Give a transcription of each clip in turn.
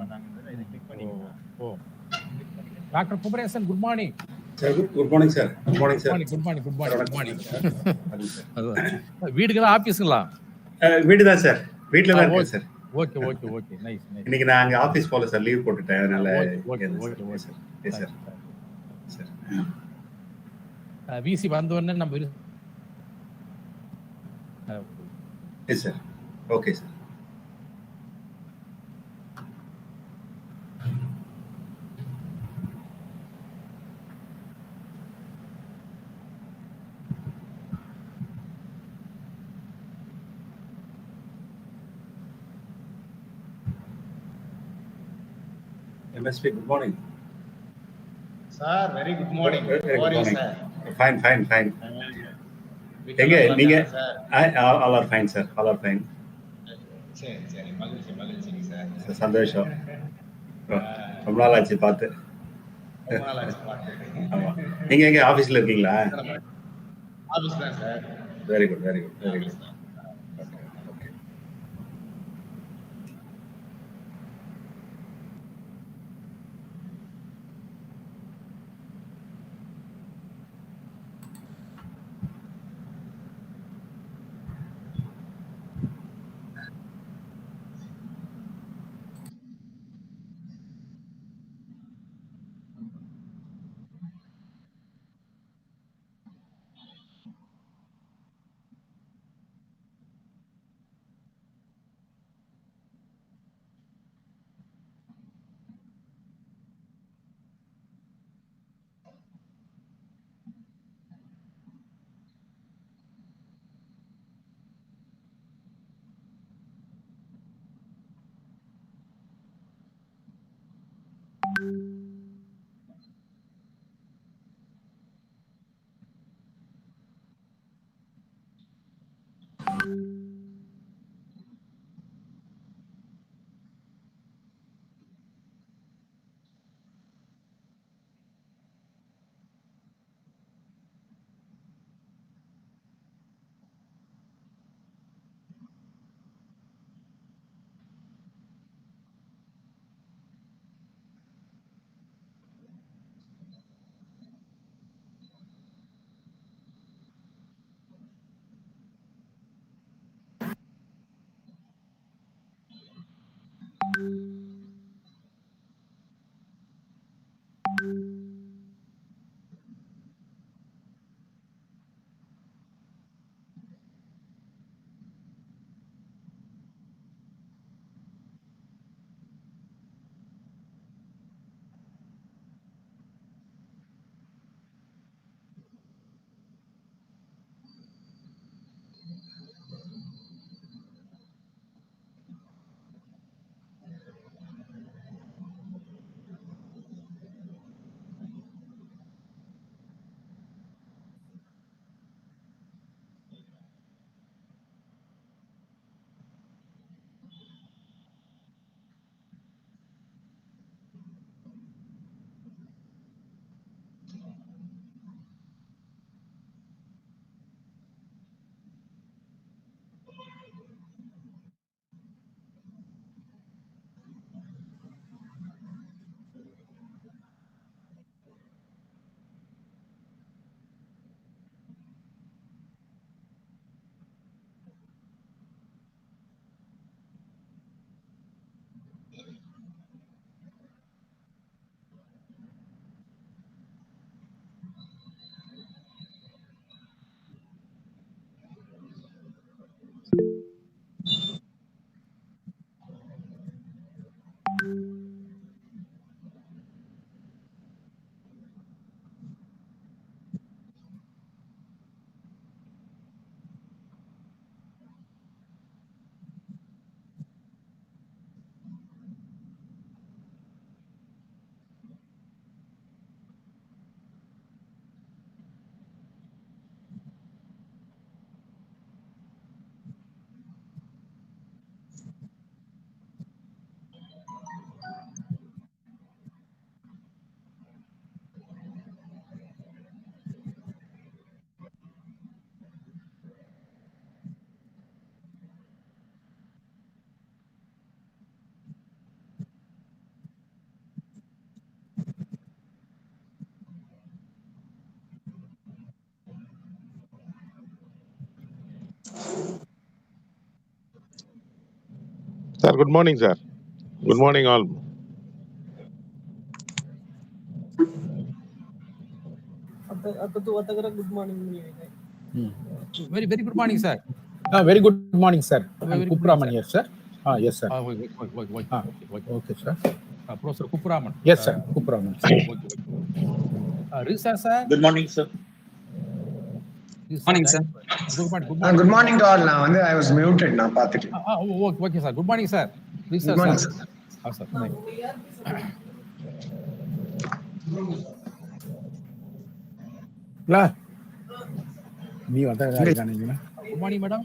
பண்ணாங்கன்றத இதை கிளிக் ஓ பண்ணீங்கன்னா ஓ doctor Kumaresan good morning. Sir good morning sir. Good morning sir. Good morning good morning good morning good morning. Sir வீடுங்களா ஆபீஸுங்களா? வீடு தான் சார். வீட்டில் தான் இருக்கேன் sir. Okay okay okay nice nice. இன்னைக்கு நான் அங்கே ஆஃபீஸ் போகல சார், லீவ் போட்டுட்டேன். அதனால okay okay okay sir. Sir VC வந்தோடனே நம்ம yes sir. Okay sir. MSP, good morning. Sir, very good morning. How are you, sir? Fine. எங்க நீங்க? All are fine, sir. All are fine. சரி மகிழ்ச்சி sir. சந்தோஷம். ரொம்ப நாள் ஆச்சு பார்த்து. ஆமா. நீங்க எங்க ஆபீஸ்ல இருக்கீங்களா? ஆபீஸ் தான் sir. Very good. Sir, good morning, sir. Good morning, all. Good morning. Very good morning, sir. Very good morning, sir. Very I'm good Kupraman morning, here, sir. Yes, sir. Wait. Okay, sir. Professor Kupuraman. Yes, sir. Kupraman. Risa, sir. Good morning, sir. Morning, sir. Good morning. Good morning to all. Now, I was muted now. Okay, sir. Good morning, sir. Risa, Good morning, sir. sir. Sir. Thank you. La. Me what are you doing? Good morning, madam.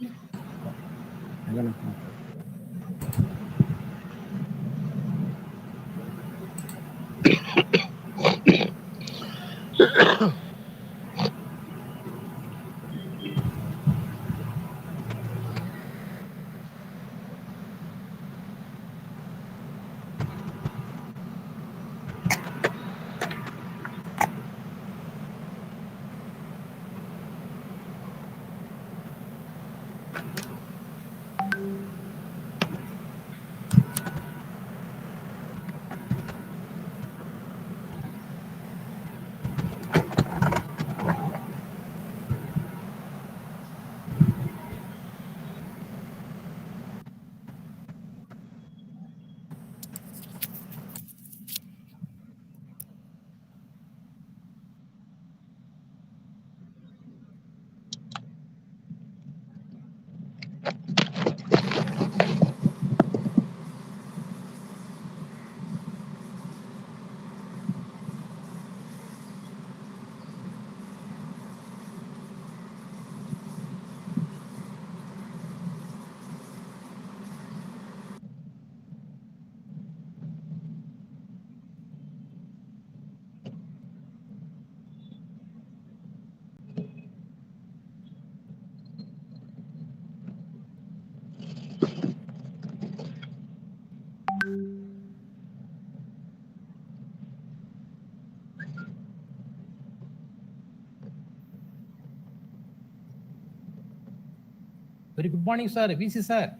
Very good morning, sir. VC, sir.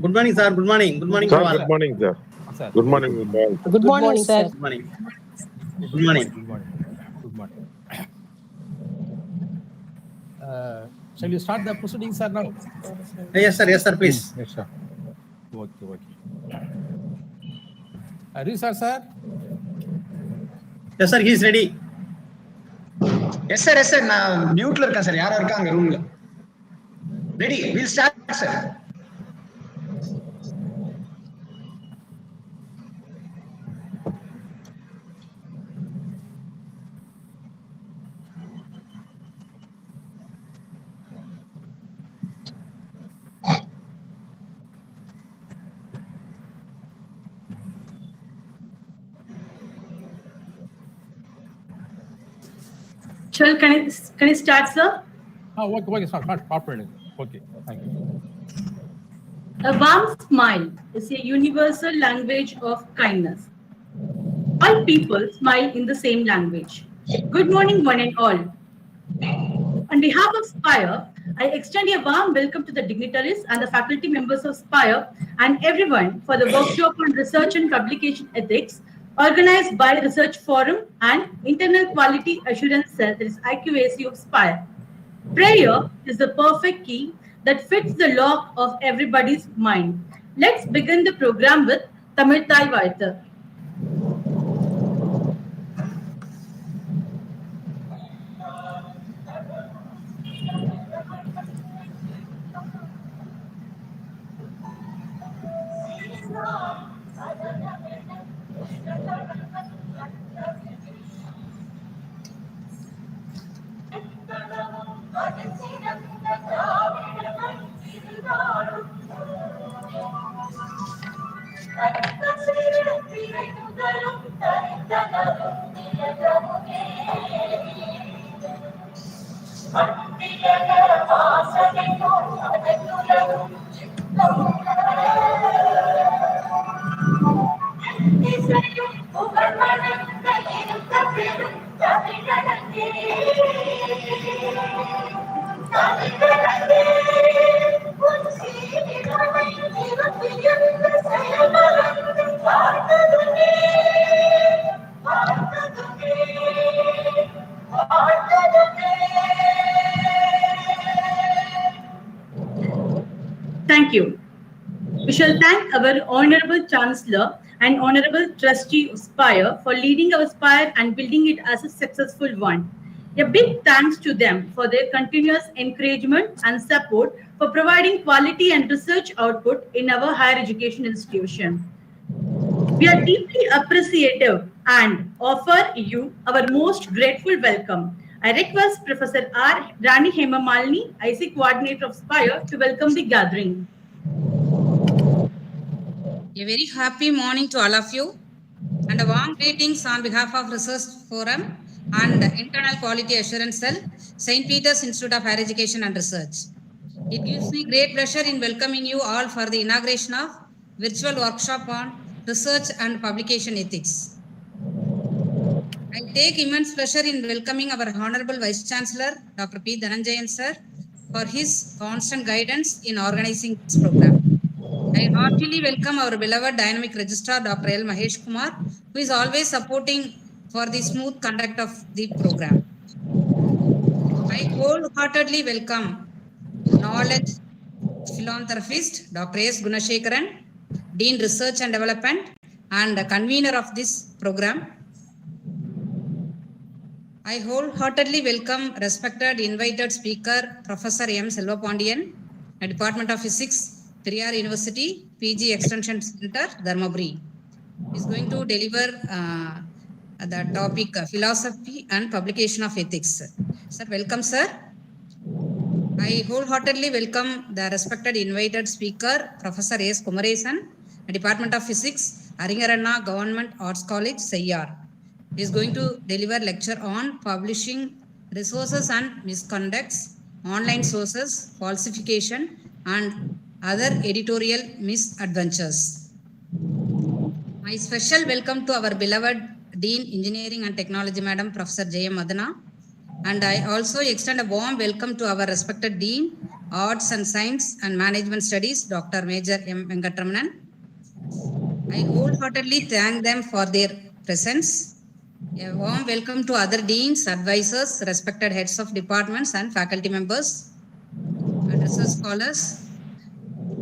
Good morning, sir. Good morning. Good morning, Sir, to all. good morning, sir. Sir. Good morning, all. Good morning, sir. Good morning. Good morning. Shall you start the proceedings, sir, now? Yes, sir. Please. Yes, sir. Okay. Risa, sir. Yes, sir. He is ready. Yes, sir. Yes, sir. Now, mute la sir. Yaar irukanga room la. Ready? We'll start, sir. Can I start, sir? Okay, start properly. Okay, thank you. A warm smile is a universal language of kindness. All people smile in the same language. Good morning, one and all. On behalf of Spire, I extend a warm welcome to the dignitaries and the faculty members of Spire and everyone for the workshop on research and publication ethics organized by Research Forum and Internal Quality Assurance Cell, that is IQAC of Spire. Prayer is the perfect key that fits the lock of everybody's mind. Let's begin the program with Tamil Thai Vaitha. Thank you. We shall thank our Honorable Chancellor and Honorable Trustee Spire for leading our Spire and building it as a successful one. A big thanks to them for their continuous encouragement and support for providing quality and research output in our higher education institution. We are deeply appreciative and offer you our most grateful welcome. I request Professor R. Rani Hemamalini, IC Coordinator of Spire, to welcome the gathering. A very happy morning to all of you and a warm greetings on behalf of Research Forum and Internal Quality Assurance Cell, St. Peter's Institute of Higher Education and Research. It gives me great pleasure in welcoming you all for the inauguration of virtual workshop on research and publication ethics. I take immense pleasure in welcoming our Honorable Vice Chancellor, Dr. P. Dhananjayan Sir, for his constant guidance in organizing this program. I heartily welcome our beloved Dynamic Registrar, Dr. L. Mahesh Kumar, who is always supporting for the smooth conduct of the program. I wholeheartedly welcome knowledge philanthropist, Dr. S. Gunashekaran, Dean Research and Development, and convener of this program. I wholeheartedly welcome respected invited speaker, Professor M. Selvapandiyan, Department of Physics, Periyar University, PG Extension Center, Dharmaburi. He is going to deliver the topic philosophy and publication of ethics. Sir, welcome, sir. I wholeheartedly welcome the respected invited speaker, Professor S. Kumaresan, Department of Physics, Aringaranna Government Arts College, Sayyar. He is going to deliver lecture on publishing resources and misconducts, online sources, falsification, and other editorial misadventures. My special welcome to our beloved Dean Engineering and Technology Madam, Professor J.M. Madana. And I also extend a warm welcome to our respected Dean, Arts and Science and Management Studies, Dr. Major M. Venkatramanan. I wholeheartedly thank them for their presence. A warm welcome to other deans, advisors, respected heads of departments and faculty members, and research scholars.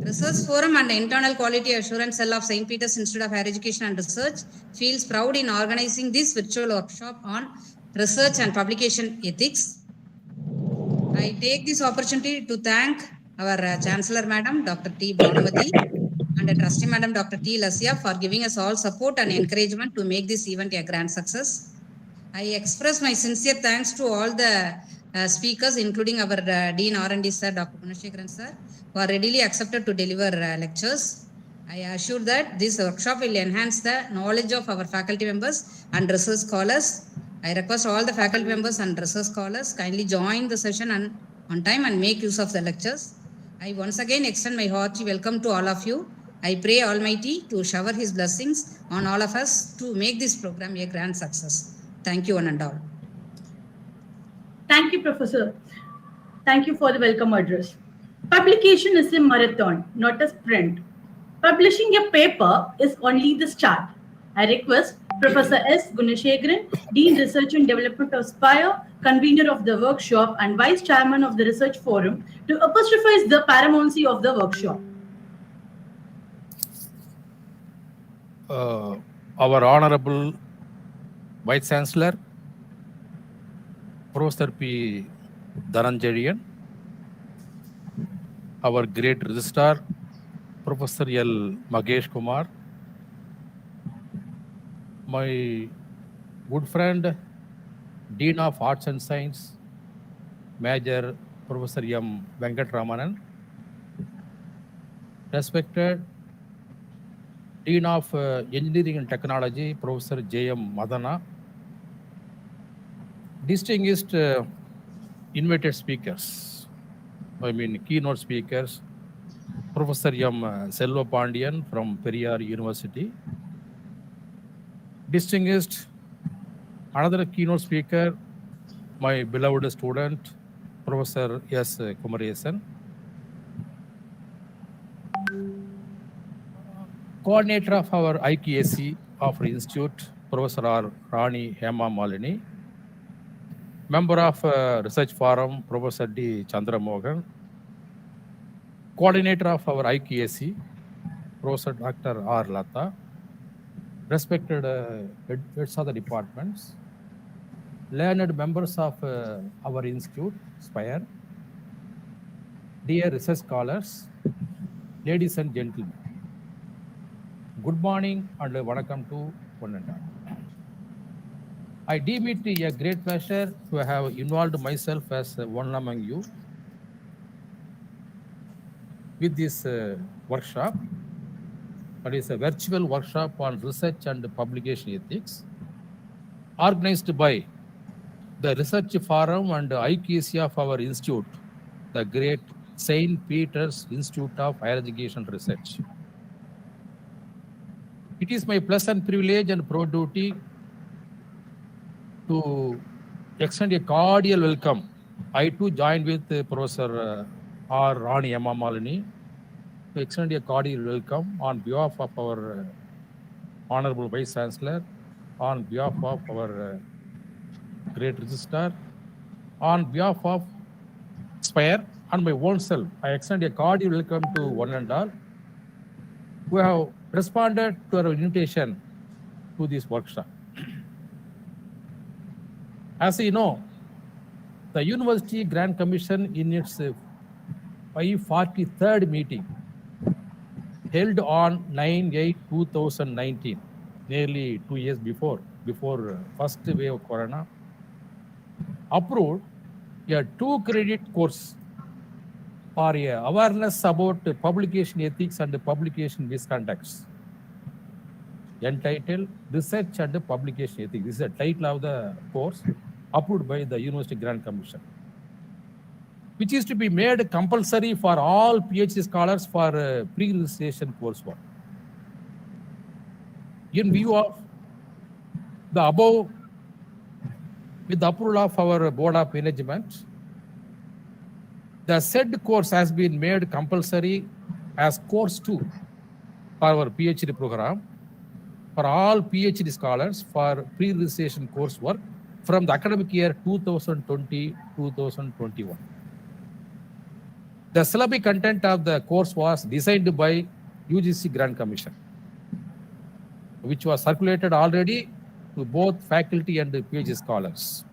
Research Forum and Internal Quality Assurance Cell of St. Peter's Institute of Higher Education and Research feels proud in organizing this virtual workshop on research and publication ethics. I take this opportunity to thank our Chancellor Madam, Dr. T. Bhanumati, and Trustee Madam, Dr. T. Lasya, for giving us all support and encouragement to make this event a grand success. I express my sincere thanks to all the speakers, including our Dean R&D Sir, Dr. Gunashekaran Sir, who are readily accepted to deliver lectures. I assure that this workshop will enhance the knowledge of our faculty members and research scholars. I request all the faculty members and research scholars kindly join the session on time and make use of the lectures. I once again extend my hearty welcome to all of you. I pray Almighty to shower His blessings on all of us to make this program a grand success. Thank you one and all. Thank you, Professor. Thank you for the welcome address. Publication is a marathon, not a sprint. Publishing a paper is only the start. I request Professor S. Gunashekaran, Dean Research and Development of Spire, convener of the workshop and Vice Chairman of the Research Forum, to apostrophize the paramountcy of the workshop. Our Honorable Vice Chancellor, Professor P. Dhananjayan, our great Registrar, Professor L. Mahesh Kumar, my good friend, Dean of Arts and Science, Major Professor M. Venkatramanan, respected Dean of Engineering and Technology, Professor J.M. Madana, distinguished invited speakers, keynote speakers, Professor M. Selvapandiyan from Periyar University, distinguished Another keynote speaker, my beloved student, Professor S. Kumaresan. Coordinator of our IQAC of our institute, Professor R. Rani Hema Malini. Member of Research Forum, Professor D. Chandramohan. Coordinator of our IQAC, Professor Dr. R. Lata. Respected heads of the departments, learned members of our institute, SPIRE, dear research scholars, ladies and gentlemen, good morning and welcome to one and all. I deem it a great pleasure to have involved myself as one among you with this workshop. That is a virtual workshop on research and publication ethics, organized by the Research Forum and IQAC of our institute, the great St. Peter's Institute of Higher Education Research. It is my pleasant privilege and proud duty to extend a cordial welcome. I too join with Professor R. Rani Hema Malini to extend a cordial welcome on behalf of our Honorable Vice Chancellor, on behalf of our great registrar, on behalf of SPIRE and my own self. I extend a cordial welcome to one and all who have responded to our invitation to this workshop. As you know, the University Grand Commission in its 543rd meeting held on 9/8/2019, nearly 2 years before first wave of corona, approved a 2-credit course for awareness about publication ethics and publication misconducts, entitled Research and Publication Ethics. This is the title of the course approved by the University Grand Commission, which is to be made compulsory for all PhD scholars for pre-registration coursework. In view of the above, with the approval of our Board of Management, the said course has been made compulsory as course 2 for our PhD program for all PhD scholars for pre-registration coursework from the academic year 2020-2021. The syllabic content of the course was designed by UGC Grand Commission, which was circulated already to both faculty and PhD scholars.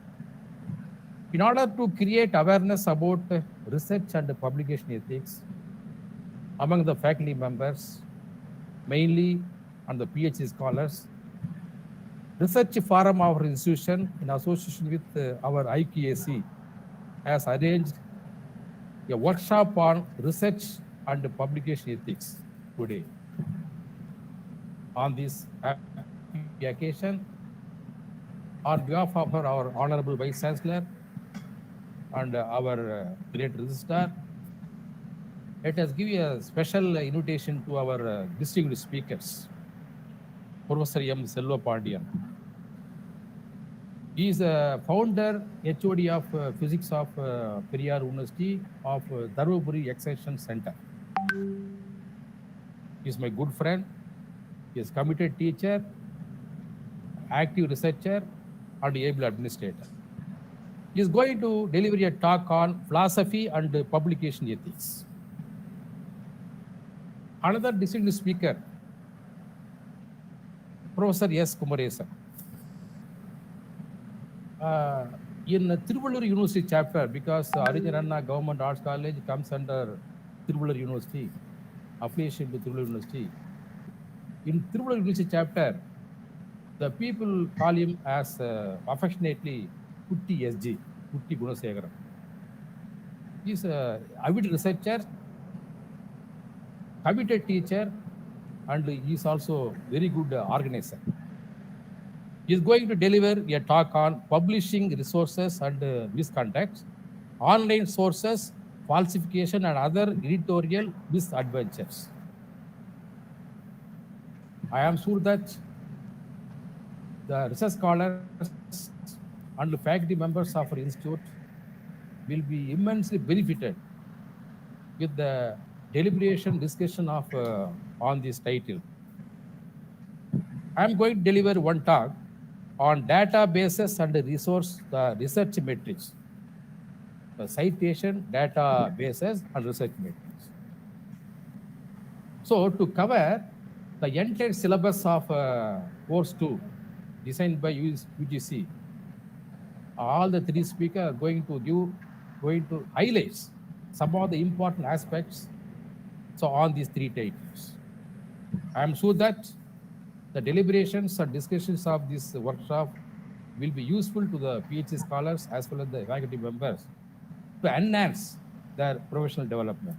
In order to create awareness about research and publication ethics among the faculty members, mainly and the PhD scholars, Research Forum of our institution, in association with our IQAC, has arranged a workshop on research and publication ethics today. On this occasion, on behalf of our Honorable Vice Chancellor and our great registrar, let us give a special invitation to our distinguished speakers. Professor M. Selva Pandian. He is a founder, HOD of Physics of Periyar University of Dharmaburi Extension Center. He is my good friend. He is committed teacher, active researcher, and able administrator. He is going to deliver a talk on philosophy and publication ethics. Another distinguished speaker, Professor S. Kumaresan. In Tiruvallur University chapter, because Arijananna Government Arts College comes under Tiruvallur University, affiliation to Tiruvallur University. In Tiruvallur University chapter, the people call him as affectionately Putti SG, Putti Gunasegaram. He is an avid researcher, committed teacher, and he is also very good organizer. He is going to deliver a talk on publishing resources and misconduct, online sources, falsification, and other editorial misadventures. I am sure that the research scholars and faculty members of our institute will be immensely benefited with the deliberation discussion of on this title. I am going to deliver one talk on databases and research metrics, the citation databases and research metrics. So to cover the entire syllabus of course 2 designed by UGC, all the three speakers are going to highlight some of the important aspects on these three titles. I am sure that the deliberations and discussions of this workshop will be useful to the PhD scholars as well as the faculty members to enhance their professional development.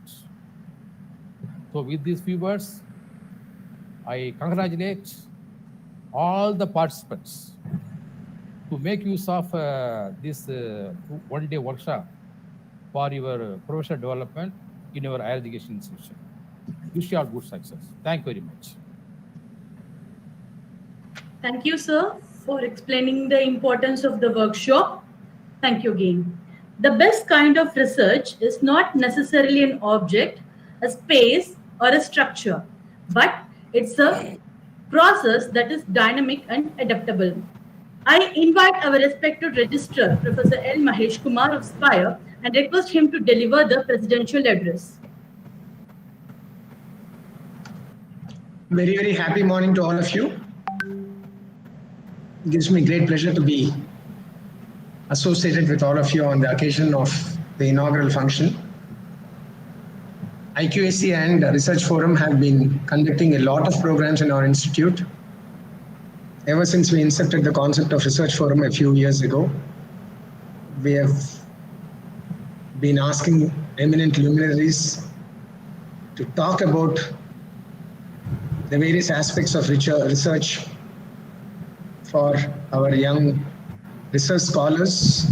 So with these few words, I congratulate all the participants to make use of this one-day workshop for your professional development in your higher education institution. Wish you all good success. Thank you very much. Thank you, sir, for explaining the importance of the workshop. Thank you again. The best kind of research is not necessarily an object, a space, or a structure, but it's a process that is dynamic and adaptable. I invite our respected registrar, Professor L. Mahesh Kumar of SPIRE, and request him to deliver the presidential address. Very, very happy morning to all of you. It gives me great pleasure to be associated with all of you on the occasion of the inaugural function. IQAC and Research Forum have been conducting a lot of programs in our institute. Ever since we incepted the concept of Research Forum a few years ago, we have been asking eminent luminaries to talk about the various aspects of research for our young research scholars,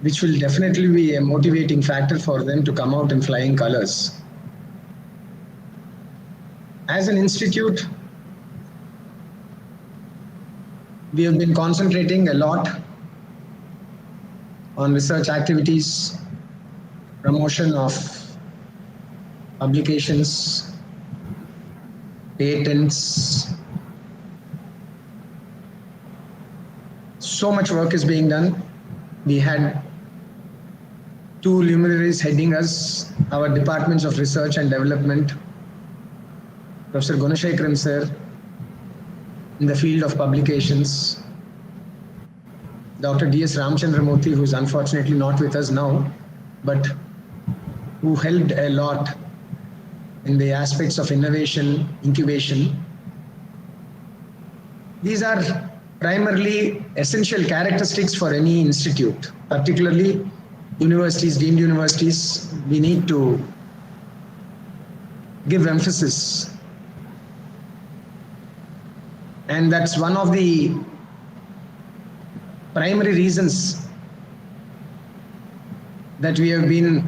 which will definitely be a motivating factor for them to come out in flying colors. As an institute, we have been concentrating a lot on research activities, promotion of publications, patents. So much work is being done. We had two luminaries heading us, our departments of research and development, Professor Gunashekaran sir in the field of publications, Dr. D.S. Ramchandramurthy, who is unfortunately not with us now, but who helped a lot in the aspects of innovation, incubation. These are primarily essential characteristics for any institute, particularly universities, deemed universities. We need to give emphasis. And that's one of the primary reasons that we have been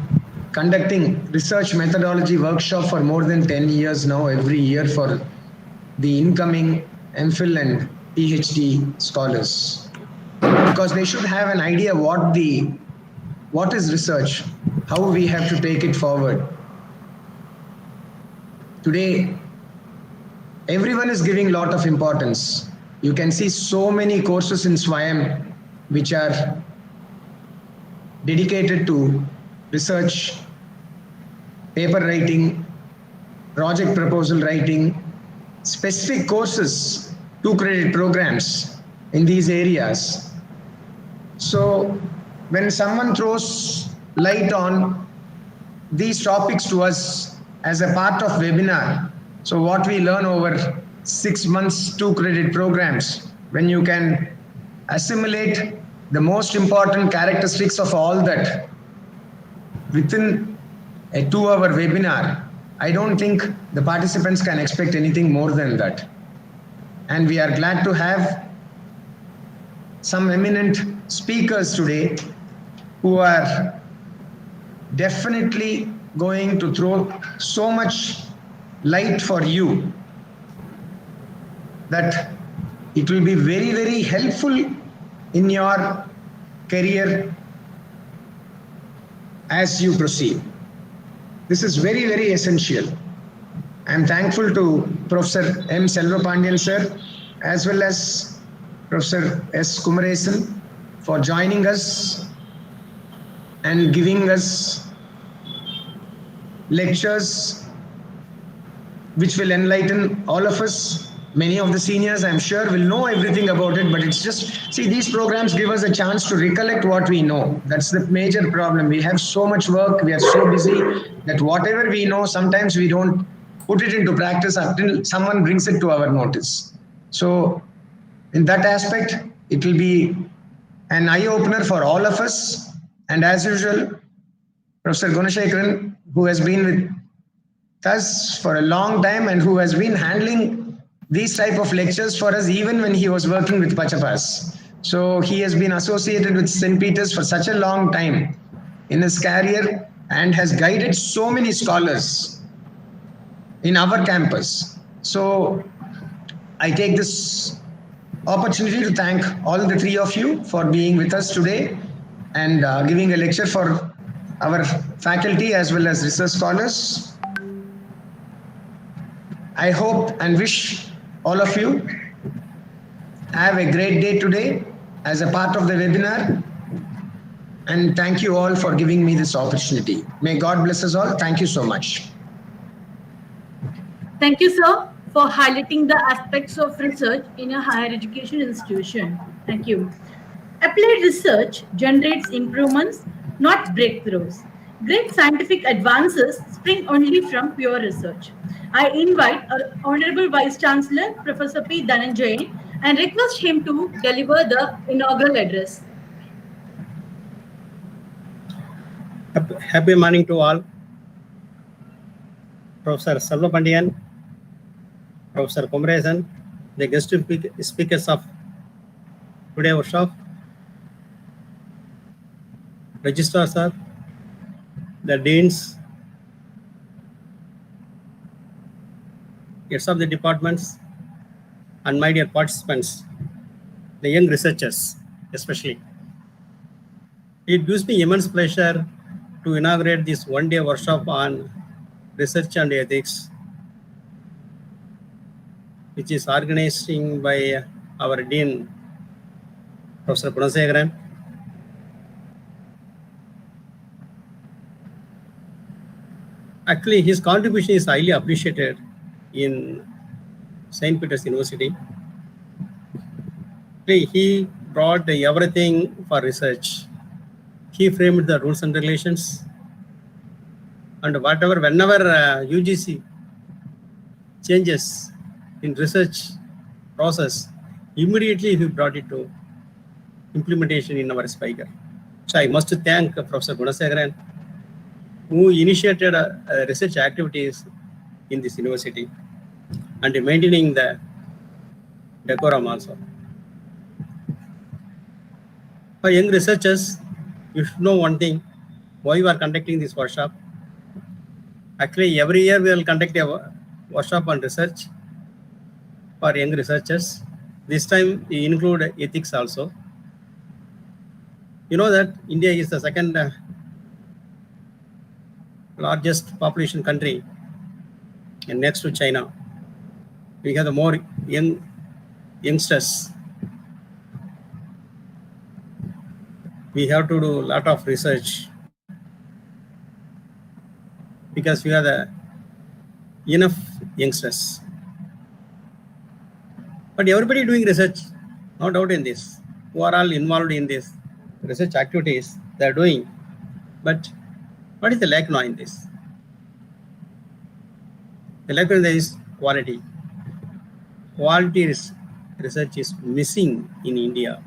conducting research methodology workshop for more than 10 years now, every year for the incoming MPhil and PhD scholars, because they should have an idea what is research, how we have to take it forward. Today, everyone is giving a lot of importance. You can see so many courses in SWAYAM which are dedicated to research, paper writing, project proposal writing, specific courses, 2-credit programs in these areas. So when someone throws light on these topics to us as a part of webinar, so what we learn over 6 months, 2-credit programs, when you can assimilate the most important characteristics of all that within a 2-hour webinar, I don't think the participants can expect anything more than that. And we are glad to have some eminent speakers today who are definitely going to throw so much light for you that it will be very, very helpful in your career as you proceed. This is very, very essential. I am thankful to Professor M. Selvapandian sir as well as Professor S. Kumaresan for joining us and giving us lectures which will enlighten all of us. Many of the seniors, I'm sure, will know everything about it, but it's just, see, these programs give us a chance to recollect what we know. That's the major problem. We have so much work, we are so busy that whatever we know, sometimes we don't put it into practice until someone brings it to our notice. So in that aspect, it will be an eye-opener for all of us. And as usual, Professor Gunashekaran, who has been with us for a long time and who has been handling these type of lectures for us even when he was working with Pachapas. So he has been associated with St. Peter's for such a long time in his career and has guided so many scholars in our campus. So I take this opportunity to thank all the three of you for being with us today and giving a lecture for our faculty as well as research scholars. I hope and wish all of you have a great day today as a part of the webinar. And thank you all for giving me this opportunity. May God bless us all. Thank you so much. Thank you, sir, for highlighting the aspects of research in a higher education institution. Thank you. Applied research generates improvements, not breakthroughs. Great scientific advances spring only from pure research. I invite our Honorable Vice Chancellor, Professor P. Dhananjay, and request him to deliver the inaugural address. Happy morning to all. Professor Selvapandian, Professor Kumaresan, the guest speakers of today's workshop, Registrar Sir, the Deans, heads of the departments, and my dear participants, the young researchers especially. It gives me immense pleasure to inaugurate this one-day workshop on research and ethics, which is organized by our Dean, Professor Gunashekaran. Actually, his contribution is highly appreciated in St. Peter's University. He brought everything for research. He framed the rules and regulations, and whenever UGC changes in research process, immediately he brought it to implementation in our Spiker. So I must thank Professor Gunashekaran, who initiated research activities in this university and maintaining the decorum also. For young researchers, you should know one thing, why we are conducting this workshop. Actually, every year we will conduct a workshop on research for young researchers. This time we include ethics also. You know that India is the second largest population country, and next to China. We have the more youngsters. We have to do a lot of research because we have enough youngsters. But everybody doing research, no doubt in this, who are all involved in this research activities they are doing. But what is the lack now in this? The lack in there is quality. Quality research is missing in India.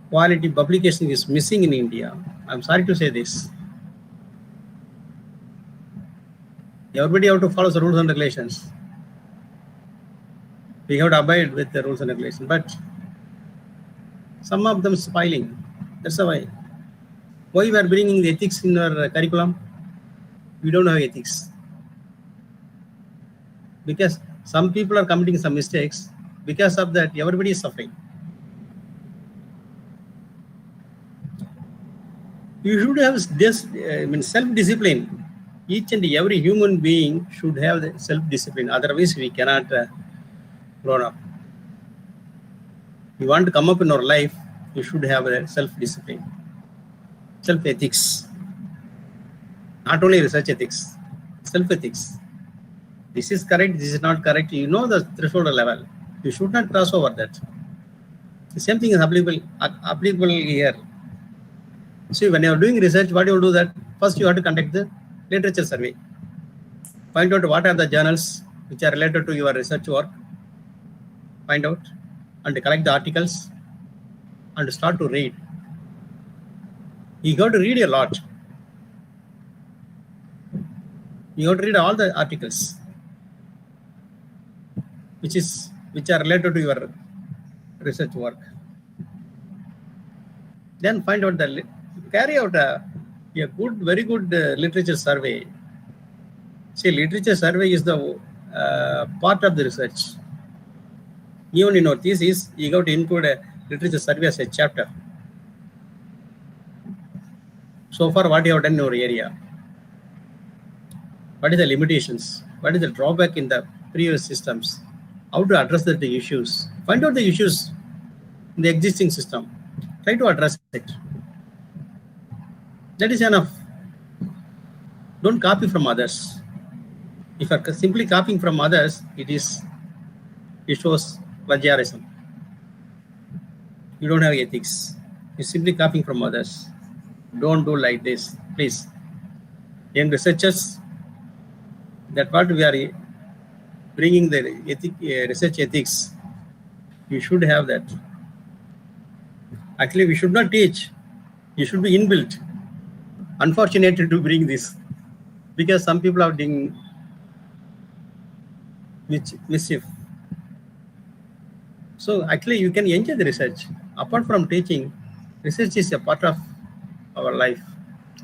Quality publication is missing in India. I'm sorry to say this. Everybody have to follow the rules and regulations. We have to abide with the rules and regulations, but some of them spoiling. That's why. Why we are bringing the ethics in our curriculum? We don't have ethics. Because some people are committing some mistakes. Because of that, everybody is suffering. you should have this self-discipline. Each and every human being should have the self-discipline. Otherwise, we cannot grow up. You want to come up in our life, you should have a self-discipline, self-ethics. Not only research ethics, self-ethics. This is correct, this is not correct. You know the threshold level. You should not cross over that. The same thing is applicable here. See, when you are doing research, what you do that? First, you have to conduct the literature survey. Find out what are the journals which are related to your research work. Find out and collect the articles and start to read. You got to read a lot. You have to read all the articles which are related to your research work. Then find out carry out a good, very good literature survey. See, literature survey is the part of the research. Even in our thesis, you got to include a literature survey as a chapter. So far, what you have done in your area? What is the limitations? What is the drawback in the previous systems? How to address the issues? Find out the issues in the existing system. Try to address it. That is enough. Don't copy from others. If you are simply copying from others, it shows plagiarism. You don't have ethics. You're simply copying from others. Don't do like this, please. Young researchers, that what we are bringing the research ethics, you should have that. Actually, we should not teach. You should be inbuilt. Unfortunate to bring this, because some people are doing mischief. So actually, you can enjoy the research. Apart from teaching, research is a part of our life,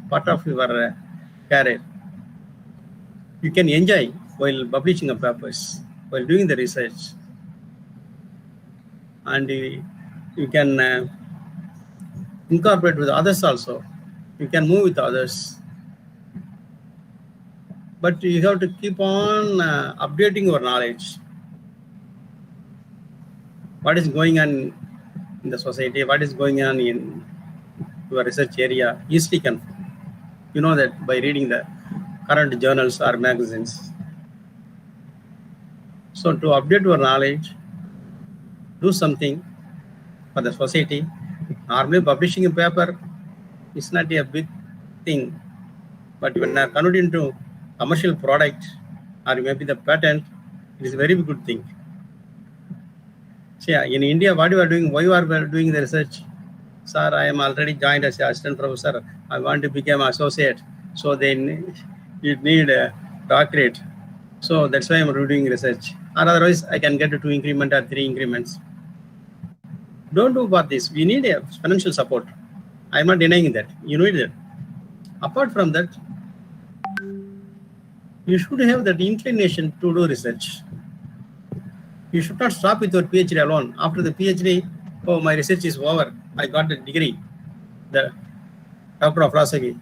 part of your career. You can enjoy while publishing a papers, while doing the research, and you can incorporate with others also. You can move with others, but you have to keep on updating your knowledge. What is going on in the society? What is going on in your research area? Easily can, you know that by reading the current journals or magazines. So to update your knowledge, do something for the society. Normally publishing a paper is not a big thing, but when I convert into commercial product or maybe the patent, it is a very good thing. So in India, what you are doing? Why you are doing the research? Sir, I am already joined as an assistant professor. I want to become associate. So then you need a doctorate. So that's why I'm doing research. Or otherwise, I can get 2 increments or 3 increments. Don't do about this. We need a financial support. I'm not denying that. You need that. Apart from that, you should have that inclination to do research. You should not stop with your PhD alone. After the PhD, oh, my research is over. I got the degree, the doctor of philosophy.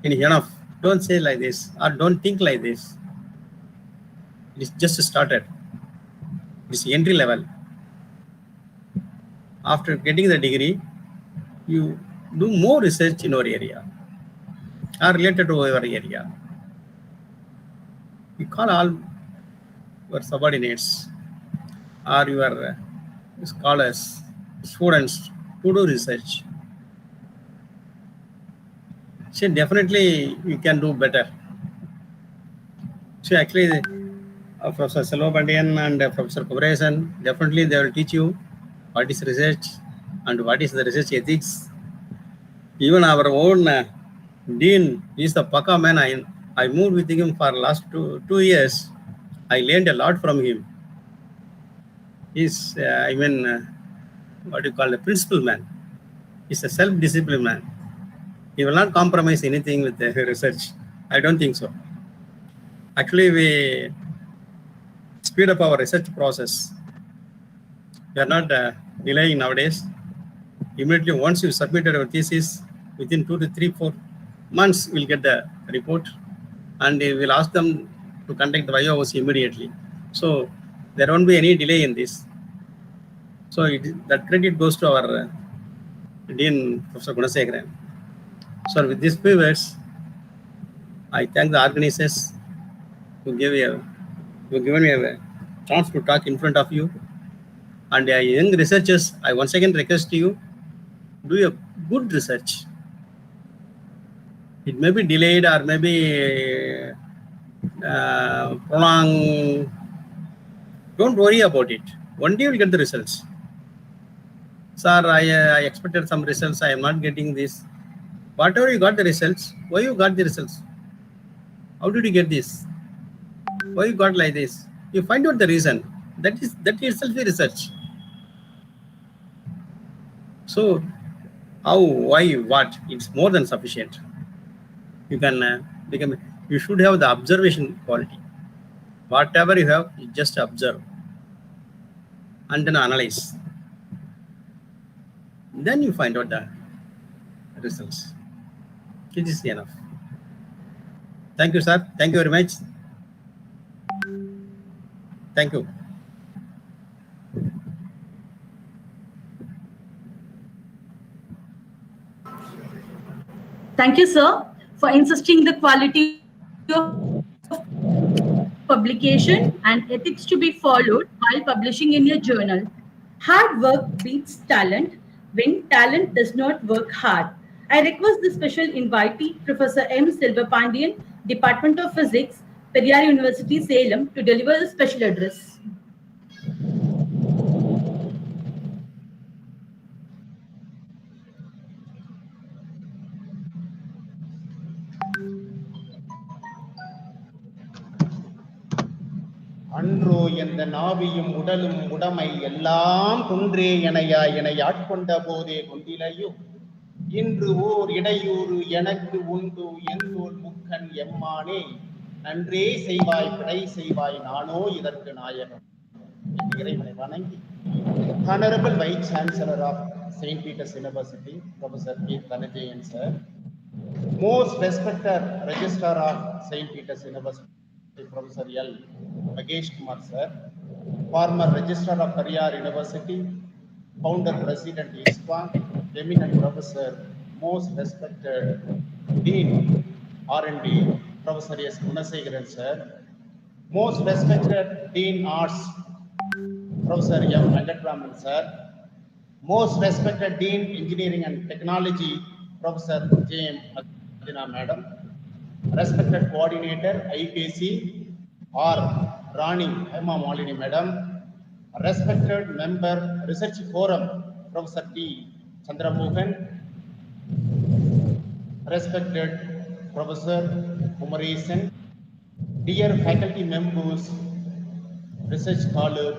It is enough. Don't say like this, or don't think like this. It is just started. It is entry level. After getting the degree, you do more research in your area or related to your area. You call all your subordinates or your scholars, students to do research. So definitely you can do better. So actually, Professor Selvapandian and Professor Kubrasan, definitely they will teach you what is research and what is the research ethics. Even our own dean is the Paka man. I moved with him for last two years. I learned a lot from him. He's, what do you call a principal man. He's a self-disciplined man. He will not compromise anything with the research. I don't think so. Actually, we speed up our research process. We are not delaying nowadays. Immediately, once you submitted your thesis, within 2 to 3, 4 months, we'll get the report, and we'll ask them to conduct the YOOC immediately. So there won't be any delay in this. So that credit goes to our Dean, Professor Gunasekaran. So with these few words, I thank the organizers who given me a chance to talk in front of you. And young researchers, I once again request you, do a good research. It may be delayed or maybe prolonged. Don't worry about it. One day you'll get the results. Sir, I expected some results. I am not getting this. Whatever you got the results, why you got the results? How did you get this? Why you got like this? You find out the reason. That itself is research. So how, why, what? It's more than sufficient. You can become. You should have the observation quality. Whatever you have, you just observe and then analyze. Then you find out the results. It is enough. Thank you, sir. Thank you very much. Thank you. Thank you, sir, for insisting the quality of publication and ethics to be followed while publishing in your journal. Hard work beats talent when talent does not work hard. I request the special invitee, Professor M. Selvapandian, Department of Physics, Periyar University, Salem, to deliver the special address. அன்றோ எந்த நாவியும் உடலும் உடைமை எல்லாம் குன்றே என்னை ஆட்கொண்ட போதே கொண்டிலையும் இன்று ஓர் இடையூறு எனக்கு உண்டு எந்தோல் முக்கன் எம்மானே நன்றே செய்வாய் பிழை செய்வாய் நானோ இதற்கு நாயகம். இறைவனை வணங்கி Honorable Vice Chancellor of St. Peter's University, Professor P. Tanajayan sir, most respected Registrar of St. Peter's University, Professor L. Magesh Kumar sir, former Registrar of Periyar University, Founder President ISPA, eminent Professor, most respected Dean R&D, Professor S. Gunasekaran sir, most respected Dean Arts, Professor M. Venkatraman sir, most respected Dean Engineering and Technology, Professor J. M. Madina madam, respected coordinator IQAC or Rani Emma Malini madam, respected member Research Forum Professor T. Chandramohan, respected Professor Kumaresan, dear faculty members, research scholars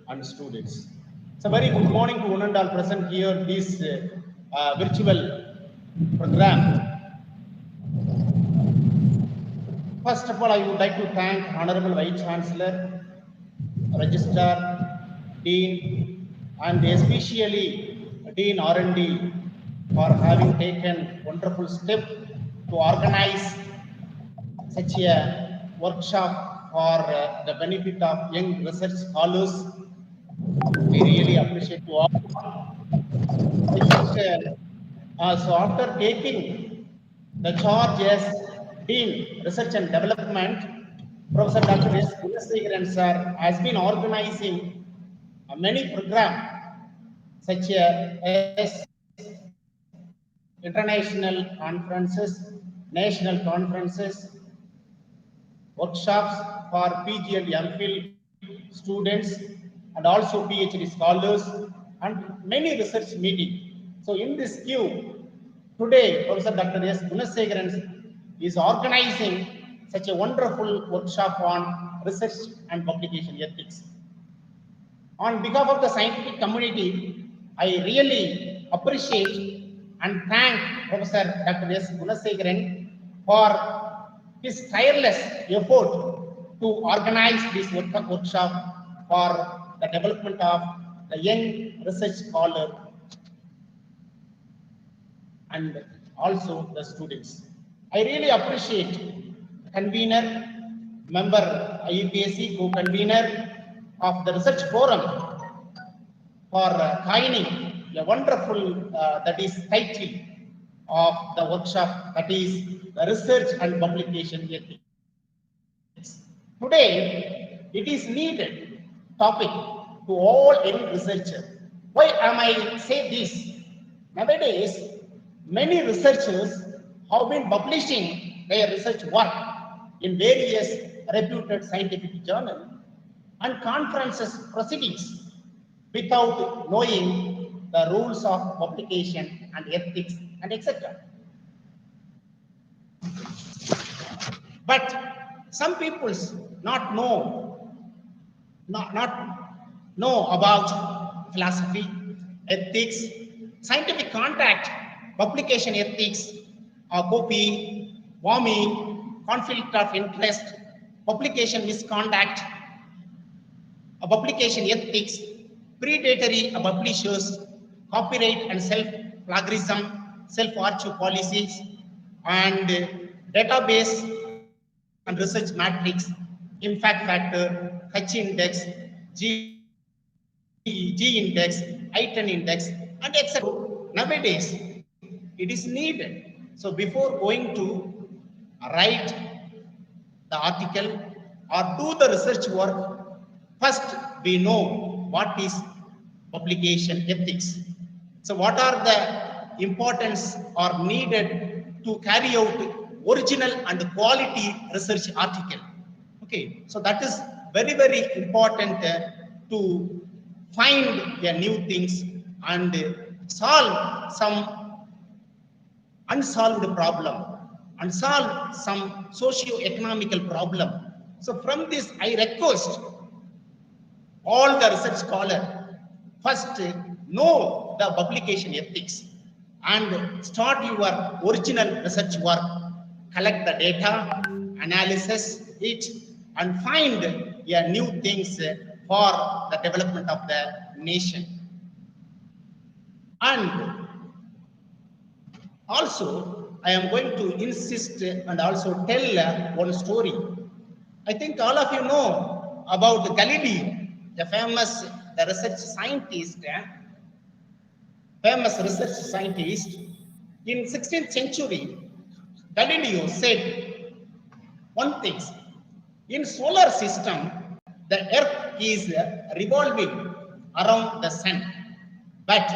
and students. So very good morning to one and all present here this virtual program. First of all, I would like to thank Honorable Vice Chancellor, Registrar, Dean, and especially Dean R&D for having taken wonderful step to organize such a workshop for the benefit of young research scholars. We really appreciate you all. So after taking the charge as Dean Research and Development, Professor Dr. S. Gunasekaran sir has been organizing many programs such as international conferences, national conferences, workshops for PG and MPhil students and also PhD scholars and many research meetings. So in this queue, today Professor Dr. S. Gunasekaran is organizing such a wonderful workshop on research and publication ethics. On behalf of the scientific community, I really appreciate and thank Professor Dr. S. Gunasekaran for his tireless effort to organize this workshop for the development of the young research scholar. And also the students. I really appreciate convener, member IQAC, co-convener of the research forum for coining a wonderful that is title of the workshop, that is the research and publication ethics. Today, it is needed topic to all young researchers. Why am I say this? Nowadays, many researchers have been publishing their research work in various reputed scientific journals and conferences proceedings without knowing the rules of publication and ethics and etc. But some people not know about philosophy, ethics, scientific contact, publication ethics, copy, warming, conflict of interest, publication misconduct, publication ethics, predatory publishers, copyright and self-plagiarism, self-archive policies, and database and research matrix, impact factor, H index, G index, I10 index, and etc. Nowadays, it is needed. So before going to write the article or do the research work, first we know what is publication ethics. So what are the importance or needed to carry out original and quality research article? Okay, so that is very, very important to find the new things and solve some unsolved problem and solve some socio-economical problem. So from this, I request all the research scholars first know the publication ethics and start your original research work, collect the data, analysis it, and find new things for the development of the nation. And also, I am going to insist and also tell one story. I think all of you know about Galileo, the famous research scientist. In 16th century, Galileo said one thing: in solar system, the Earth is revolving around the sun, but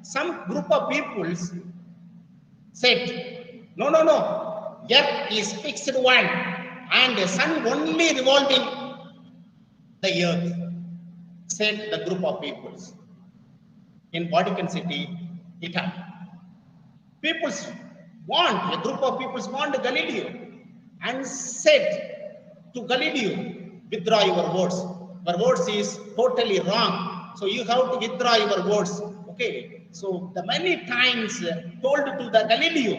some group of people said, no, Earth is fixed one, and the sun only revolving the Earth, said the group of peoples in Vatican City, Italy. A group of peoples want Galileo and said to Galileo, withdraw your words. Your words is totally wrong. So you have to withdraw your words. Okay. So the many times told to the Galileo,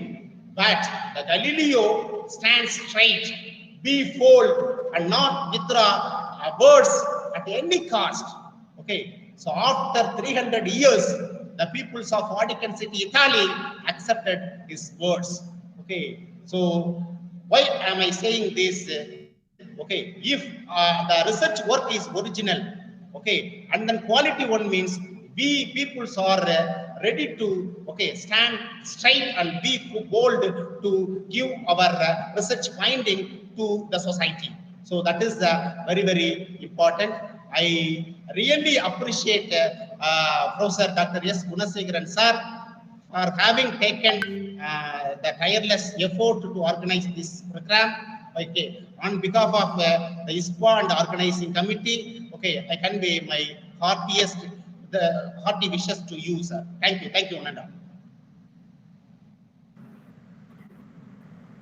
but the Galileo stands straight, be bold, and not withdraw words at any cost. Okay. So after 300 years, the peoples of Vatican City, Italy, accepted his words. Okay. So why am I saying this? Okay. If the research work is original, okay, and then quality one means we peoples are ready to stand straight and be bold to give our research finding to the society. So that is very, very important. I really appreciate Professor Dr. S. Gunasegaran sir for having taken the tireless effort to organize this program. Okay, on behalf of the ISPA and the organizing committee, I convey my hearty wishes to you, sir. Thank you, Nanda.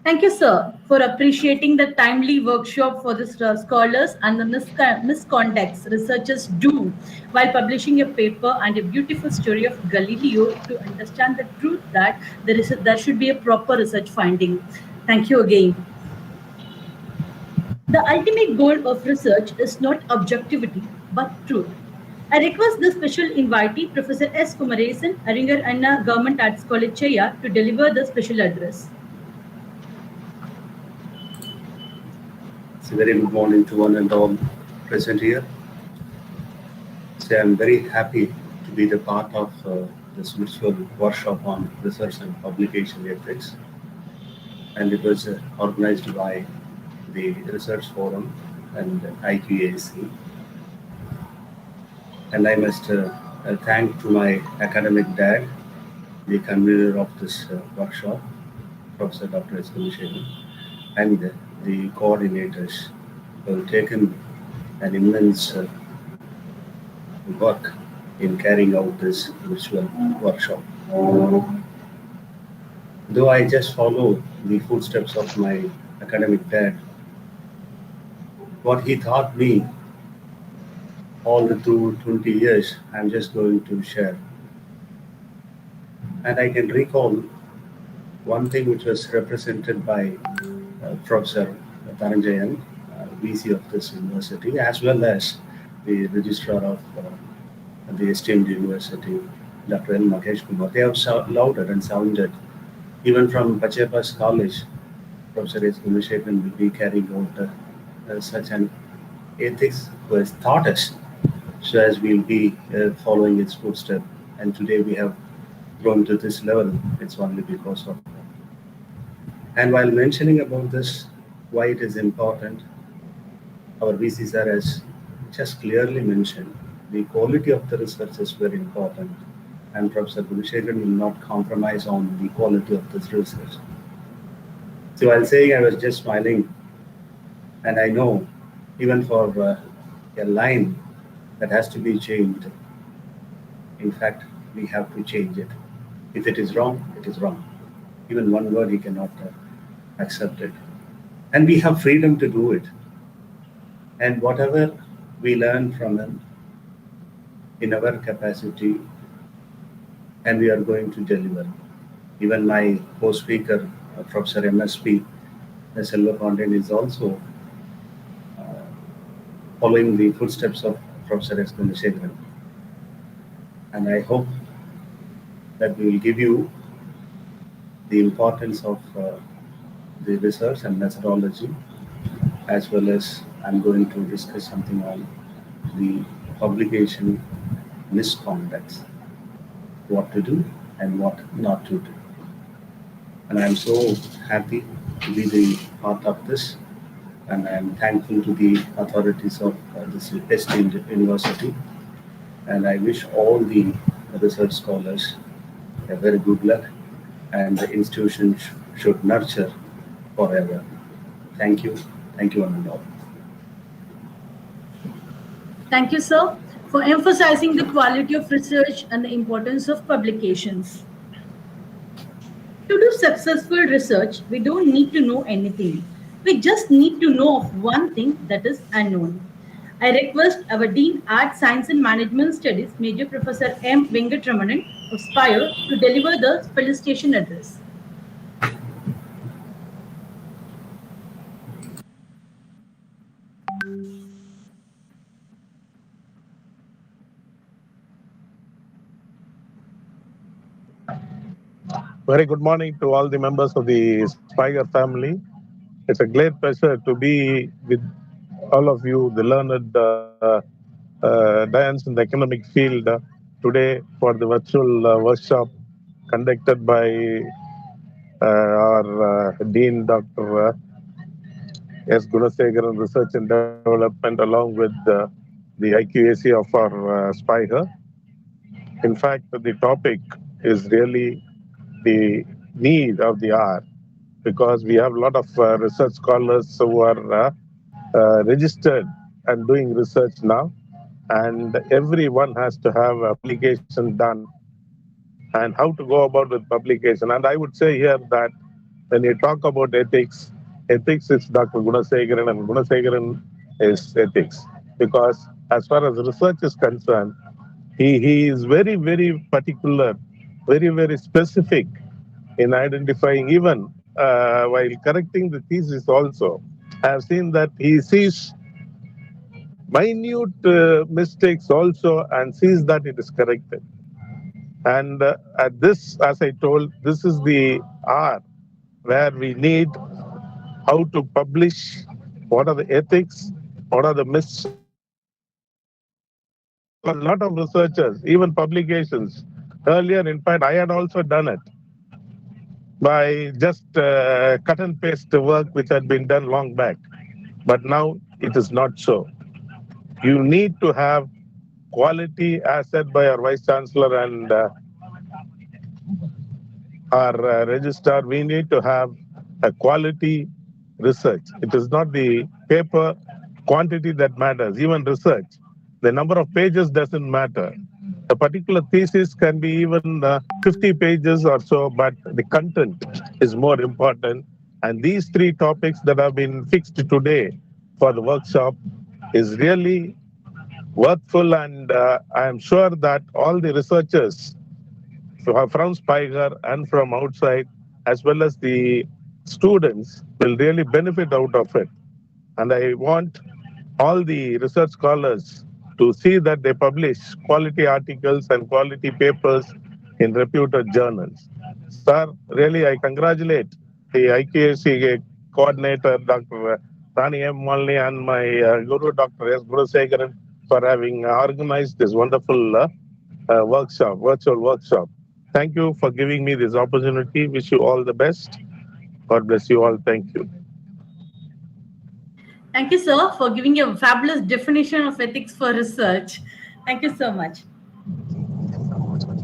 Thank you, sir, for appreciating the timely workshop for the scholars and the misconducts researchers do while publishing a paper and a beautiful story of Galileo to understand the truth that there should be a proper research finding. Thank you again. The ultimate goal of research is not objectivity, but truth. I request the special invitee, Professor S. Kumaresan, Aringar Anna Government Arts College, Cheya, to deliver the special address. It's a very good morning to one and all present here. So I'm very happy to be the part of this virtual workshop on research and publication ethics. And it was organized by the Research Forum and IQAC. And I must thank to my academic dad, the convener of this workshop, Professor Dr. S. Kumishegan, and the coordinators who have taken an immense work in carrying out this virtual workshop. Though I just follow the footsteps of my academic dad, what he taught me all through 20 years, I'm just going to share. And I can recall one thing which was represented by Professor Dhananjayan, VC of this university, as well as the registrar of the esteemed university, Dr. N. Mahesh Kumar. They have lauded and sounded, even from Pachepa's college, Professor S. Kumishegan will be carrying out such an ethics who has taught us, so as we'll be following its footsteps. And today we have grown to this level, it's only because of that. And while mentioning about this, why it is important, our VC sir has just clearly mentioned the quality of the research is very important, and Professor Kumishegan will not compromise on the quality of this research. So while saying, I was just smiling, and I know even for a line that has to be changed, in fact, we have to change it. If it is wrong, it is wrong. Even one word he cannot accept it. And we have freedom to do it. And whatever we learn from him in our capacity, and we are going to deliver. Even my co-speaker, Professor MSP, Selva Pondian, is also following the footsteps of Professor S. Kumishegan. And I hope that we will give you the importance of the research and methodology, as well as I'm going to discuss something on the publication misconducts, what to do and what not to do. And I'm so happy to be the part of this, and I'm thankful to the authorities of this esteemed university, and I wish all the research scholars a very good luck, and the institution should nurture forever. Thank you one and all. Thank you, sir, for emphasizing the quality of research and the importance of publications. To do successful research, we don't need to know anything. We just need to know of one thing that is unknown. I request our Dean, Art, Science and Management Studies, Major Professor M. Venkatramanan of SPIRE, to deliver the felicitation address. Very good morning to all the members of the Spiger family. It's a great pleasure to be with all of you, the learned giants in the economic field today for the virtual workshop conducted by our Dean, Dr. S. Gunasegaran, Research and Development, along with the IQAC of our Spiger. In fact, the topic is really the need of the hour, because we have a lot of research scholars who are registered and doing research now, and everyone has to have a publication done and how to go about with publication. And I would say here that when you talk about ethics is Dr. Gunasegaran, and Gunasegaran is ethics, because as far as research is concerned, he is very, very particular, very, very specific in identifying, even while correcting the thesis also. I have seen that he sees minute mistakes also and sees that it is corrected. And at this, as I told, this is the hour where we need how to publish, what are the ethics, what are the myths. A lot of researchers, even publications. Earlier, in fact, I had also done it by just cut and paste work which had been done long back. But now it is not so. You need to have quality, as said by our Vice Chancellor and our registrar. We need to have a quality research. It is not the paper quantity that matters, even research. The number of pages doesn't matter. A particular thesis can be even 50 pages or so, but the content is more important. And these three topics that have been fixed today for the workshop is really worthwhile, and I am sure that all the researchers from Spiger and from outside, as well as the students, will really benefit out of it. And I want all the research scholars to see that they publish quality articles and quality papers in reputed journals. Sir, really, I congratulate the IQAC coordinator, Dr. Rani M. Malni, and my guru, Dr. S. Gunasekharan, for having organized this wonderful workshop, virtual workshop. Thank you for giving me this opportunity. Wish you all the best. God bless you all. Thank you. Thank you, sir, for giving a fabulous definition of ethics for research. Thank you so much.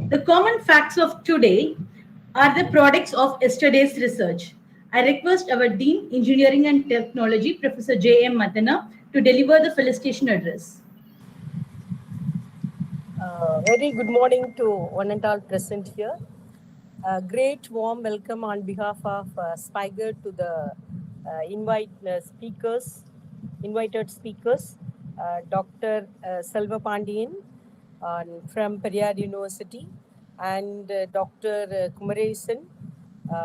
The common facts of today are the products of yesterday's research. I request our Dean, Engineering and Technology, Professor J.M. Mathana, to deliver the felicitation address. Very good morning to one and all present here. A great warm welcome on behalf of Spiger to the invited speakers, Dr. Selva Pandian from Periyar University and Dr. Kumaresan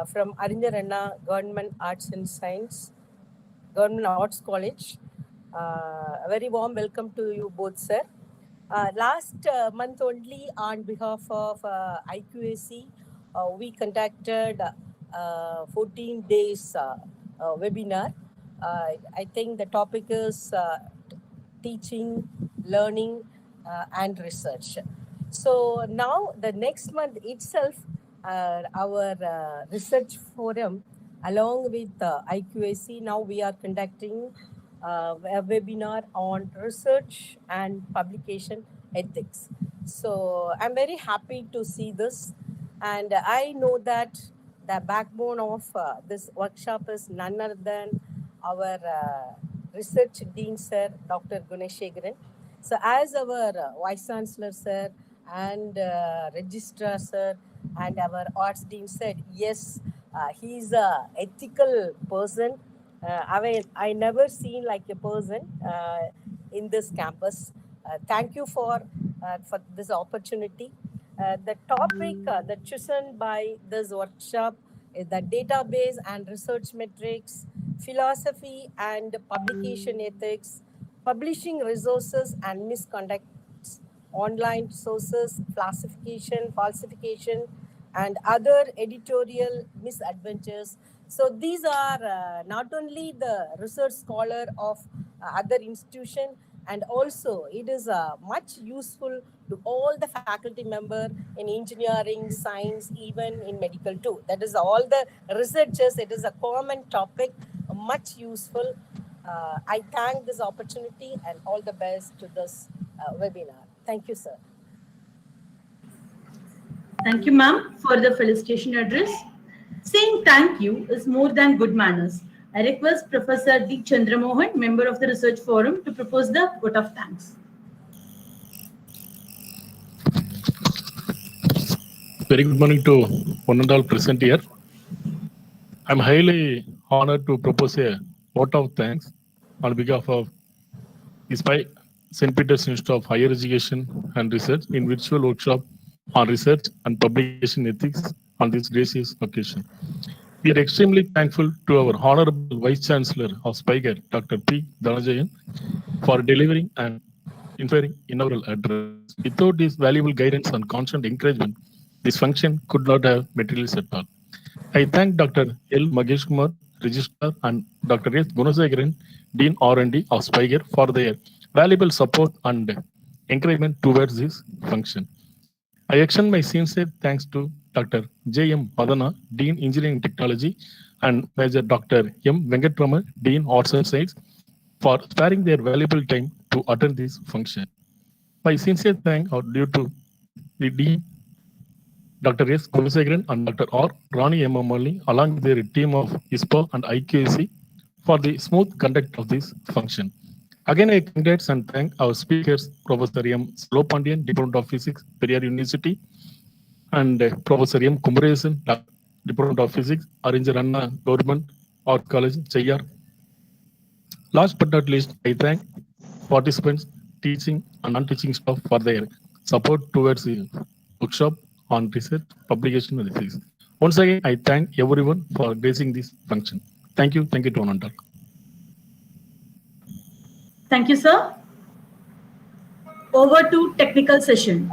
from Arinyar Anna Government Arts and Science, Government Arts College. A very warm welcome to you both, sir. Last month only, on behalf of IQAC, we conducted 14 days webinar. I think the topic is teaching, learning, and research. So now the next month itself, our research forum, along with IQAC, now we are conducting a webinar on research and publication ethics. So I'm very happy to see this, and I know that the backbone of this workshop is none other than our research dean sir, Dr. Gunasekharan. So as our vice chancellor sir and registrar sir and our arts dean said, yes, he's a ethical person. I never seen like a person in this campus. Thank you for this opportunity. The topic that chosen by this workshop is the database and research metrics, philosophy and publication ethics, publishing resources and misconduct, online sources, falsification, and other editorial misadventures. So these are not only the research scholar of other institution, and also it is much useful to all the faculty member in engineering, science, even in medical too. That is all the researchers. It is a common topic, much useful. I thank this opportunity and all the best to this webinar. Thank you, sir. Thank you, ma'am, for the felicitation address. Saying thank you is more than good manners. I request Professor D. Chandramohan, member of the Research Forum, to propose the vote of thanks. Very good morning to one and all present here. I'm highly honored to propose a vote of thanks on behalf of ISPI, St. Peter's Institute of Higher Education and Research in virtual workshop on research and publication ethics on this gracious occasion. We are extremely thankful to our Honorable Vice Chancellor of Spiger, Dr. P. Dhanajayan, for delivering and inspiring inaugural address. Without this valuable guidance and constant encouragement, this function could not have materialized at all. I thank Dr. L. Magesh Kumar, Registrar, and Dr. S. Gunasekaran, Dean R&D of Spiger, for their valuable support and encouragement towards this function. I extend my sincere thanks to Dr. J. M. Padana, Dean Engineering Technology, and Major Dr. M. Venkatraman, Dean Arts and Science, for sparing their valuable time to attend this function. My sincere thanks are due to the Dean, Dr. S. Gunasekaran, and Dr. R. Rani M. Amali, along with their team of ISPA and IQAC, for the smooth conduct of this function. Again, I congratulate and thank our speakers, Professor M. Slopandian, Department of Physics, Periyar University, and Professor M. Kumaresan, Department of Physics, Arvind Anna Government Art College, Cheyyar. Last but not least, I thank participants, teaching and non-teaching staff for their support towards the workshop on research, publication, and ethics. Once again, I thank everyone for gracing this function. Thank you to one and all. Thank you, sir. Over to technical session.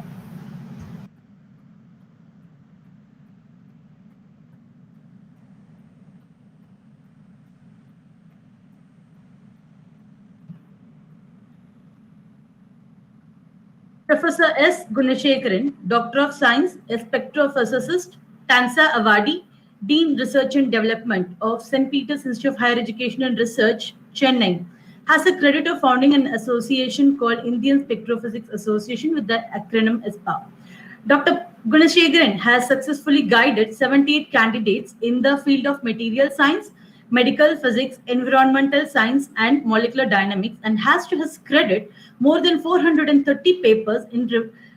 Professor S. Gunasekaran, Doctor of Science, Inspector of Physicist, TANSA Awardee, Dean Research and Development of St. Peter's Institute of Higher Education and Research, Chennai, has the credit of founding an association called Indian Spectrophysics Association with the acronym ISPA. Dr. Gunasekaran has successfully guided 78 candidates in the field of material science, medical physics, environmental science, and molecular dynamics, and has to his credit more than 430 papers in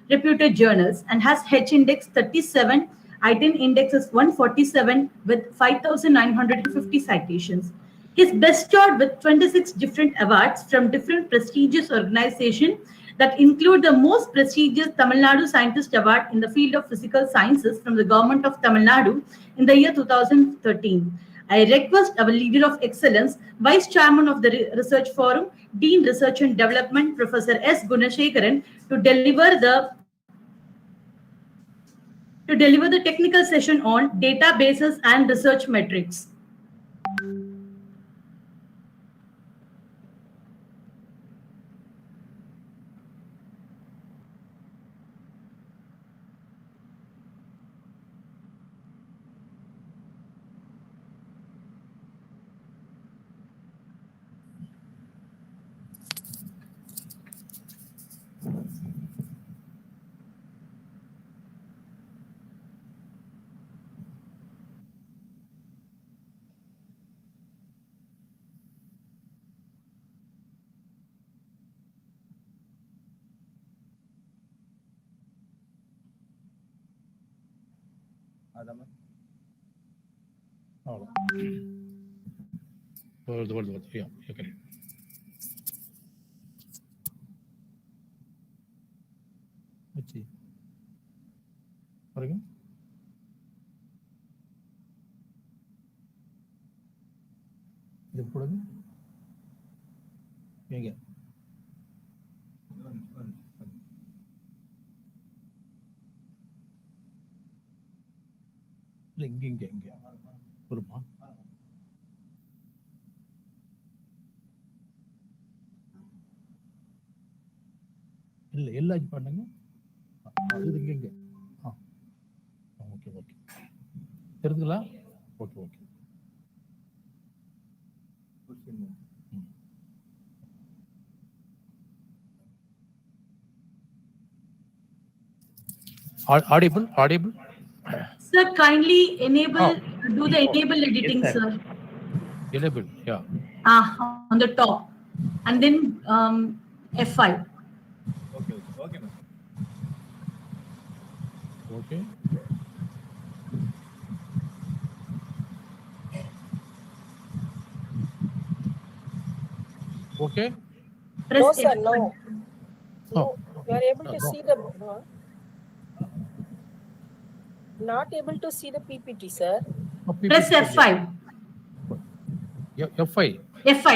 reputed journals, and has H-index 37, I-10 index is 147 with 5,950 citations. He is bestowed with 26 different awards from different prestigious organizations that include the most prestigious Tamil Nadu Scientist Award in the field of physical sciences from the government of Tamil Nadu in the year 2013. I request our leader of excellence, Vice Chairman of the Research Forum, Dean Research and Development, Professor S. Gunasekaran, to deliver the technical session on databases and research metrics. Oh. Word. Yeah, you're correct. Let's see. What again? இது போடுங்க. எங்க? இல்ல இங்க. வருமா? இல்ல எல்லாம் இது பண்ணுங்க. இது இங்க. ஓகே. தெரியுதுங்களா? Okay. Audible? Sir, kindly do the enable editing, yes, sir. Enable, yeah. On the top. And then F5. Okay, ma'am. Okay. Okay. Press No, sir, F5. no. Oh. You are able to No. see the... Not able to see the PPT, sir. Oh, PPT, Press F5. F5. F5.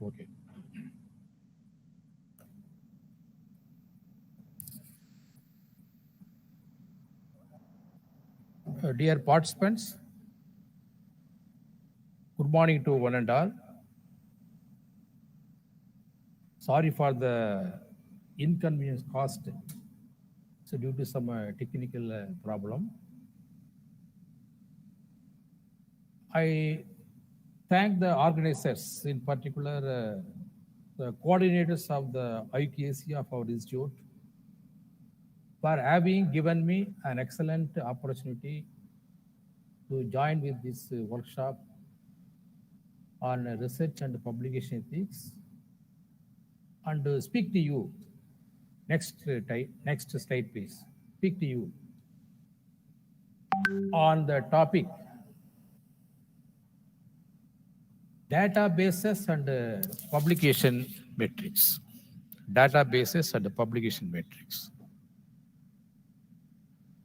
Okay. Dear participants, good morning to one and all. Sorry for the inconvenience caused. So due to some technical problem. I thank the organizers, in particular the coordinators of the IQAC of our institute, for having given me an excellent opportunity to join with this workshop on research and publication ethics and speak to you. Next slide, please. Speak to you on the topic databases and publication metrics. Databases and publication metrics.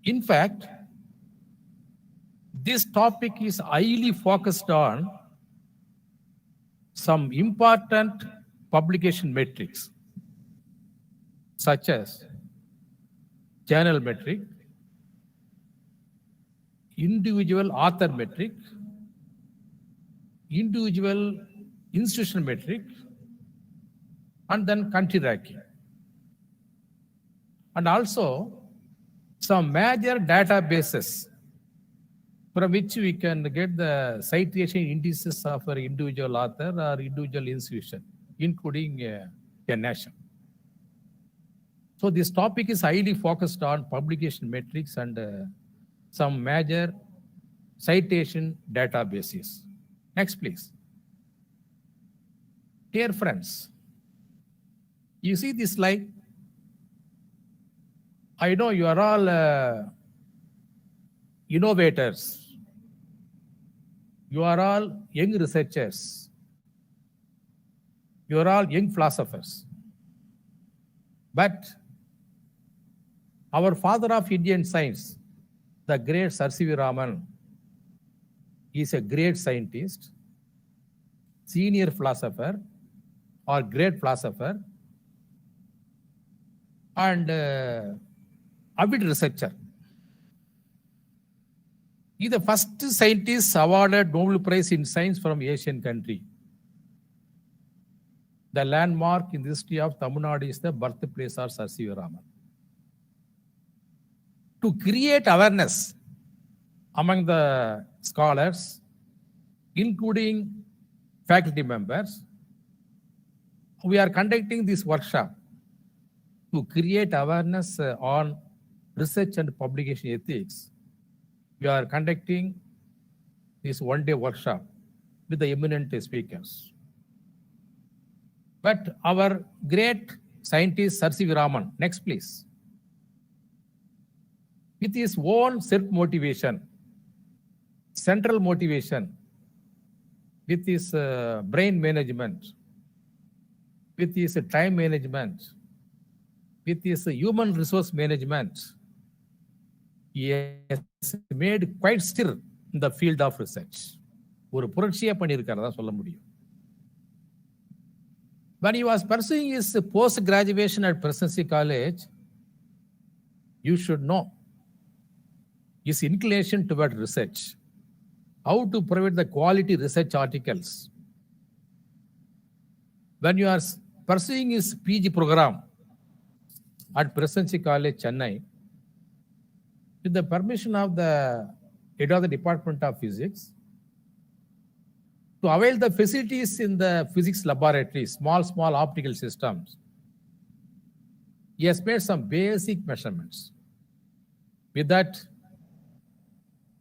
In fact, this topic is highly focused on some important publication metrics, such as journal metric, individual author metric, individual institution metric, and then country ranking. And also some major databases from which we can get the citation indices of an individual author or individual institution, including a nation. So this topic is highly focused on publication metrics and some major citation databases. Next, please. Dear friends, you see this slide? I know you are all innovators. You are all young researchers. You are all young philosophers. But our father of Indian science, the great Sir C.V. Raman, is a great scientist, senior philosopher, or great philosopher, and avid researcher. He is the first scientist awarded Nobel Prize in Science from Asian country. The landmark in the history of Tamil Nadu is the birthplace of Sir C.V. Raman. To create awareness among the scholars, including faculty members, we are conducting this workshop to create awareness on research and publication ethics. We are conducting this one-day workshop with the eminent speakers. But our great scientist, Sir C.V. Raman, next please, with his own self-motivation, central motivation, with his brain management, with his time management, with his human resource management, he has made quite stir in the field of research. ஒரு புரட்சியே பண்ணியிருக்காரதா சொல்ல முடியும். When he was pursuing his post-graduation at Presidency College, you should know his inclination toward research, how to provide the quality research articles. When you are pursuing his PG program at Presidency College, Chennai, with the permission of the head of the Department of Physics, to avail the facilities in the physics laboratory, small optical systems, he has made some basic measurements. With that,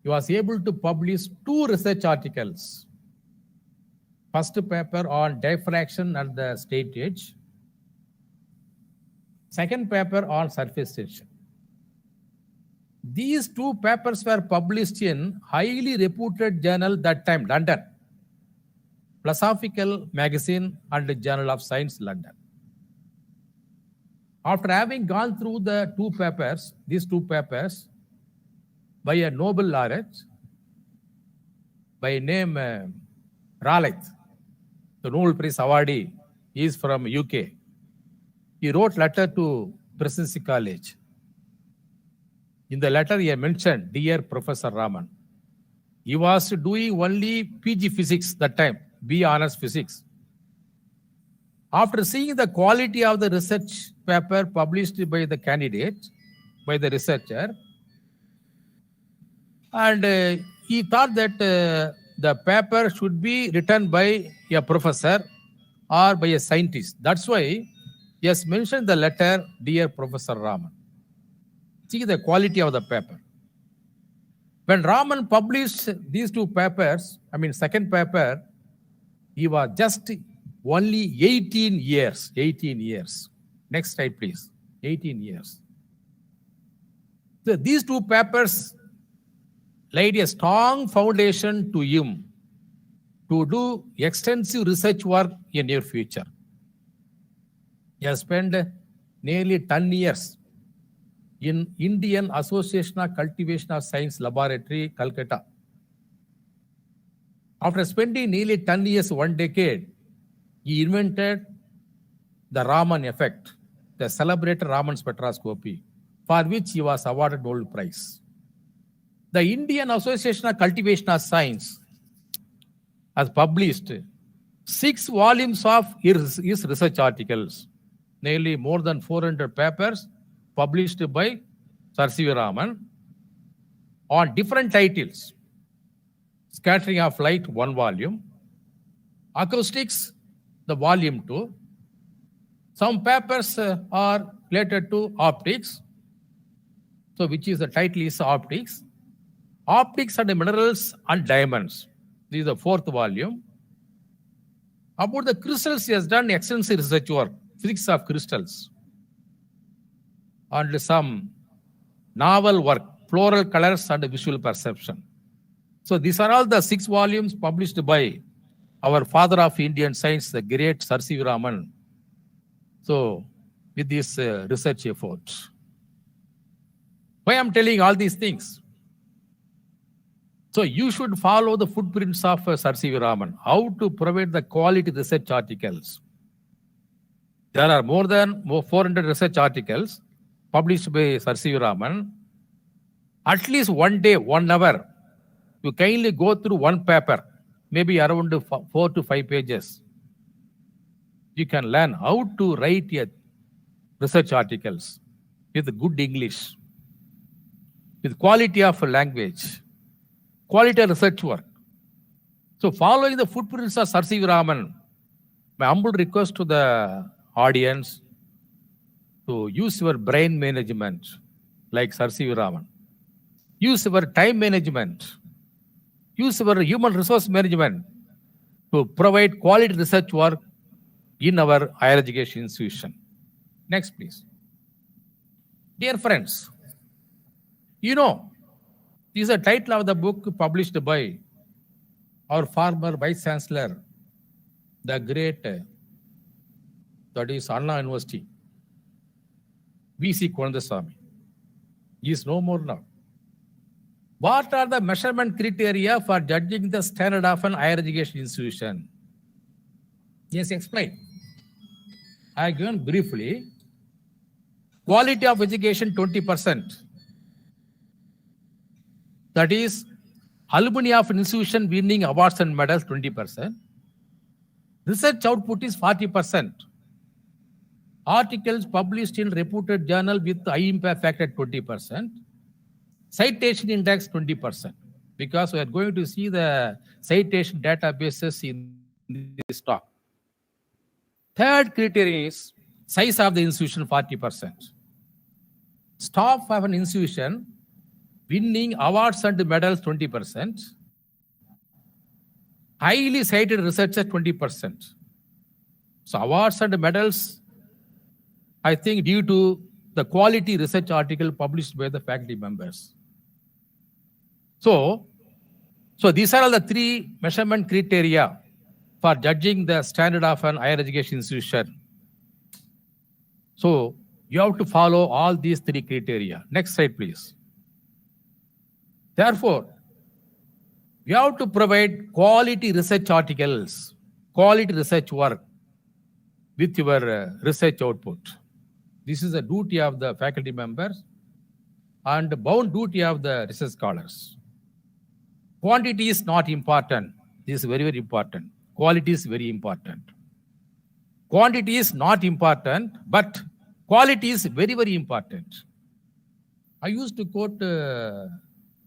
he was able to publish 2 research articles. First paper on diffraction at the straightedge. Second paper on surface tension. These 2 papers were published in highly reputed journal that time, London, Philosophical Magazine and the Journal of Science, London. After having gone through the 2 papers, these 2 papers, by a Nobel laureate by name Raleigh, the Nobel Prize awardee, is from UK. He wrote letter to Presidency College. In the letter, he mentioned, Dear Professor Raman. He was doing only PG physics that time, B honors physics. After seeing the quality of the research paper published by the candidate, by the researcher, and he thought that the paper should be written by a professor or by a scientist. That's why he has mentioned the letter, Dear Professor Raman. See the quality of the paper. When Raman published these two papers, second paper, he was just only 18 years. 18 years. Next slide, please. 18 years. So these two papers laid a strong foundation to him to do extensive research work in near future. He has spent nearly 10 years in Indian Association of Cultivation of Science Laboratory, Calcutta. After spending nearly 10 years, 1 decade, he invented the Raman effect, the celebrated Raman spectroscopy, for which he was awarded Nobel Prize. The Indian Association of Cultivation of Science has published 6 volumes of his research articles, nearly more than 400 papers published by Sir C.V. Raman on different titles. Scattering of light, 1 volume. Acoustics, the volume 2. Some papers are related to optics. So which is the title is optics. Optics and minerals and diamonds. This is the 4th volume. About the crystals, he has done extensive research work, physics of crystals. And some novel work, floral colors and visual perception. So these are all the 6 volumes published by our father of Indian science, the great Sir C.V. Raman. So with this research effort. Why I'm telling all these things? So you should follow the footprints of Sir C.V. Raman. How to provide the quality research articles. There are more than 400 research articles published by Sir C.V. Raman. At least 1 day, 1 hour, you kindly go through 1 paper, maybe around 4 to 5 pages. You can learn how to write research articles with good English, with quality of language, quality of research work. So following the footprints of Sir C.V. Raman, my humble request to the audience to use your brain management like Sir C.V. Raman. Use your time management. Use your human resource management to provide quality research work in our higher education institution. Next, please. Dear friends, this is the title of the book published by our former Vice Chancellor, the great, that is Anna University, V.C. Konandaswamy. He is no more now. What are the measurement criteria for judging the standard of an higher education institution? Yes, explain. I have given briefly. Quality of education, 20%. That is, alumni of an institution winning awards and medals, 20%. Research output is 40%. Articles published in reputed journal with high impact factor, 20%. Citation index, 20%. Because we are going to see the citation databases in this talk. Third criterion is size of the institution, 40%. Staff of an institution winning awards and medals, 20%. Highly cited researchers, 20%. So awards and medals, I think due to the quality research article published by the faculty members. So these are all the 3 measurement criteria for judging the standard of an higher education institution. So you have to follow all these 3 criteria. Next slide, please. Therefore, we have to provide quality research articles, quality research work with your research output. This is the duty of the faculty members and bound duty of the research scholars. Quantity is not important. This is very, very important. Quality is very important. Quantity is not important, but quality is very, very important. I used to quote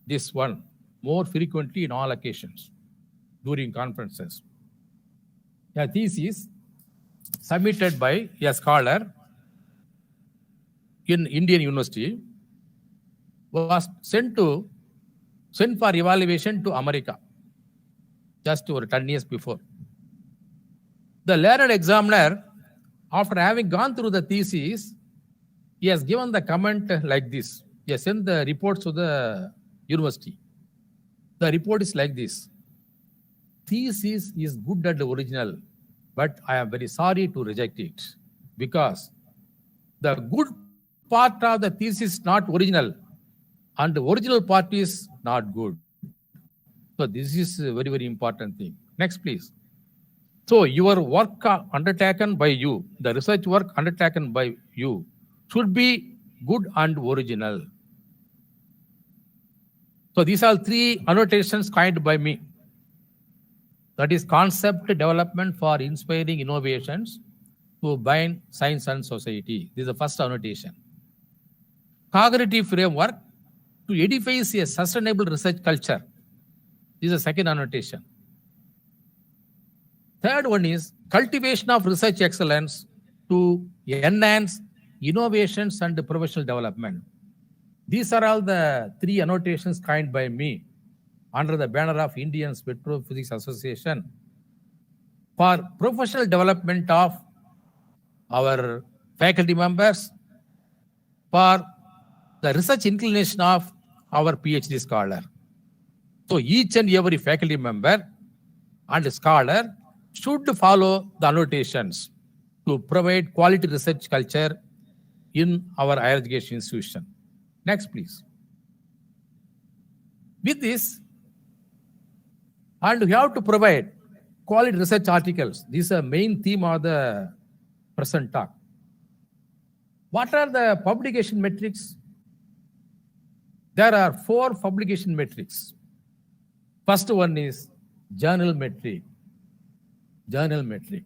this one more frequently in all occasions during conferences. A thesis submitted by a scholar in Indian University was sent for evaluation to America just over 10 years before. The learned examiner, after having gone through the thesis, he has given the comment like this. He has sent the reports to the university. The report is like this. Thesis is good and original, but I am very sorry to reject it because the good part of the thesis is not original and the original part is not good. So this is a very, very important thing. Next, please. So your work undertaken by you, the research work undertaken by you should be good and original. So these are three annotations coined by me. That is concept development for inspiring innovations to bind science and society. This is the first annotation. Cognitive framework to edify a sustainable research culture. This is the second annotation. Third one is cultivation of research excellence to enhance innovations and professional development. These are all the three annotations coined by me under the banner of Indian Spectrophysics Association for professional development of our faculty members, for the research inclination of our PhD scholar. So each and every faculty member and scholar should follow the annotations to provide quality research culture in our higher education institution. Next, please. With this, and we have to provide quality research articles. This is a main theme of the present talk. What are the publication metrics? There are 4 publication metrics. First one is journal metric. Journal metric.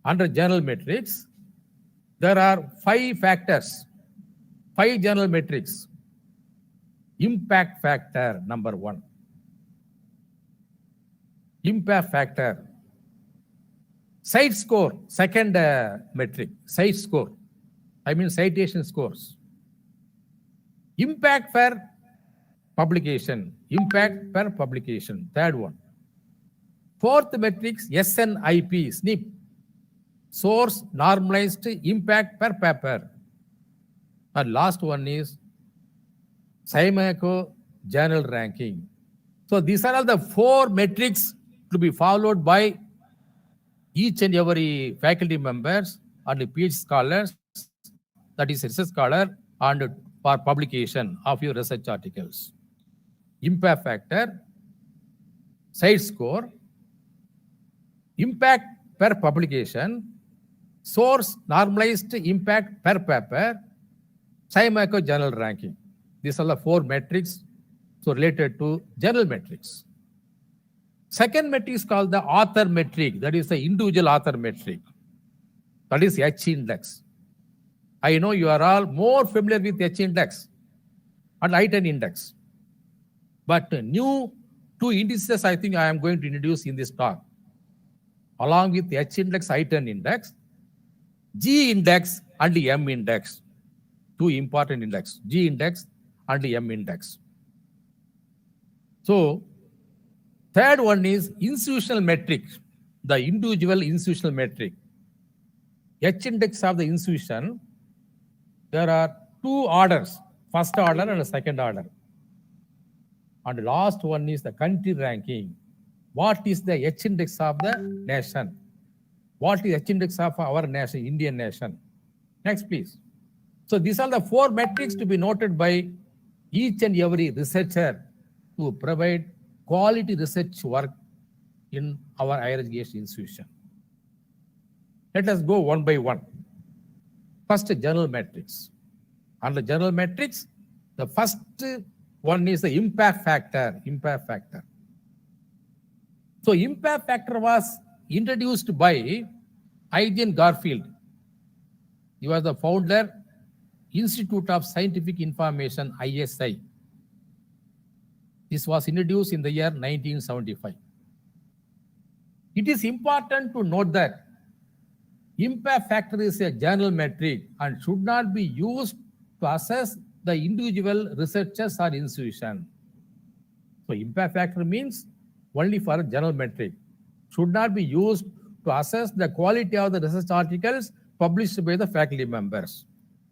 Under journal metrics, there are 5 factors, 5 journal metrics. Impact factor, number 1. Impact factor. Site score, second metric. Site score. I mean citation scores. Impact per publication. Impact per publication. Third one. Fourth metric, SNIP, SNP. Source normalized impact per paper. And last one is SCIMACO journal ranking. So these are all the 4 metrics to be followed by each and every faculty members and PhD scholars, that is research scholar, and for publication of your research articles. Impact factor, site score, impact per publication, source normalized impact per paper, SCIMACO journal ranking. These are the 4 metrics so related to journal metrics. Second metric is called the author metric. That is the individual author metric. That is H index. I know you are all more familiar with H index and I-10 index. But new 2 indices I think I am going to introduce in this talk. Along with H index, I-10 index, G index and the M index. 2 important index, G index and the M index. So, third one is institutional metric, the individual institutional metric. H index of the institution, there are 2 orders, first order and second order. And the last one is the country ranking. What is the H index of the nation? What is H index of our nation, Indian nation? Next, please. So these are the 4 metrics to be noted by each and every researcher to provide quality research work in our higher education institution. Let us go one by one. First, general metrics. Under general metrics, the first one is the impact factor. Impact factor. So impact factor was introduced by I.G. Garfield. He was the founder, Institute of Scientific Information, ISI. This was introduced in the year 1975. It is important to note that impact factor is a general metric and should not be used to assess the individual researchers or institution. So impact factor means only for a general metric. Should not be used to assess the quality of the research articles published by the faculty members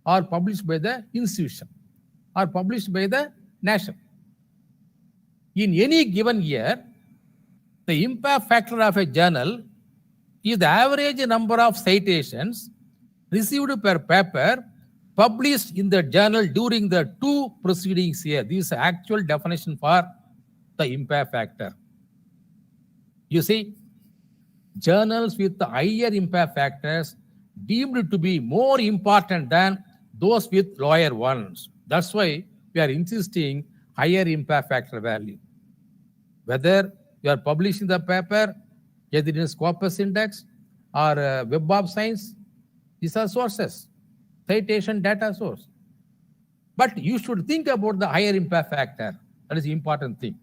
or published by the institution or published by the nation. In any given year, the impact factor of a journal is the average number of citations received per paper published in the journal during the 2 preceding years. This is the actual definition for the impact factor. You see, journals with the higher impact factors deemed to be more important than those with lower ones. That's why we are insisting higher impact factor value. Whether you are publishing the paper, either in Scopus Index or Web of Science, these are sources, citation data source. But you should think about the higher impact factor. That is the important thing.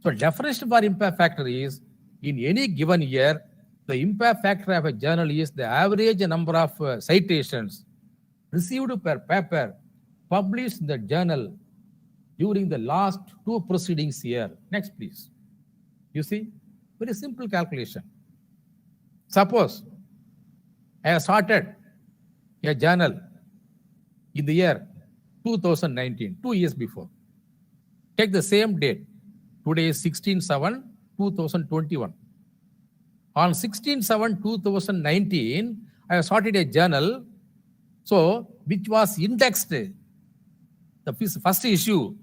So definition for impact factor is, in any given year, the impact factor of a journal is the average number of citations received per paper published in the journal during the last 2 preceding years. Next, please. You see, very simple calculation. Suppose I have started a journal in the year 2019, 2 years before. Take the same date. Today is 16/7/2021. On 16/7/2019, I have started a journal, so which was indexed, the first issue.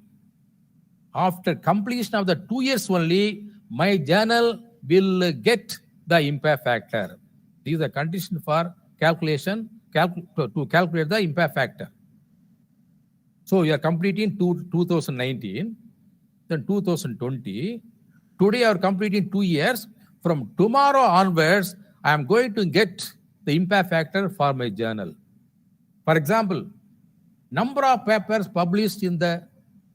After completion of the 2 years only, my journal will get the impact factor. This is a condition for calculation, to calculate the impact factor. So you are completing 2019, then 2020. Today you are completing 2 years. From tomorrow onwards, I am going to get the impact factor for my journal. For example, number of papers published in the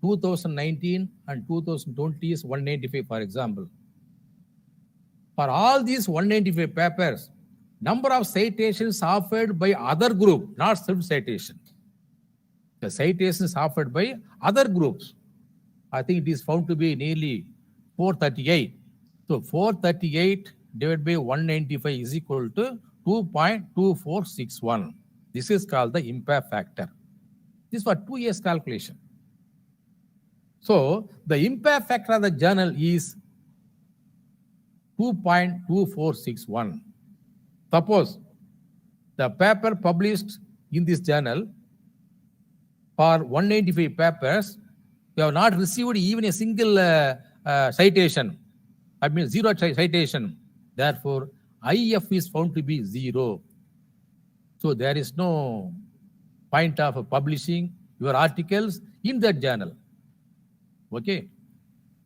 2019 and 2020 is 195, for example. For all these 195 papers, number of citations offered by other group, not self-citation. The citations offered by other groups, I think it is found to be nearly 438. So 438 divided by 195 is equal to 2.2461. This is called the impact factor. This was 2 years calculation. So the impact factor of the journal is 2.2461. Suppose the paper published in this journal, for 195 papers, you have not received even a single citation. I mean 0 citation. Therefore, IF is found to be 0. So there is no point of publishing your articles in that journal. Okay.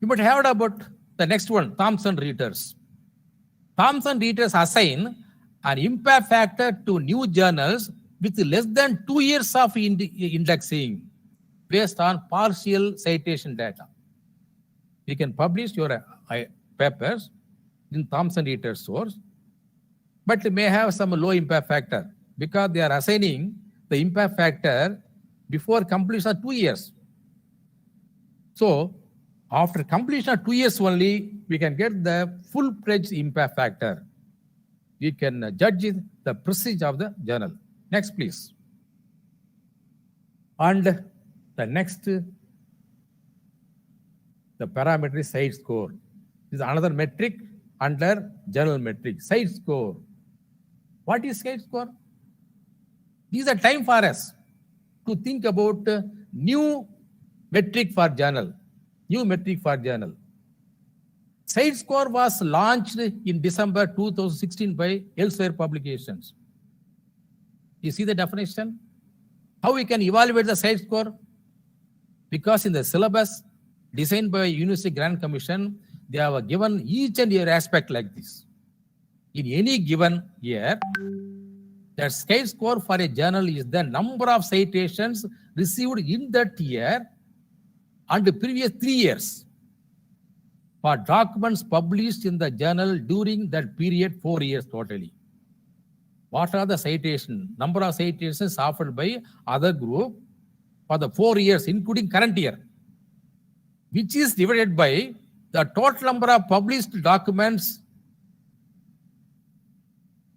You might have heard about the next one, Thomson Reuters. Thomson Reuters assign an impact factor to new journals with less than 2 years of indexing based on partial citation data. You can publish your papers in Thomson Reuters source, but it may have some low impact factor because they are assigning the impact factor before completion of 2 years. So after completion of 2 years only, we can get the full-fledged impact factor. We can judge the prestige of the journal. Next, please. And the next, the parameter is site score. This is another metric under journal metric, site score. What is site score? This is a time for us to think about new metric for journal. New metric for journal. Site score was launched in December 2016 by Elsevier Publications. You see the definition? How we can evaluate the site score? Because in the syllabus designed by University Grant Commission, they have given each and every aspect like this. In any given year, the site score for a journal is the number of citations received in that year and the previous 3 years for documents published in the journal during that period, 4 years totally. What are the citations? Number of citations offered by other group for the 4 years, including current year, which is divided by the total number of published documents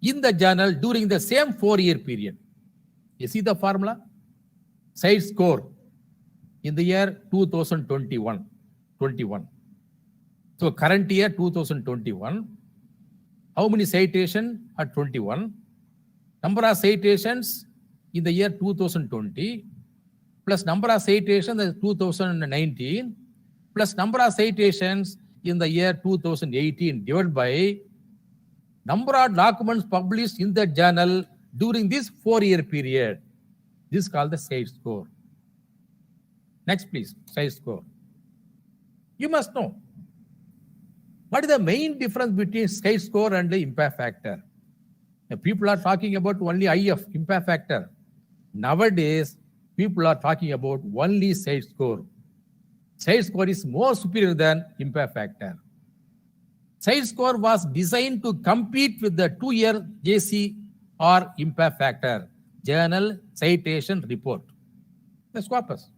in the journal during the same 4-year period. You see the formula? Site score in the year 2021. So current year 2021, how many citations at 21? Number of citations in the year 2020 plus number of citations in 2019 plus number of citations in the year 2018 divided by number of documents published in the journal during this 4-year period. This is called the site score. Next, please, site score. You must know what is the main difference between site score and the impact factor. Now, people are talking about only IF, impact factor. Nowadays, people are talking about only site score. Site score is more superior than impact factor. Site score was designed to compete with the 2-year JC or impact factor, Journal Citation Report, the Scopus.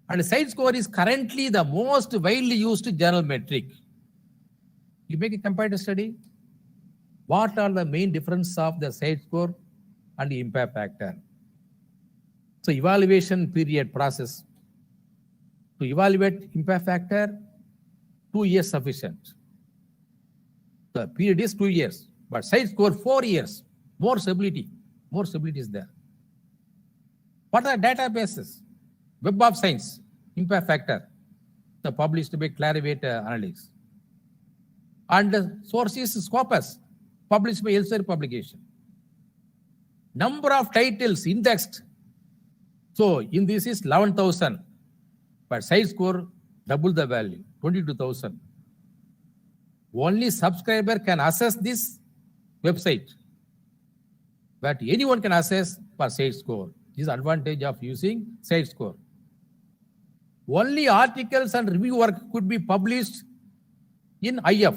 And site score is currently the most widely used journal metric. You make a comparative study. What are the main differences of the site score and the impact factor? So evaluation period process. To evaluate impact factor, 2 years sufficient. The period is 2 years, but site score 4 years. More stability is there. What are databases? Web of Science, impact factor, the published by Clarivate Analytics. And the source is Scopus, published by Elsevier Publication. Number of titles indexed. So in this is 11,000, but site score double the value, 22,000. Only subscriber can access this website, but anyone can access for site score. This is advantage of using site score. Only articles and review work could be published in IF,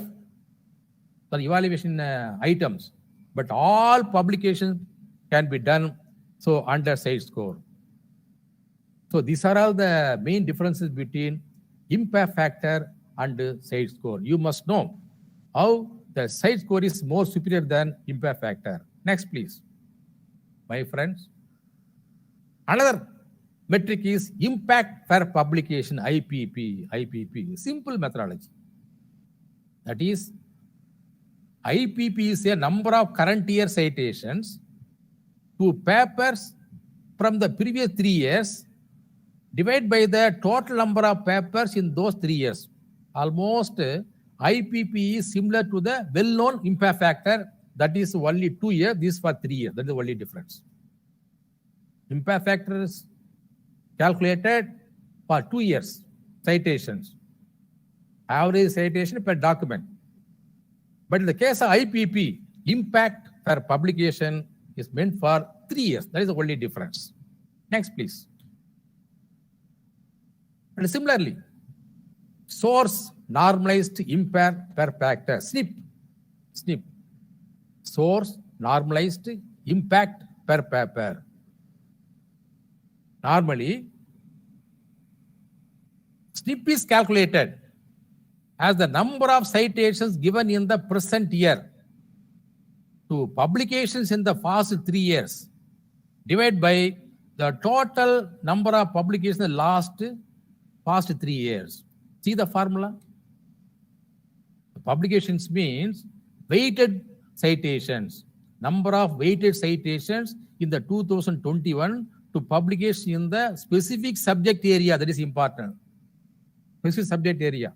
for evaluation items, but all publications can be done so under site score. So these are all the main differences between impact factor and site score. You must know how the site score is more superior than impact factor. Next, please. My friends. Another metric is impact per publication, IPP. Simple methodology. That is, IPP is a number of current year citations to papers from the previous 3 years divided by the total number of papers in those 3 years. Almost IPP is similar to the well-known impact factor, that is only 2 years, this for 3 years. That is the only difference. Impact factor is calculated for 2 years citations, average citation per document. But in the case of IPP, impact per publication is meant for 3 years. That is the only difference. Next, please. And similarly, source normalized impact per factor, SNP. Source normalized impact per paper. Normally, SNP is calculated as the number of citations given in the present year to publications in the past 3 years divided by the total number of publications in the past 3 years. See the formula? The publications means weighted citations. Number of weighted citations in the 2021 to publication in the specific subject area, that is important. Specific subject area.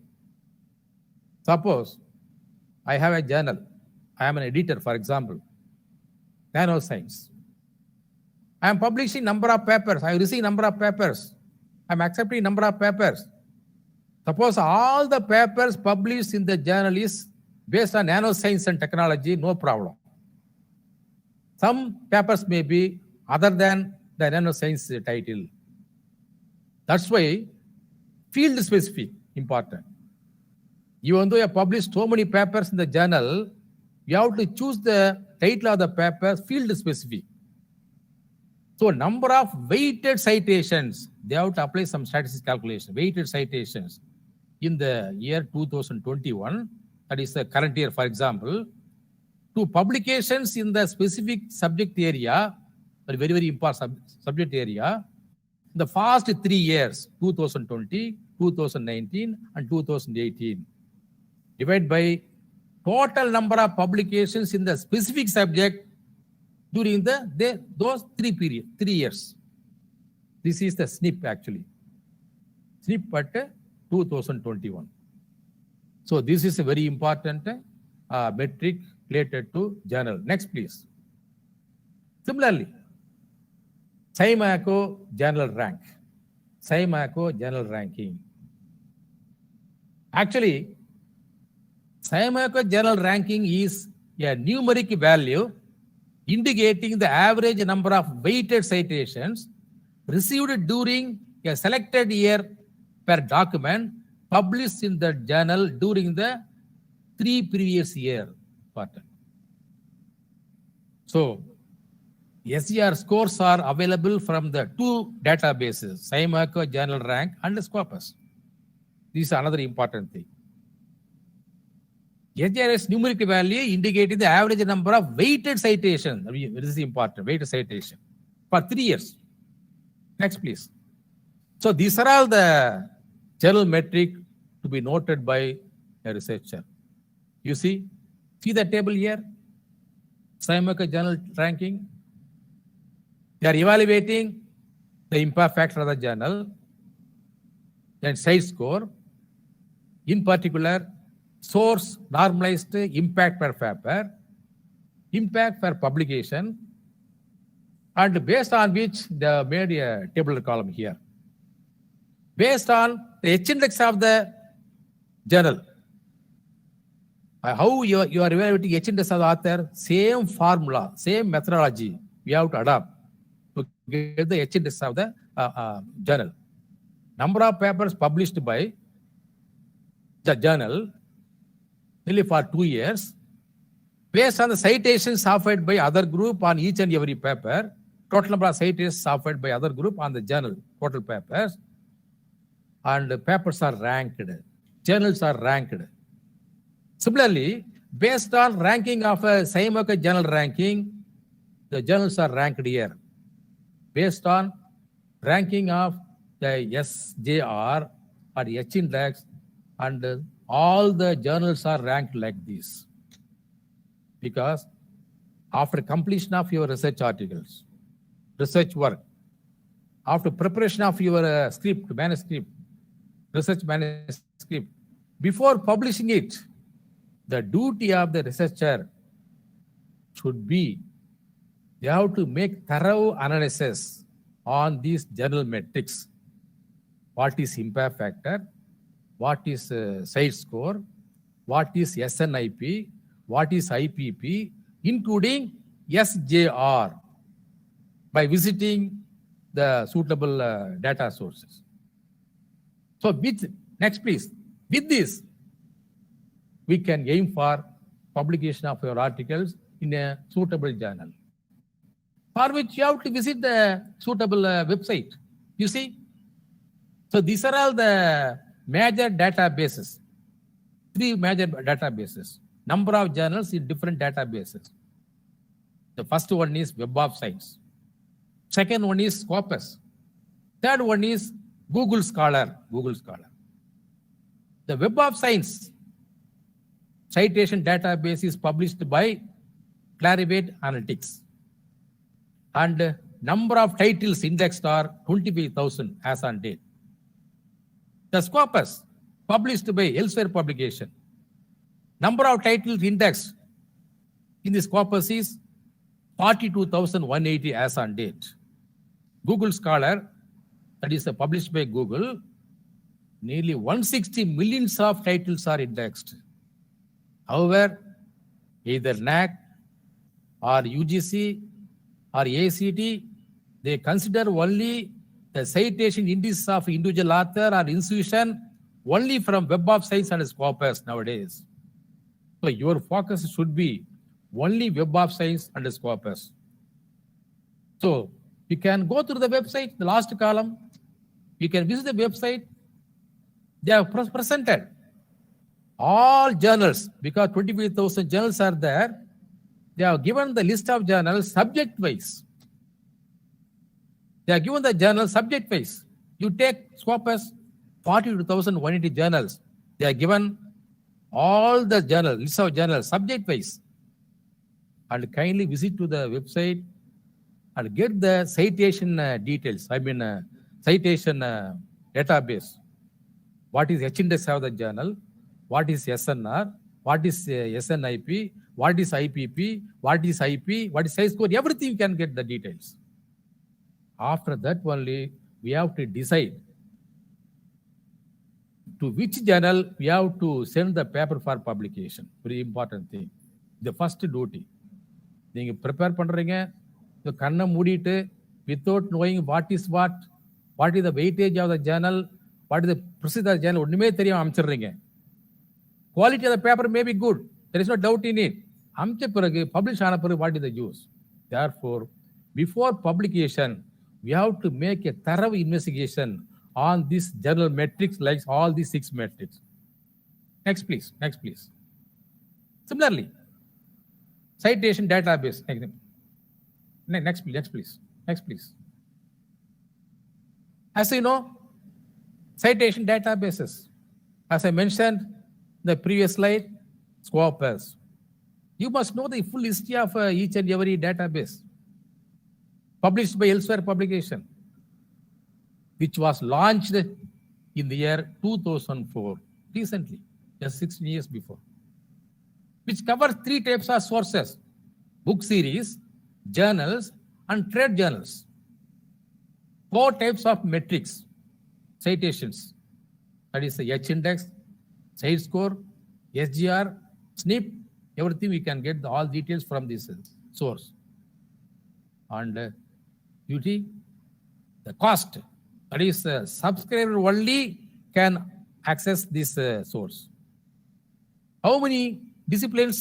Suppose I have a journal. I am an editor, for example, nanoscience. I am publishing number of papers. I receive number of papers. I am accepting number of papers. Suppose all the papers published in the journal is based on nanoscience and technology, no problem. Some papers may be other than the nanoscience title. That's why field specific important. Even though you have published so many papers in the journal, you have to choose the title of the paper field specific. So number of weighted citations, they have to apply some statistics calculation, weighted citations in the year 2021, that is the current year, for example, to publications in the specific subject area, a very, very important subject area, in the past 3 years, 2020, 2019, and 2018, divided by total number of publications in the specific subject during those 3 years. This is the SNP actually. SNP at 2021. So this is a very important metric related to journal. Next, please. Similarly, SCIMACO journal rank. SCIMACO journal ranking. Actually, SCIMACO journal ranking is a numeric value indicating the average number of weighted citations received during a selected year per document published in the journal during the 3 previous years. So, SGR scores are available from the 2 databases, SCIMACO journal rank and Scopus. This is another important thing. SGR is numeric value indicating the average number of weighted citations. This is important, weighted citation for 3 years. Next, please. So these are all the journal metric to be noted by a researcher. You see the table here, SCIMACO journal ranking. They are evaluating the impact factor of the journal, then site score, in particular, source normalized impact per paper, impact per publication, and based on which they made a tabular column here. Based on the H-index of the journal, how you are evaluating H-index of the author, same formula, same methodology we have to adopt to get the H-index of the journal. Number of papers published by the journal only for 2 years, based on the citations offered by other group on each and every paper, total number of citations offered by other group on the journal, total papers, and the papers are ranked, journals are ranked. Similarly, based on ranking of a SCIMACO journal ranking, the journals are ranked here. Based on ranking of the SJR or H-index, and all the journals are ranked like this. Because after completion of your research articles, research work, after preparation of your manuscript, research manuscript, before publishing it, the duty of the researcher should be, they have to make thorough analysis on these journal metrics. What is impact factor? What is site score? What is SNIP? What is IPP? Including SJR by visiting the suitable data sources. So next please, with this, we can aim for publication of your articles in a suitable journal, for which you have to visit the suitable website. You see? So these are all the major databases, 3 major databases, number of journals in different databases. The first one is Web of Science. Second one is Scopus. Third one is Google Scholar. The Web of Science citation database is published by Clarivate Analytics. And number of titles indexed are 25,000 as on date. The Scopus, published by Elsewhere Publication, Number of titles indexed in this corpus is 42,180 as on date. Google Scholar, that is published by Google, nearly 160 millions of titles are indexed. However, either NAC or UGC or ACT, they consider only the citation indices of individual author or institution only from Web of Science and Scopus nowadays. So your focus should be only Web of Science and Scopus. So you can go through the website, the last column. You can visit the website. They have presented all journals, because 25,000 journals are there. They have given the list of journals subject-wise. They are given the journal subject-wise. You take Scopus, 42,180 journals. They are given all the journals, list of journals, subject-wise. And kindly visit to the website and get the citation details. Citation database. What is H-index of the journal? What is SNR? What is SNIP? What is IPP? What is IP? What is size score? Everything you can get the details. After that only, we have to decide to which journal we have to send the paper for publication. Very important thing. The first duty. You prepare பண்றீங்க, the கண்ணை மூடிட்டு, without knowing what is the weightage of the journal, what is the procedure of the journal, ஒண்ணுமே தெரியாம அமைச்சிடுறீங்க. Quality of the paper may be good. There is no doubt in it. அமைச்ச பிறகு, publish ஆன பிறகு, what is the use? Therefore, before publication, we have to make a thorough investigation on this journal metrics, like all these 6 metrics. Next, please. Next, please. Similarly, citation database. Next, please. Next, please. As you know, citation databases, as I mentioned in the previous slide, Scopus. You must know the full history of each and every database published by Elsewhere publication, which was launched in the year 2004, recently, just 16 years before, which covers 3 types of sources: book series, journals, and trade journals. 4 types of metrics, citations, that is the H-index, site score, SGR, SNP, everything we can get all details from this source. And duty, the cost, that is subscriber only can access this source. How many disciplines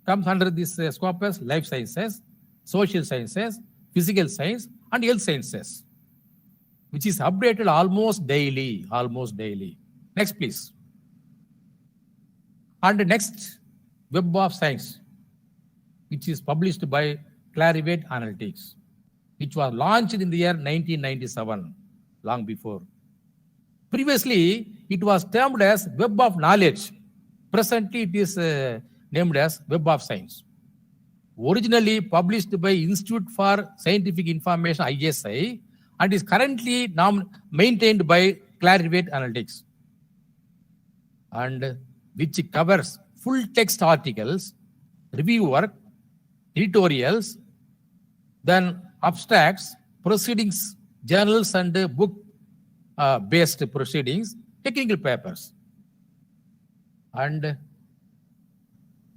comes under this Scopus? Life sciences, social sciences, physical science, and health sciences, which is updated almost daily. Next, please. And next, Web of Science, which is published by Clarivate Analytics, which was launched in the year 1997, long before. Previously, it was termed as Web of Knowledge. Presently, it is named as Web of Science. Originally published by Institute for Scientific Information, ISI, and is currently now maintained by Clarivate Analytics, and which covers full text articles, review work, editorials, then abstracts, proceedings, journals, and book based proceedings, technical papers. And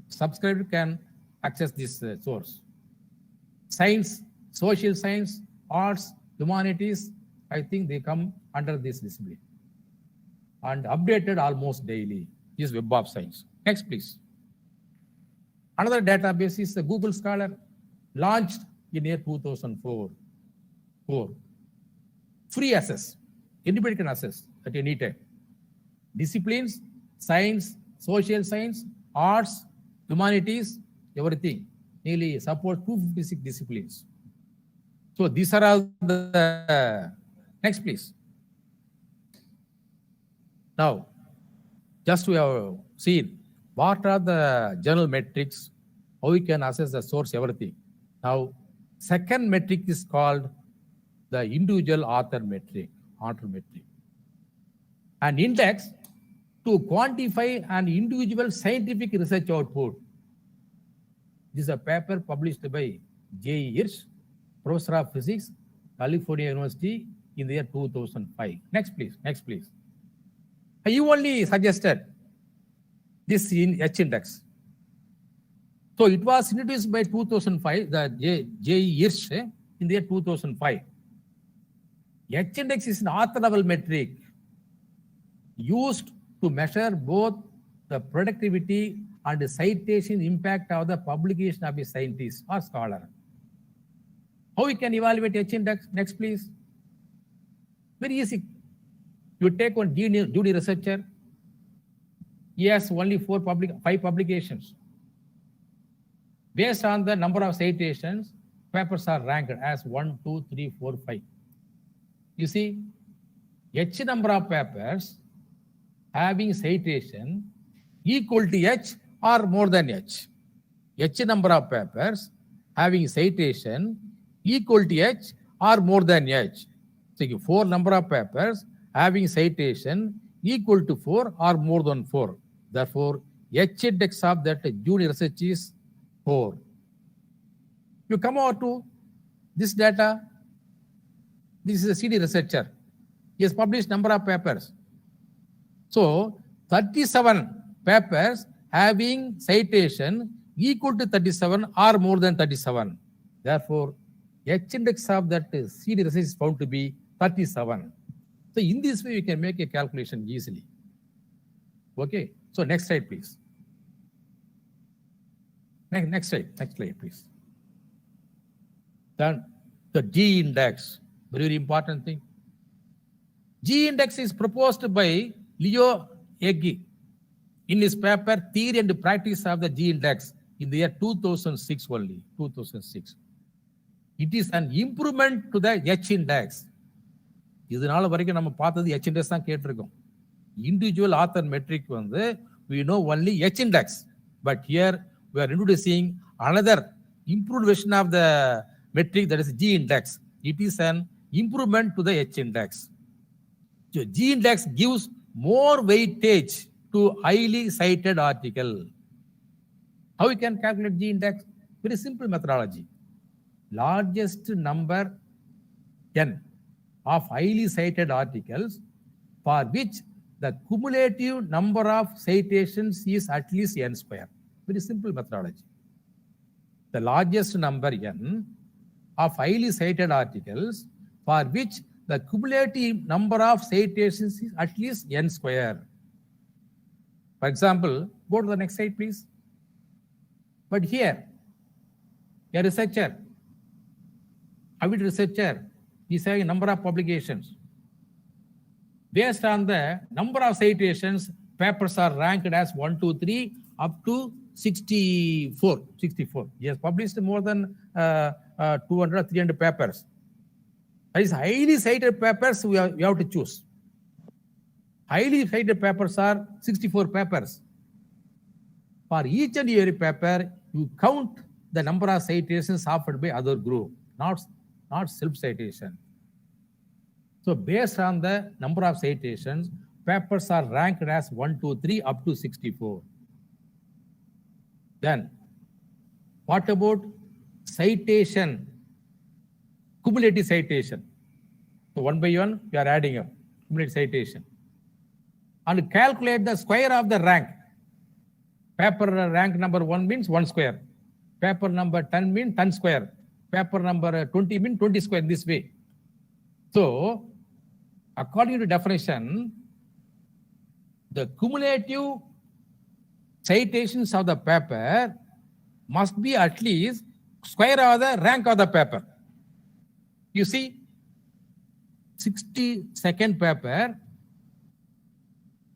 subscriber can access this source. Science, social science, arts, humanities, I think they come under this discipline. And updated almost daily is Web of Science. Next, please. Another database is the Google Scholar, launched in year 2004. Free access, anybody can access at any time. Disciplines, science, social science, arts, humanities, everything. Nearly support 256 disciplines. So these are all the, next please. Now, just we have seen what are the journal metrics, how we can assess the source, everything. Now, second metric is called the individual author metric. And index to quantify an individual scientific research output. This is a paper published by J. Hirsch, Professor of Physics, California University in the year 2005. Next, please. Next, please. You only suggested this in H index. So it was introduced by 2005, the J. Hirsch in the year 2005. H index is an author level metric used to measure both the productivity and the citation impact of the publication of a scientist or scholar. How we can evaluate H index? Next, please. Very easy. You take one junior researcher. He has only 5 publications. Based on the number of citations, papers are ranked as 1, 2, 3, 4, 5. You see, H number of papers having citation equal to H or more than H. H number of papers having citation equal to H or more than H. So 4 number of papers having citation equal to 4 or more than 4. Therefore, H index of that junior research is 4. You come over to this data. This is a CD researcher. He has published number of papers. So 37 papers having citation equal to 37 or more than 37. Therefore, H index of that CD research is found to be 37. So in this way, we can make a calculation easily. Okay. So next slide, please. Next slide, please. Then the G index, very important thing. G index is proposed by Leo Egge in his paper Theory and Practice of the G index in the year 2006 only, 2006. It is an improvement to the H index. இதனால வரைக்கும் நம்ம பார்த்தது H index தான் கேட்டிருக்கோம். Individual author metric வந்து we know only H index, but here we are introducing another improved version of the metric, that is G index. It is an improvement to the H index. So G index gives more weightage to highly cited article. How we can calculate G index? Very simple methodology. Largest number n of highly cited articles for which the cumulative number of citations is at least n square. Very simple methodology. The largest number n of highly cited articles for which the cumulative number of citations is at least n square. For example, go to the next slide, please. But here, a researcher, avid researcher, is having a number of publications. Based on the number of citations, papers are ranked as 1, 2, 3 up to 64. He has published more than 200 or 300 papers. That is highly cited papers we have to choose. Highly cited papers are 64 papers. For each and every paper, you count the number of citations offered by other group, not self-citation. So based on the number of citations, papers are ranked as 1, 2, 3 up to 64. Then, what about citation, cumulative citation? So 1 by 1, we are adding up cumulative citation. And calculate the square of the rank. Paper rank number 1 means 1 square. Paper number 10 means 10 square. Paper number 20 means 20 square, this way. So, according to definition, the cumulative citations of the paper must be at least square of the rank of the paper. You see, 62nd paper,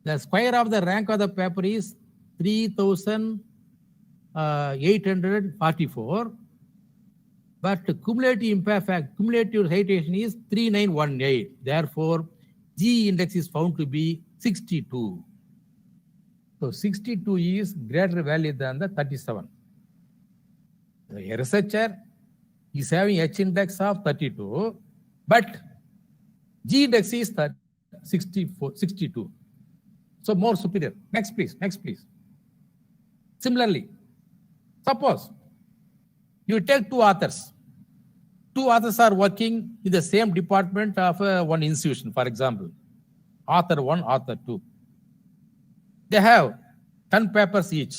the square of the rank of the paper is 3,844, but cumulative citation is 3918. Therefore, G index is found to be 62. So 62 is greater value than the 37. A researcher is having H index of 32, but G index is 62. So more superior. Next, please. Next, please. Similarly, suppose you take two authors. Two authors are working in the same department of one institution, for example, author 1, author 2. They have 10 papers each.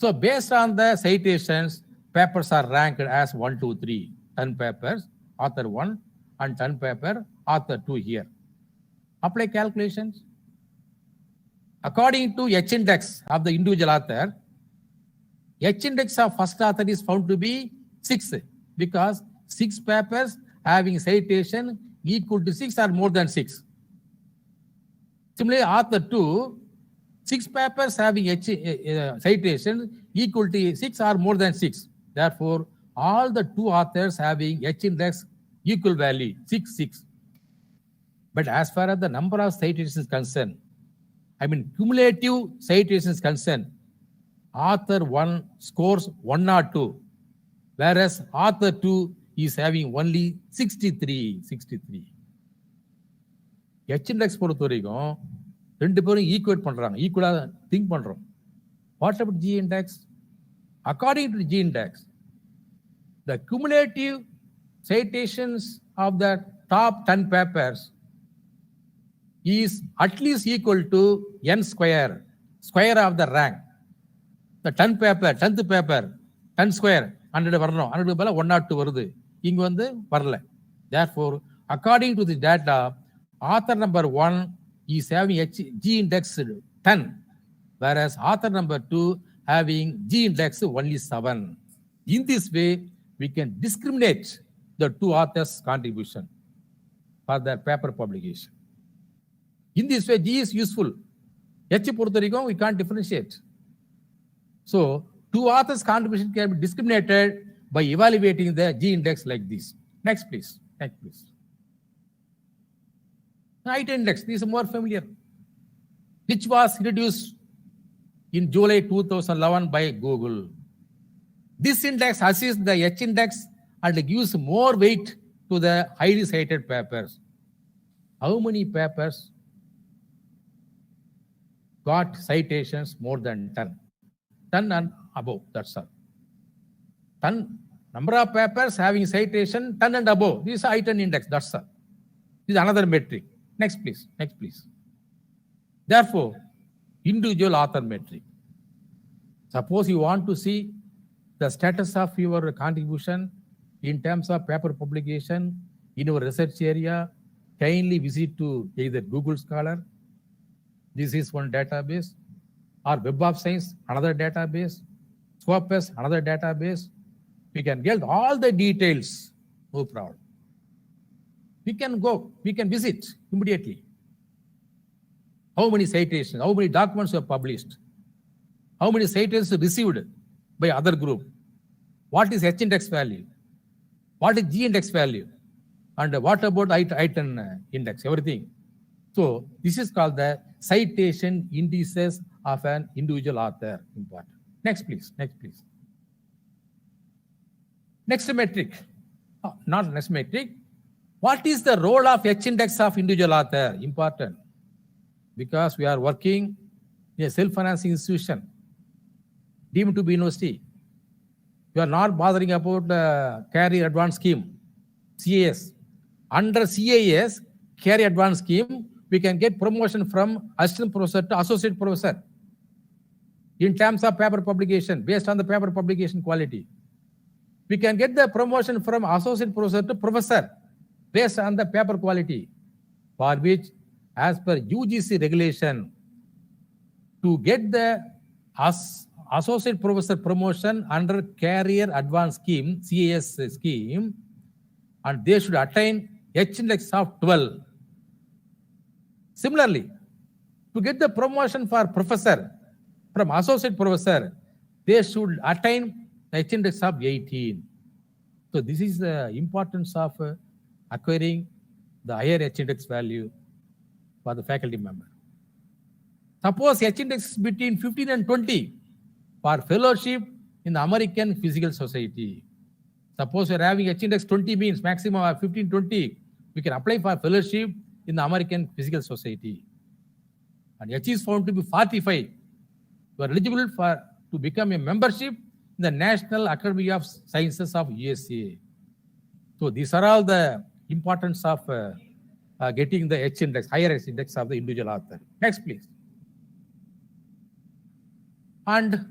So based on the citations, papers are ranked as 1, 2, 3. 10 papers, author 1, and 10 paper, author 2 here. Apply calculations. According to H index of the individual author, H index of first author is found to be 6 because 6 papers having citation equal to 6 or more than 6. Similarly, author 2, 6 papers having citation equal to 6 or more than 6. Therefore, all the 2 authors having H index equal value, 6, 6. But as far as the number of citations is concerned, I mean cumulative citations concerned, author 1 scores 1 or 2, whereas author 2 is having only 63. H index பொறுத்த வரைக்கும் ரெண்டு பேரும் equate பண்றாங்க, ஈக்குவலா think பண்றோம். What about G index? According to G index, the cumulative citations of the top 10 papers is at least equal to n square of the rank. The 10th paper 10 square 100 வரணும், 100 பதிலா 102 வருது, இங்க வந்து வரல. Therefore, according to the data, author number 1 is having G index 10, whereas author number 2 having G index only 7. In this way, we can discriminate the 2 authors' contribution for their paper publication. In this way, G is useful. H பொறுத்த வரைக்கும் we can't differentiate. So, 2 authors' contribution can be discriminated by evaluating the G index like this. Next, please. Next, please. Height index, this is more familiar, which was introduced in July 2011 by Google. This index assists the H index and gives more weight to the highly cited papers. How many papers got citations more than 10? 10 and above, that's all. 10 number of papers having citation 10 and above. This is height index, that's all. This is another metric. Next, please. Next, please. Therefore, individual author metric. Suppose you want to see the status of your contribution in terms of paper publication in your research area, kindly visit to either Google Scholar, this is one database, or Web of Science, another database, Scopus, another database. We can get all the details, no problem. We can go, we can visit immediately. How many citations, how many documents were published, how many citations received by other group, what is H index value, what is G index value, and what about item index, everything. So this is called the citation indices of an individual author. Important. Next, please. Next, please. Next metric, not next metric. What is the role of H index of individual author? Important. Because we are working in a self-financing institution, deemed to be university. We are not bothering about the career advance scheme, CAS. Under CAS, career advance scheme, we can get promotion from assistant professor to associate professor in terms of paper publication, based on the paper publication quality. We can get the promotion from associate professor to professor based on the paper quality, for which, as per UGC regulation, to get the associate professor promotion under career advance scheme, CAS scheme, and they should attain H index of 12. Similarly, to get the promotion for professor from associate professor, they should attain the H index of 18. So this is the importance of acquiring the higher H index value for the faculty member. Suppose H index is between 15 and 20 for fellowship in the American Physical Society. Suppose you're having H index 20 means maximum of 15, 20, we can apply for fellowship in the American Physical Society. and H is found to be 45, you are eligible to become a membership in the National Academy of Sciences of USA. So these are all the importance of getting the H index, higher H index of the individual author. Next, please. And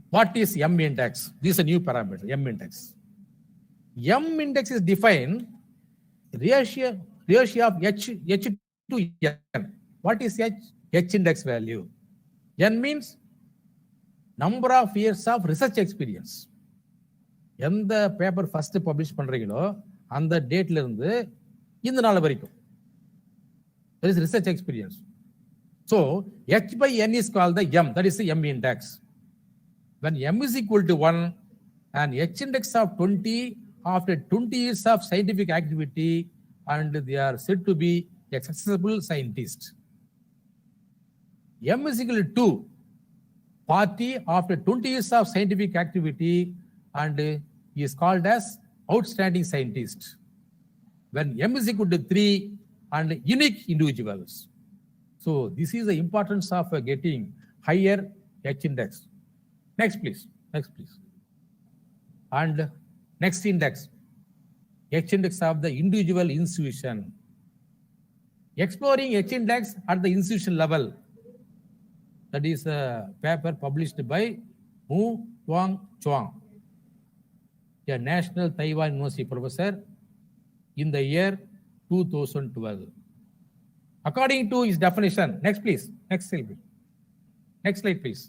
what is M index? This is a new parameter, M index. M index is defined ratio of H to N. What is H? H index value. N means number of years of research experience. எந்த paper first publish பண்றீங்களோ அந்த டேட்ல இருந்து இந்த நாள் வரைக்கும் there is research experience. So H by N is called the M, that is the M index. When M is equal to 1 and H index of 20 after 20 years of scientific activity, and they are said to be a successful scientist. M is equal to 40 after 20 years of scientific activity, and he is called as outstanding scientist. When M is equal to 3 and unique individuals. So this is the importance of getting higher H index. Next, please. Next, please. And next index, H index of the individual institution. Exploring H index at the institution level. That is a paper published by Mu Tuang Chuang, a National Taiwan University professor, in the year 2012. According to his definition, next please, next slide please. Next slide please.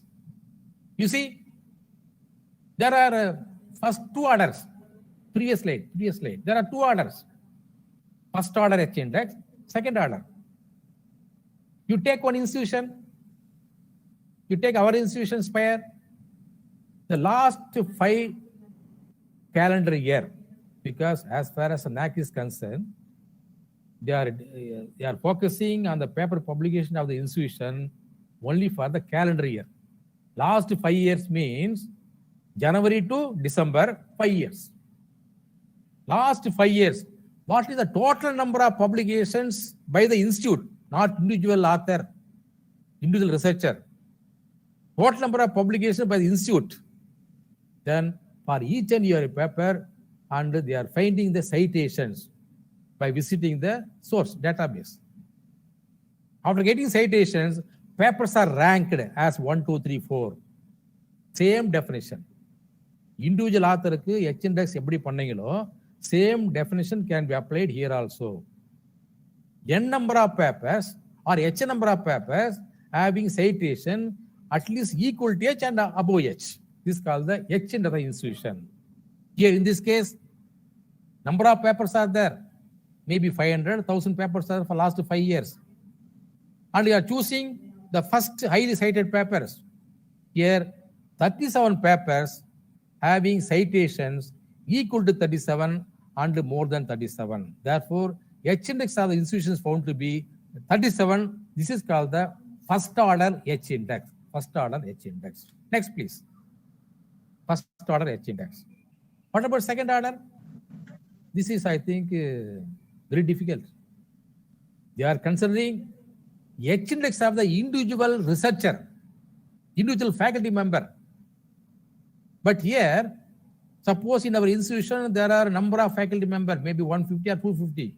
You see, there are first two orders. Previous slide. There are two orders. First order H index, second order. You take one institution, you take our institution Spire, the last 5 calendar year, because as far as the NAC is concerned, they are focusing on the paper publication of the institution only for the calendar year. Last 5 years means January to December, 5 years. Last 5 years, what is the total number of publications by the institute, not individual author, individual researcher? Total number of publications by the institute. Then for each and every paper, and they are finding the citations by visiting the source database. After getting citations, papers are ranked as 1, 2, 3, 4. Same definition. Individual author ku H index eppadi panningalo, same definition can be applied here also. N number of papers or H number of papers having citation at least equal to H and above H. This is called the H in the institution. Here in this case, number of papers are there. Maybe 500,000 papers are for last 5 years. And you are choosing the first highly cited papers. Here, 37 papers having citations equal to 37 and more than 37. Therefore, H index of the institution is found to be 37. This is called the first order H index. First order H index. Next, please. First order H index. What about second order? This is, I think, very difficult. They are considering H index of the individual researcher, individual faculty member. But here, suppose in our institution, there are a number of faculty members, maybe 150 or 250,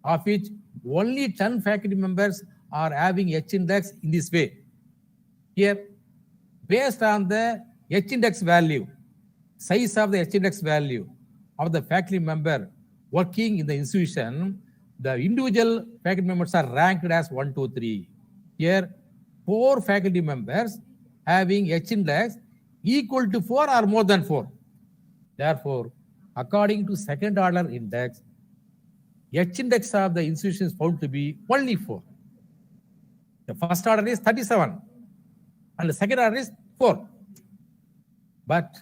of which only 10 faculty members are having H index in this way. Here, based on the H index value, size of the H index value of the faculty member working in the institution, the individual faculty members are ranked as 1, 2, 3. Here, 4 faculty members having H index equal to 4 or more than 4. Therefore, according to second order index, H index of the institution is found to be only 4. The first order is 37 and the second order is 4. But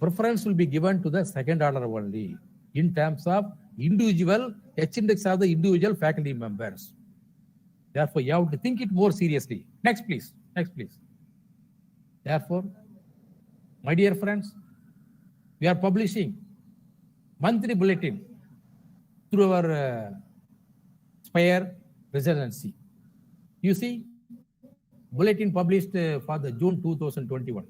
preference will be given to the second order only in terms of individual H index of the individual faculty members. Therefore, you have to think it more seriously. Next, please. Next, please. Therefore, my dear friends, we are publishing monthly bulletin through our Spire residency. You see, bulletin published for the June 2021.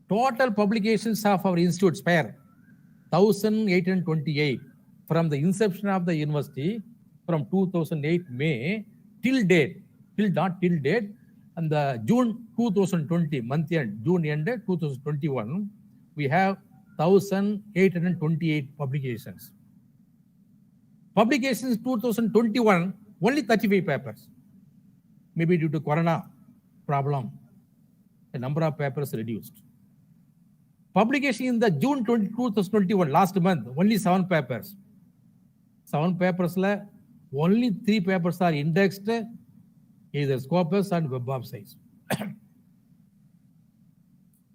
Total publications of our institute spare 1,828 from the inception of the university from 2008 May till date, and the June 2020 month end, June end 2021, we have 1,828 publications. Publications 2021, only 35 papers. Maybe due to corona problem, the number of papers reduced. Publication in the June 2021, last month, only 7 papers. 7 papers, only 3 papers are indexed, either Scopus and Web of Science.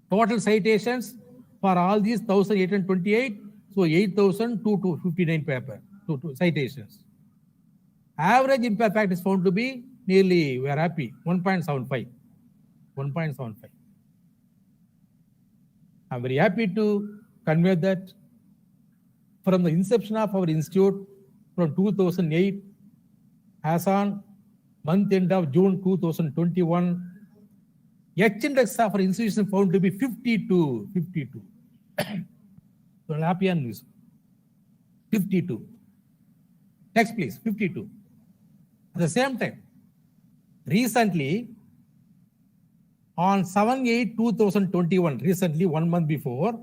Total citations for all these 1,828, so 8,259 papers, citations. Average impact factor is found to be nearly, we are happy, 1.75. 1.75. I'm very happy to convey that from the inception of our institute from 2008, as on month end of June 2021, H index of our institution found to be 52. So happy on news. 52. Next, please. 52. At the same time, recently, on 7/8/2021, recently 1 month before,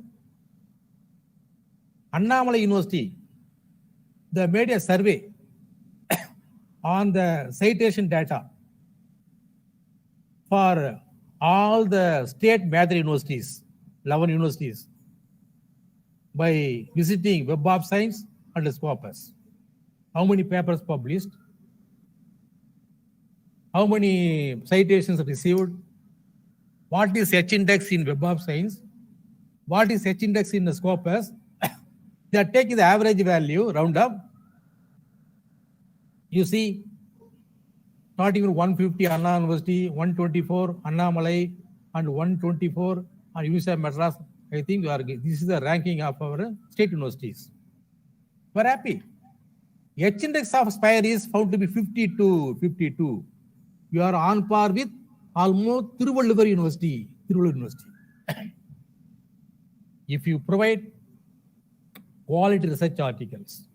Annamalai University, they made a survey on the citation data for all the state major universities, 11 universities, by visiting Web of Science and Scopus. How many papers published? How many citations received? What is H index in Web of Science? What is H index in the Scopus? They are taking the average value, round up. You see, starting with 150 Anna University, 124 Annamalai, and 124 on University of Madras. I think this is the ranking of our state universities. We're happy. H index of Spire is found to be 52. You are on par with almost Tiruvallur University. If you provide quality research articles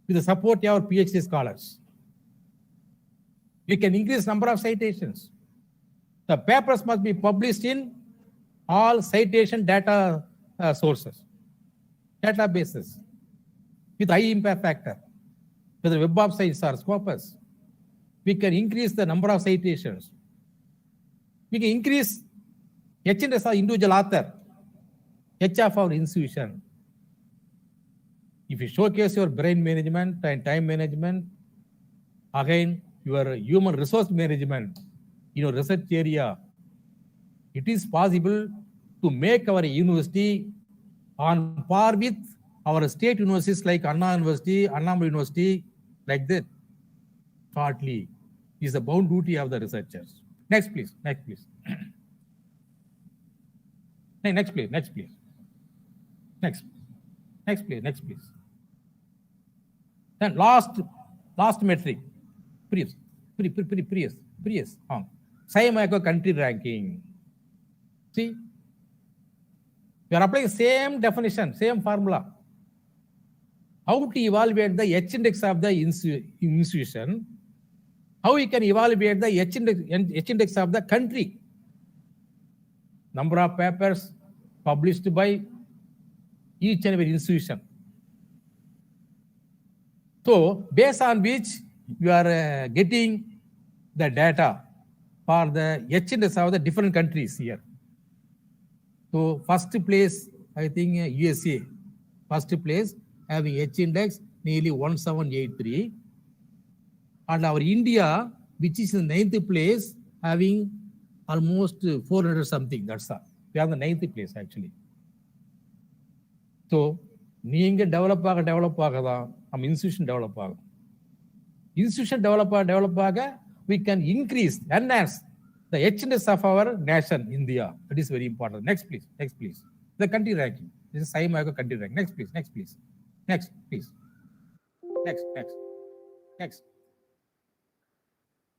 with the support of our PhD scholars, we can increase number of citations. The papers must be published in all citation data sources, databases with high impact factor, whether Web of Science or Scopus. We can increase the number of citations. We can increase H index of individual author, H of our institution. If you showcase your brain management and time management, again, your human resource management in your research area, it is possible to make our university on par with our state universities like Anna University, Annamalai University, like that. Shortly, is the bound duty of the researchers. Next, please. Next, please. Next, please. Next, please. Next. Next, please. Next, please. Then last metric. Previous. SciMaco country ranking. See, we are applying same definition, same formula. How to evaluate the H index of the institution? How we can evaluate the H index of the country? Number of papers published by each and every institution. So, based on which you are getting the data for the H index of the different countries here. So, first place, I think USA, first place having H index nearly 1783. And our India, which is in the 9th place, having almost 400 something. That's all. We are the 9th place actually. So, நீங்க develop ஆக தான் நம்ம institution develop ஆகும். Institution develop we can increase, enhance the H index of our nation, India. That is very important. Next, please. Next, please. The country ranking. This is SciMaco country ranking. Next, please. Next, please. Next, please. Next.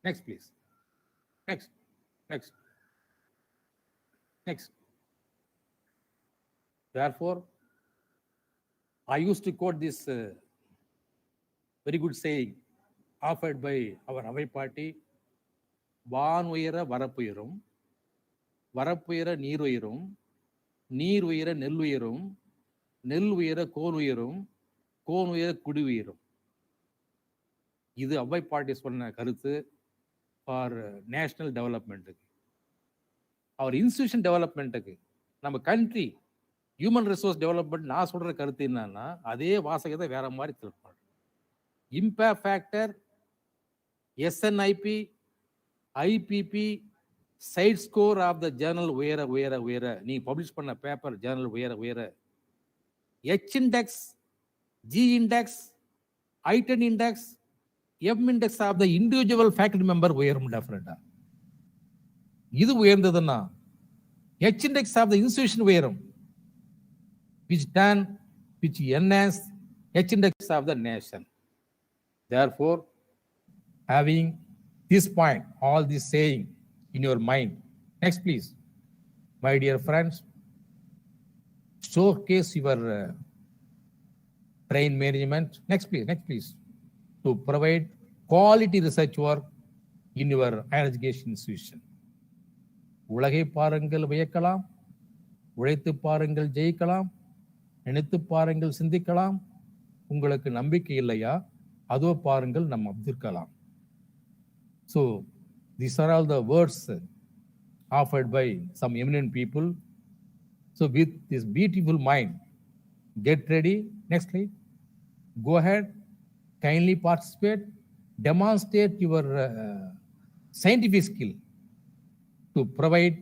Next, please. Next. Next. Next. Therefore, I used to quote this very good saying offered by our Havai party. வான் உயர வரப்புயரும், வரப்புயர நீர் உயரும், நீர் உயர நெல் உயரும், நெல் உயர cone உயரும், கோன் உயர குடி உயரும். இது அவ்வை பார்ட்டி சொன்ன கருத்து ஃபார் நேஷனல் டெவலப்மெண்ட்டுக்கு, அவர் இன்ஸ்டிடியூஷன் டெவலப்மெண்ட்டுக்கு, நம்ம கண்ட்ரி ஹியூமன் ரிசோர்ஸ் டெவலப்மெண்ட். நான் சொல்ற கருத்து என்னன்னா, அதே வாசகத்தை வேற மாதிரி திருப்பாடு. Impact factor, SNIP, IPP, cite score of the journal உயர உயர உயர, நீ பப்ளிஷ் பண்ண பேப்பர் ஜேர்னல் உயர உயர, H index, G index, I10 index, M index of the individual faculty member உயரும் டெஃபினட்டா. இது உயர்ந்ததுன்னா H index of the institution உயரும், which enhance H index of the nation. Therefore, having this point, all this saying in your mind. Next, please. My dear friends, showcase your brain management. Next, please. Next, please. To provide quality research work in your higher education institution. உலகை பாருங்கள் வியக்கலாம், உழைத்து பாருங்கள் ஜெயிக்கலாம், நினைத்து பாருங்கள் சிந்திக்கலாம். உங்களுக்கு நம்பிக்கை இல்லையா? அதோ பாருங்கள் நம் Abdul Kalam. So these are all the words offered by some eminent people. So with this beautiful mind, get ready. Next slide. Go ahead, kindly participate, demonstrate your scientific skill to provide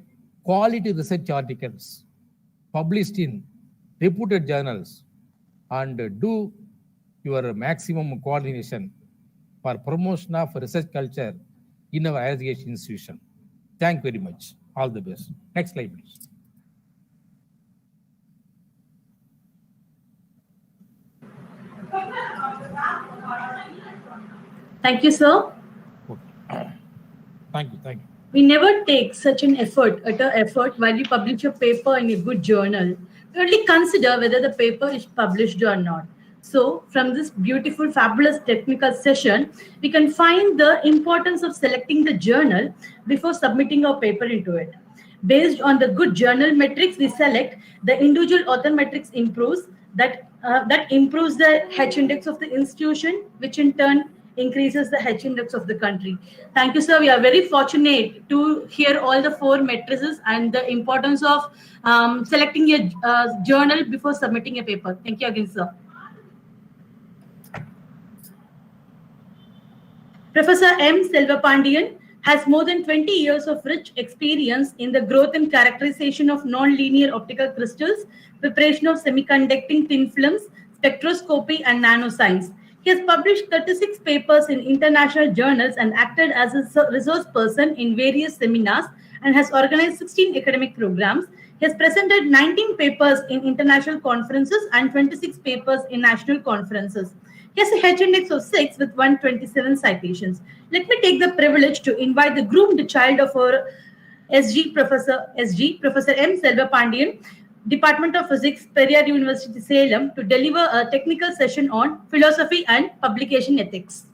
quality research articles published in reputed journals, and do your maximum coordination for promotion of research culture in our higher education institution. Thank you very much. All the best. Next slide, please. Thank you, sir. Okay. Thank you. Thank you. We never take such an effort while we publish a paper in a good journal. We only consider whether the paper is published or not. So from this beautiful, fabulous technical session, we can find the importance of selecting the journal before submitting our paper into it. Based on the good journal metrics we select, the individual author metrics improves. That improves the H index of the institution, which in turn increases the H index of the country. Thank you, sir. We are very fortunate to hear all the 4 matrices and the importance of selecting a journal before submitting a paper. Thank you again, sir. Professor M. Selvapandian has more than 20 years of rich experience in the growth and characterization of non-linear optical crystals, preparation of semiconducting thin films, spectroscopy, and nanoscience. He has published 36 papers in international journals and acted as a resource person in various seminars and has organized 16 academic programs. He has presented 19 papers in international conferences and 26 papers in national conferences. He has a H index of 6 with 127 citations. Let me take the privilege to invite the groomed child of our Professor M. Selvapandian, Department of Physics, Periyar University, Salem, to deliver a technical session on philosophy and publication ethics.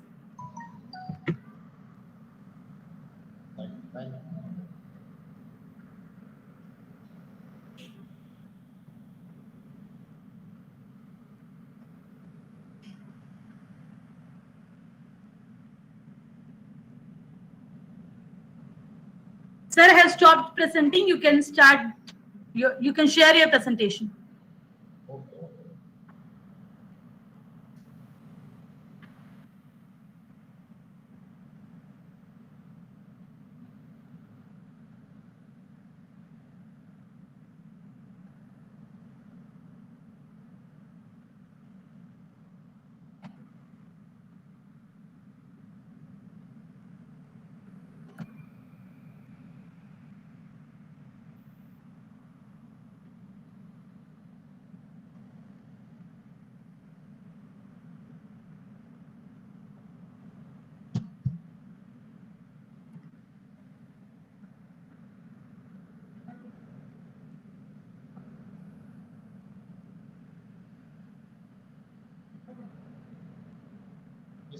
Sir, I have stopped presenting. You can start. You can share your presentation.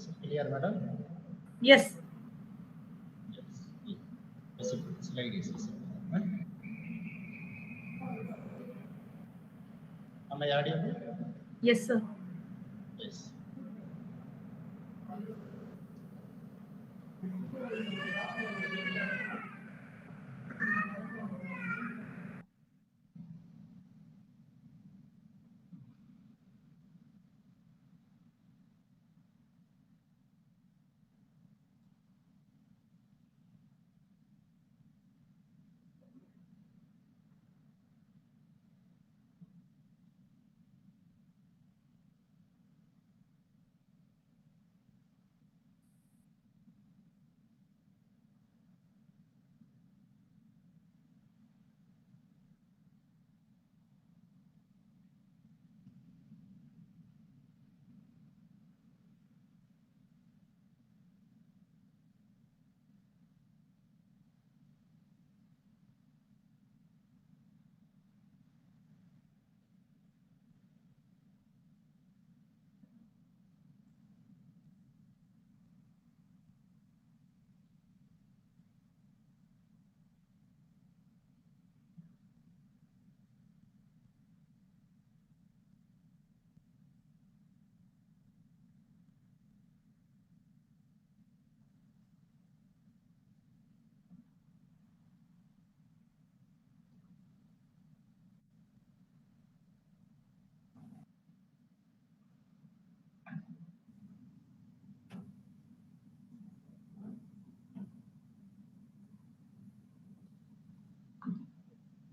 Is it clear, madam? Yes. Yes. Visible. Slide is visible. Am I audible? Yes, sir. Yes.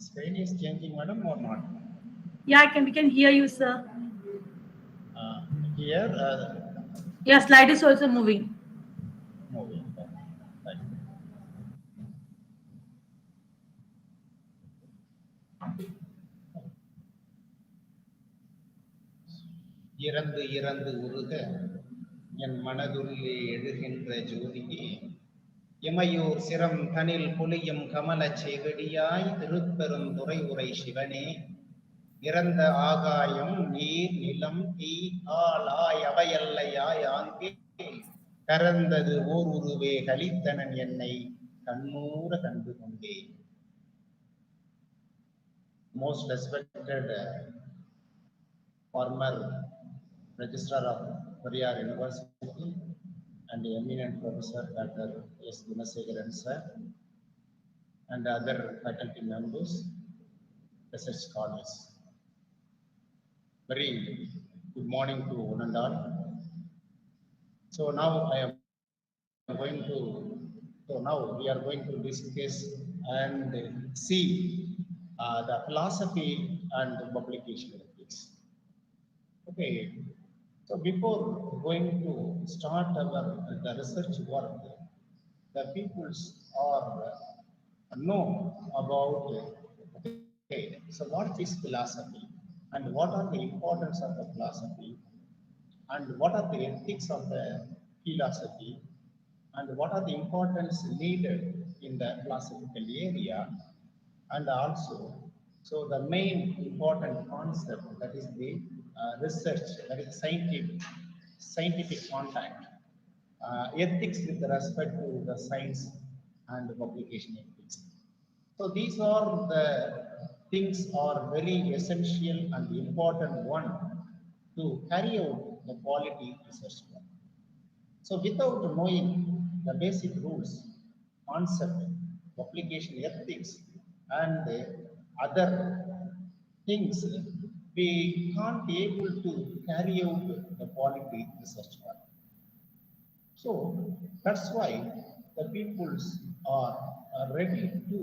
Screen is changing, madam, or not? Yeah, we can hear you, sir. Here, Yeah, slide is also moving. moving. Right. இறந்து இறந்து உருக என் மனதுள்ளே எழுகின்ற ஜோதியே இமையூர் சிரம் தனில் பொலியும் கமலச் செவடியாய் திருப்பெருந்துறை உரை சிவனே இறந்த ஆகாயம் நீர் நிலம் தீ ஆளாய் அவையல்லையாய் ஆங்கே கறந்தது ஓர் உருவே கலித்தனன் என்னை கண்ணூர கண்டு கொண்டே. Most respected former Registrar of Periyar University and eminent Professor Dr. S. Gunasegaran sir and other faculty members, research scholars. Very good morning to one and all. So now we are going to discuss and see the philosophy and publication ethics. Okay, so before going to start the research work, the peoples are know about okay, so what is philosophy and what are the importance of the philosophy and what are the ethics of the philosophy and what are the importance needed in the philosophical area, and also so the main important concept, that is the research, that is scientific contact, ethics with respect to the science and publication ethics. So these are the things are very essential and important one to carry out the quality research work. So without knowing the basic rules, concept, application ethics, and other things, we can't be able to carry out the quality research work. So that's why the peoples are ready to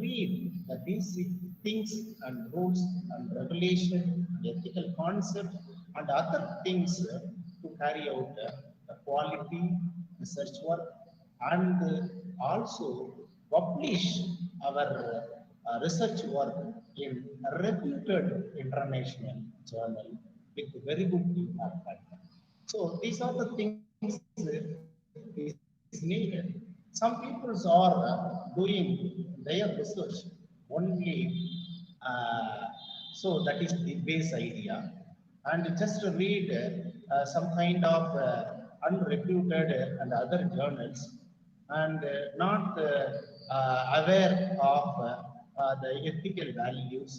read the basic things and rules and regulation, ethical concept, and other things to carry out the quality research work and also publish our research work in a reputed international journal with very good impact factor. So these are the things is needed. Some people are doing their research only, so that is the base idea, and just read some kind of unrefuted and other journals, and not aware of the ethical values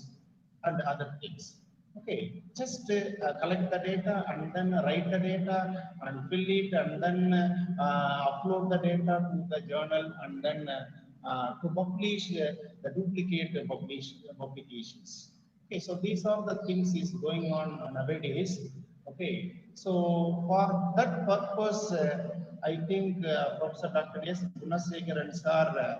and other things. Okay, just collect the data and then write the data and fill it and then upload the data to the journal and then to publish the duplicate publications. Okay, so these are the things is going on nowadays. Okay, so for that purpose, I think Professor Dr. S. Gunasekharan sir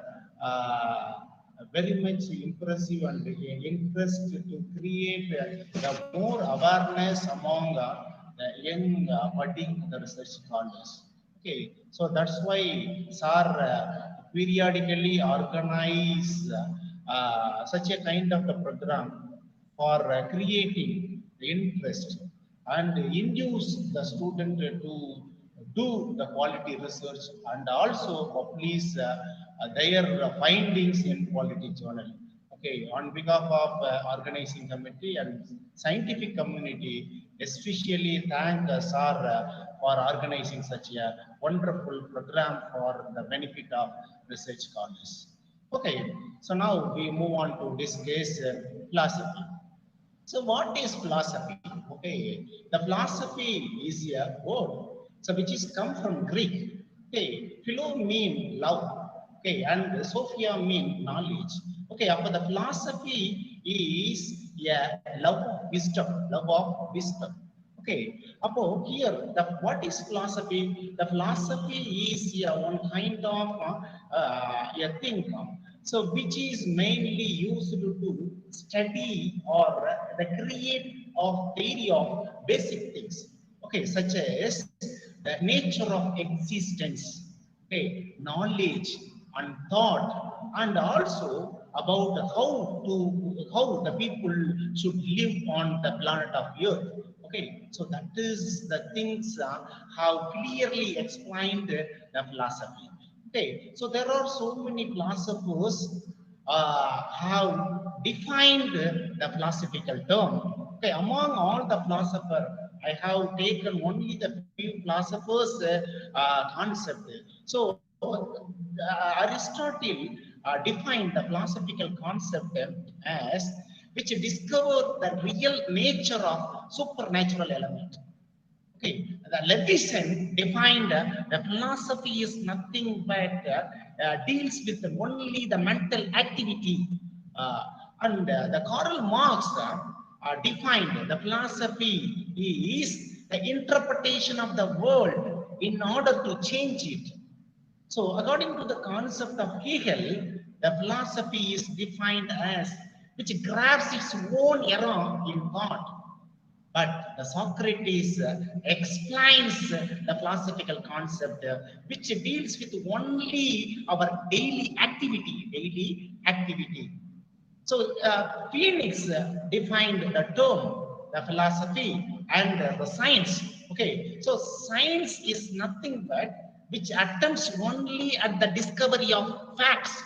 very much impressive and interest to create the more awareness among the young budding the research scholars. Okay, so that's why sir periodically organize such a kind of a program for creating the interest and induce the student to do the quality research and also publish their findings in quality journal. Okay, on behalf of organizing committee and scientific community, especially thank sir for organizing such a wonderful program for the benefit of research scholars. Okay, so now we move on to discuss philosophy. So what is philosophy? Okay, the philosophy is a word, so which is come from Greek. Okay, philo mean love. Okay, and Sophia mean knowledge. Okay, but the philosophy is a love of wisdom, love of wisdom. Okay, here what is philosophy? The philosophy is one kind of a thing. So which is mainly used to study or the create of theory of basic things. Okay, such as the nature of existence, okay, knowledge and thought, and also about how the people should live on the planet of Earth. Okay, so that is the things how clearly explained the philosophy. Okay, so there are so many philosophers have defined the philosophical term. Okay, among all the philosophers, I have taken only the few philosophers concept. So Aristotle defined the philosophical concept as which discovered the real nature of supernatural element. Okay, the Levison defined the philosophy is nothing but deals with only the mental activity, and the Karl Marx defined the philosophy is the interpretation of the world in order to change it. So according to the concept of Hegel, the philosophy is defined as which grabs its own error in thought. But the Socrates explains the philosophical concept which deals with only our daily activity. So Phoenix defined the term, the philosophy and the science. Okay, so science is nothing but which attempts only at the discovery of facts.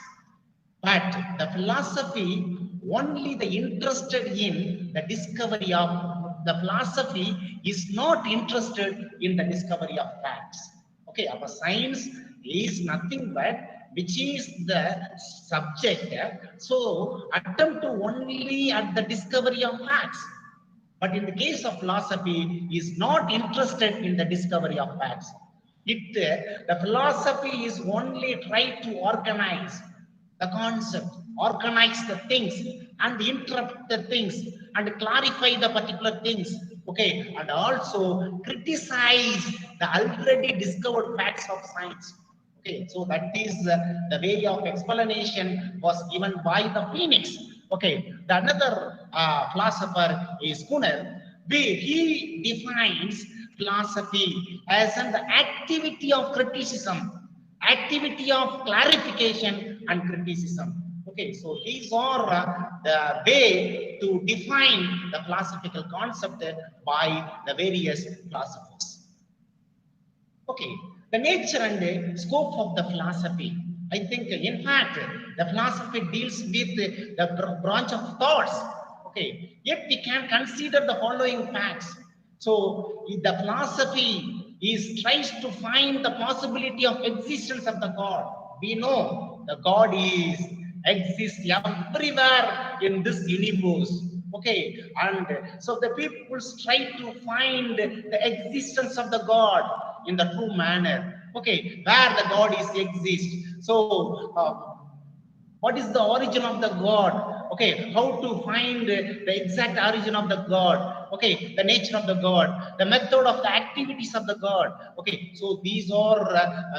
But the philosophy only the interested in the discovery of the philosophy is not interested in the discovery of facts. Okay, our science is nothing but which is the subject. So attempt to only at the discovery of facts. But in the case of philosophy, is not interested in the discovery of facts. The philosophy is only try to organize the concept, organize the things and interpret the things and clarify the particular things. Okay, and also criticize the already discovered facts of science. Okay, so that is the way of explanation was given by the Phoenix. Okay, the another philosopher is Kuhner. He defines philosophy as an activity of criticism, activity of clarification and criticism. Okay, so these are the way to define the philosophical concept by the various philosophers. Okay, the nature and the scope of the philosophy. I think, in fact, the philosophy deals with the branch of thoughts. Okay, yet we can consider the following facts. So, the philosophy he tries to find the possibility of existence of the God. We know the God exists everywhere in this universe. Okay, and so the people try to find the existence of the God in the true manner. Okay, where the God exists. So what is the origin of the God? Okay, how to find the exact origin of the God? Okay, the nature of the God, the method of the activities of the God. Okay, so these are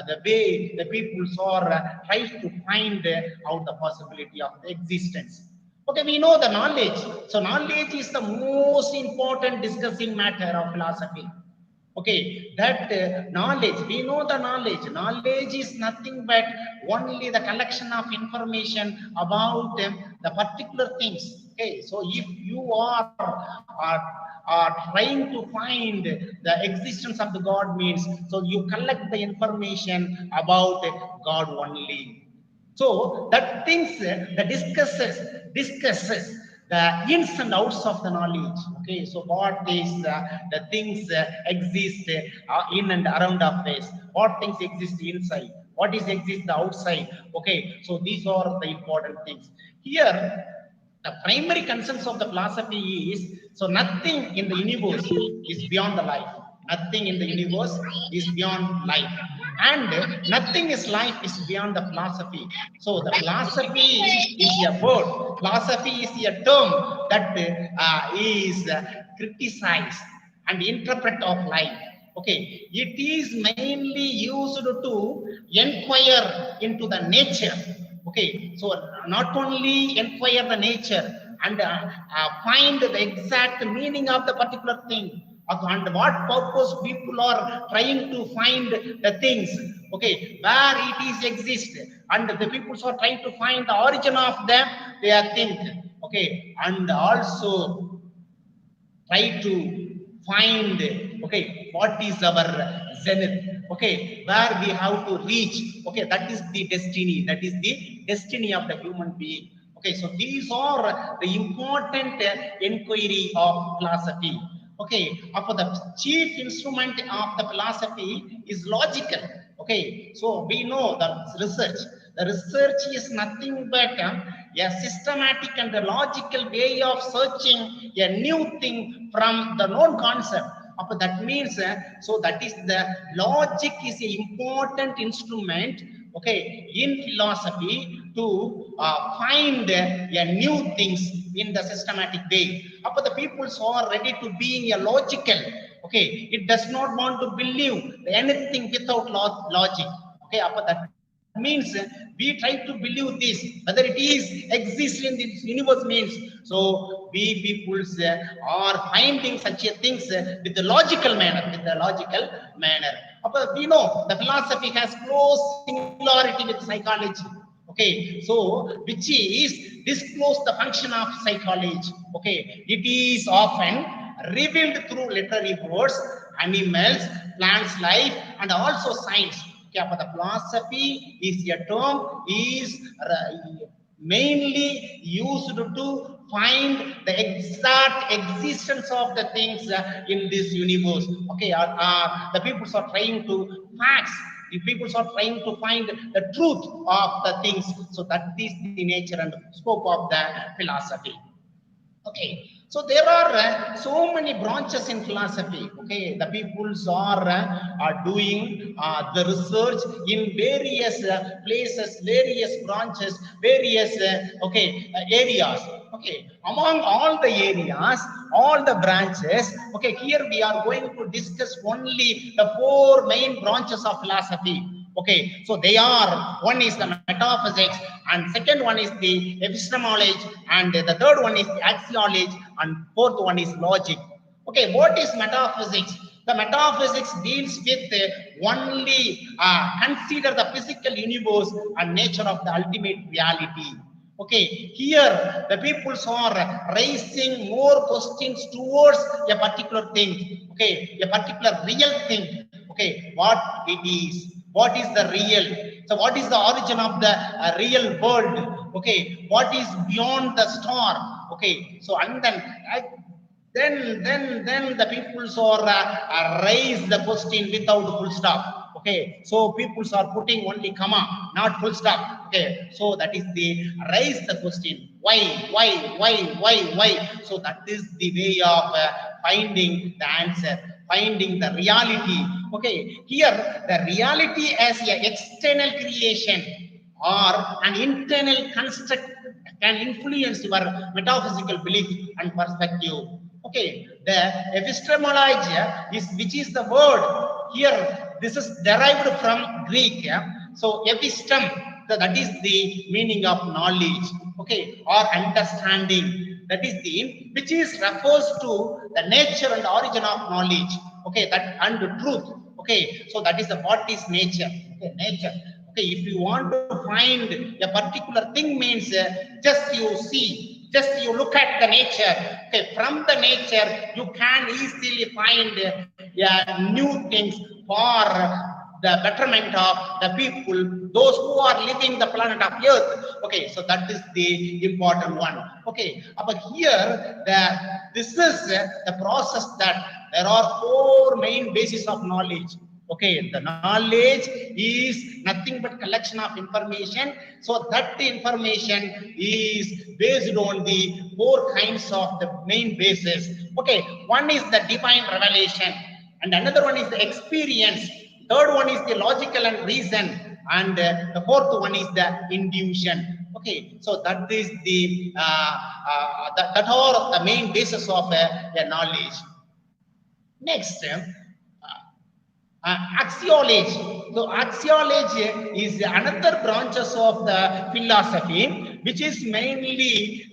the way the people are trying to find out the possibility of the existence. Okay, we know the knowledge. So knowledge is the most important discussing matter of philosophy. Okay, that knowledge, we know the knowledge. Knowledge is nothing but only the collection of information about the particular things. Okay, so if you are trying to find the existence of the God means, so you collect the information about God only. So that things that discusses the ins and outs of the knowledge. Okay, so what is the things exist in and around our face, what things exist inside, what is exist outside. Okay, so these are the important things here. The primary concerns of the philosophy is, so nothing in the universe is beyond the life. Nothing in the universe is beyond life. And nothing is life is beyond the philosophy. So the philosophy is a word. Philosophy is a term that is criticized and interpret of life. Okay, it is mainly used to inquire into the nature. Okay, so not only inquire the nature and find the exact meaning of the particular thing, and what purpose people are trying to find the things. Okay, where it is exist, and the people are trying to find the origin of them, they are think. Okay, and also try to find, okay, what is our zenith. Okay, where we have to reach. Okay, that is the destiny. That is the destiny of the human being. Okay, so these are the important inquiry of philosophy. Okay, for the chief instrument of the philosophy is logical. Okay, so we know the research. The research is nothing but a systematic and a logical way of searching a new thing from the known concept. That means, so that is the logic is an important instrument, okay, in philosophy to find a new things in the systematic way. The people are ready to be a logical. Okay, it does not want to believe anything without logic. Okay, that means we try to believe this, whether it is exists in this universe means, so we people are finding such a things with the logical manner, we know the philosophy has close similarity with psychology. Okay, so which is disclose the function of psychology. Okay, it is often revealed through literary words, animals, plants life, and also science. Okay, but the philosophy is a term is mainly used to find the exact existence of the things in this universe. Okay, the people are trying to facts. The people are trying to find the truth of the things. So that is the nature and scope of the philosophy. Okay, so there are so many branches in philosophy. Okay, the peoples are doing the research in various places, various branches, various areas. Okay, among all the areas, all the branches. Okay, here we are going to discuss only the 4 main branches of philosophy. Okay, so they are, one is the metaphysics, and second one is the epistemology, and the third one is the axiology, and fourth one is logic. Okay, what is metaphysics? The metaphysics deals with only consider the physical universe and nature of the ultimate reality. Okay, here the people are raising more questions towards a particular thing. Okay, a particular real thing. Okay, what it is. What is the real? So what is the origin of the real world? Okay, what is beyond the star? Okay, so and then then the peoples are raise the question without full stop. Okay, so peoples are putting only comma, not full stop. Okay, so that is the raise the question. Why? So that is the way of finding the answer, finding the reality. Okay, here the reality as an external creation or an internal construct can influence your metaphysical belief and perspective. Okay, the epistemology is, which is the word here, this is derived from Greek. So epistem, so that is the meaning of knowledge, okay, or understanding. That is the, which is refers to the nature and origin of knowledge, okay, that and the truth. Okay, so that is the what is nature. Okay, nature. Okay, if you want to find a particular thing means just you see, just you look at the nature. Okay, from the nature you can easily find new things for the betterment of the people, those who are living the planet of Earth. Okay, so that is the important one. Okay, but here this is the process that there are 4 main bases of knowledge. Okay, the knowledge is nothing but collection of information. So that the information is based on the 4 kinds of the main bases. Okay, one is the divine revelation, and another one is the experience. Third one is the logical and reason, and the fourth one is the intuition. Okay, so that is the that are the main basis of the knowledge. Next. Axiology. So axiology is another branches of the philosophy, which is mainly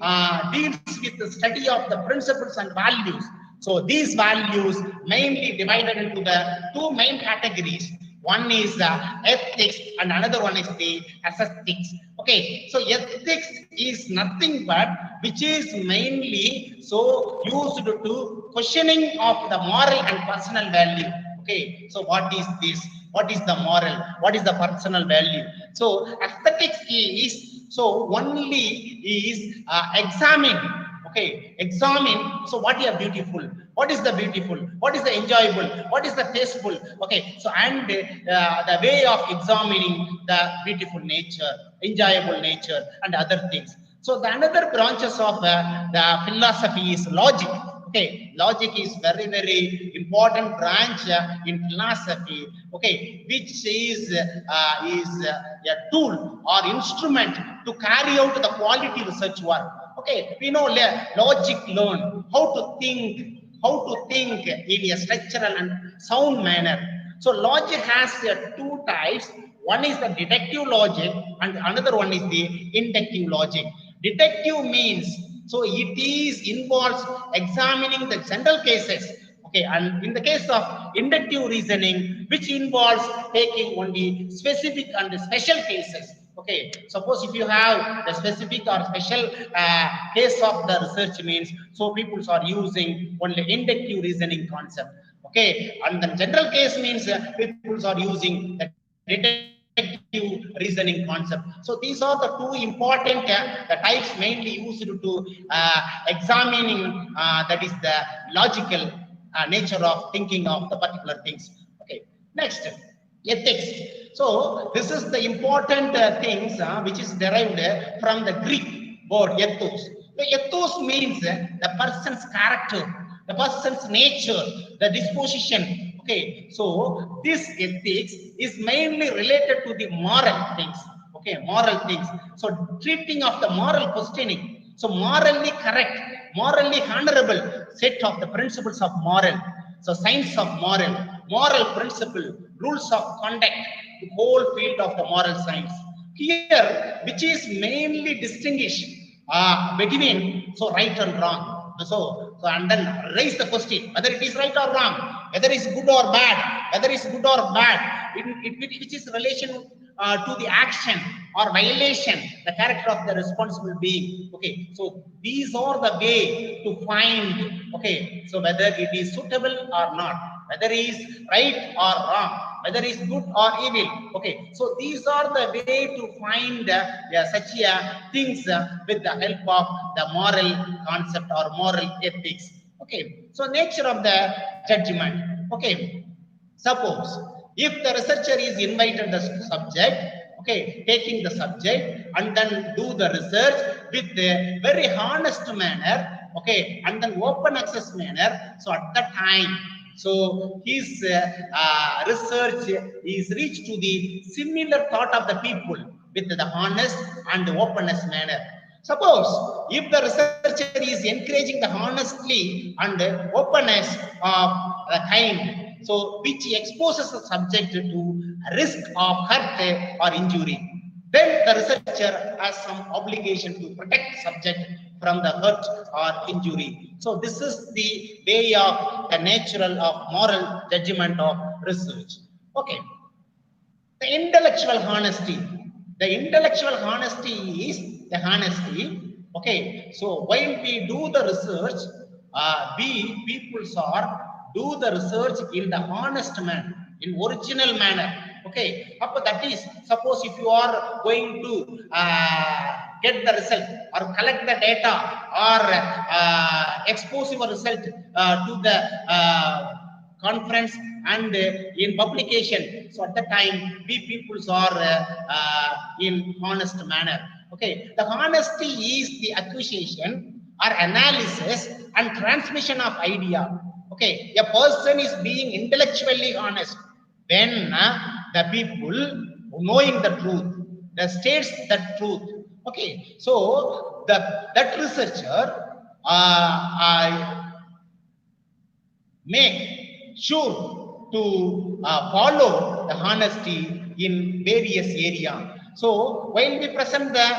deals with the study of the principles and values. So these values mainly divided into the 2 main categories. One is ethics and another one is the aesthetics. Okay, so ethics is nothing but which is mainly so used to questioning of the moral and personal value. Okay, so what is this? What is the moral? What is the personal value? So aesthetics is so only is examine. Okay, examine. So what is beautiful? What is the beautiful? What is the enjoyable? What is the tasteful? Okay, so and the way of examining the beautiful nature, enjoyable nature, and other things. So the another branches of the philosophy is logic. Okay, logic is very important branch in philosophy. Okay, which is a tool or instrument to carry out the quality research work. Okay, we know logic learn how to think in a structural and sound manner. So logic has 2 types. One is the deductive logic and another one is the inductive logic. Deductive means so it is involves examining the general cases. Okay, and in the case of inductive reasoning, which involves taking only specific and special cases. Okay, suppose if you have the specific or special case of the research means, so people are using only inductive reasoning concept. Okay, and the general case means people are using the deductive reasoning concept. So these are the 2 important the types mainly used to examining that is the logical nature of thinking of the particular things. Okay, next, ethics. So this is the important things which is derived from the Greek word ethos. The ethos means the person's character, the person's nature, the disposition. Okay, so this ethics is mainly related to the moral things. Okay, moral things. So treating of the moral questioning. So morally correct, morally honorable set of the principles of moral. So science of moral principle, rules of conduct, the whole field of the moral science. Here, which is mainly distinguished between so right and wrong. So and then raise the question whether it is right or wrong, whether it's good or bad, which is relation to the action or violation, the character of the responsible being. Okay, so these are the way to find. Okay, so whether it is suitable or not, whether it is right or wrong, whether it is good or evil. Okay, so these are the way to find such things with the help of the moral concept or moral ethics. Okay, so nature of the judgment. Okay, suppose if the researcher is invited the subject, okay, taking the subject and then do the research with a very honest manner, okay, and then open access manner. So at that time, so his research is reached to the similar thought of the people with the honest and the openness manner. Suppose if the researcher is encouraging the honestly and openness of the kind, so which exposes the subject to risk of hurt or injury, then the researcher has some obligation to protect subject from the hurt or injury. So this is the way of the natural of moral judgment of research. Okay, the intellectual honesty. The intellectual honesty is the honesty. Okay, so while we do the research, we people are do the research in the honest manner, in original manner. Okay, that is, suppose if you are going to get the result or collect the data or expose your result to the conference and in publication, so at the time we peoples are in honest manner. Okay, the honesty is the acquisition or analysis and transmission of idea. Okay, a person is being intellectually honest when the people knowing the truth, the states the truth. Okay, so that researcher make sure to follow the honesty in various areas. So while we present the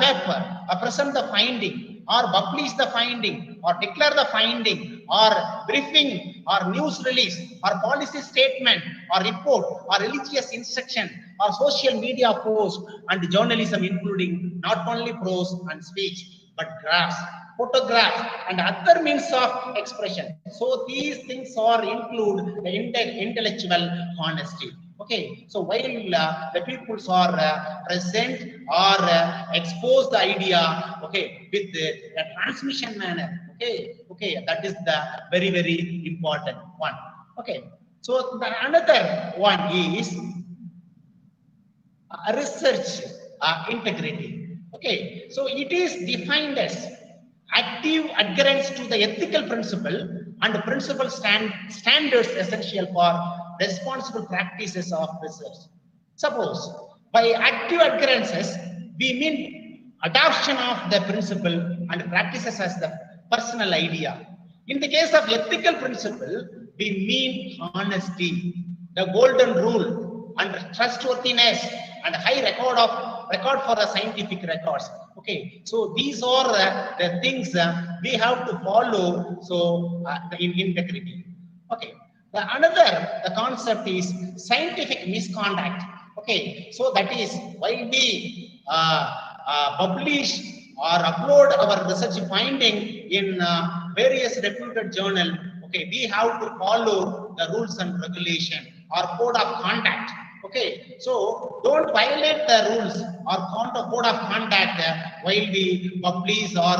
paper, or present the finding, or publish the finding, or declare the finding, or briefing, or news release, or policy statement, or report, or religious instruction, or social media post, and journalism, including not only prose and speech, but graphs, photographs, and other means of expression. So these things are include the intellectual honesty. Okay, so while the peoples are present or expose the idea, okay, with the transmission manner, okay, that is the very, very important one. Okay, so the another one is research integrity. Okay, so it is defined as active adherence to the ethical principle and principle standards essential for responsible practices of research. Suppose by active adherences, we mean adoption of the principle and practices as the personal idea. In the case of ethical principle, we mean honesty, the golden rule, and trustworthiness, and high record for the scientific records. Okay, so these are the things we have to follow. So in integrity. Okay, the concept is scientific misconduct. Okay, so that is why we publish or upload our research finding in various reputed journal. Okay, we have to follow the rules and regulation or code of conduct. Okay, so don't violate the rules or code of conduct while we publish or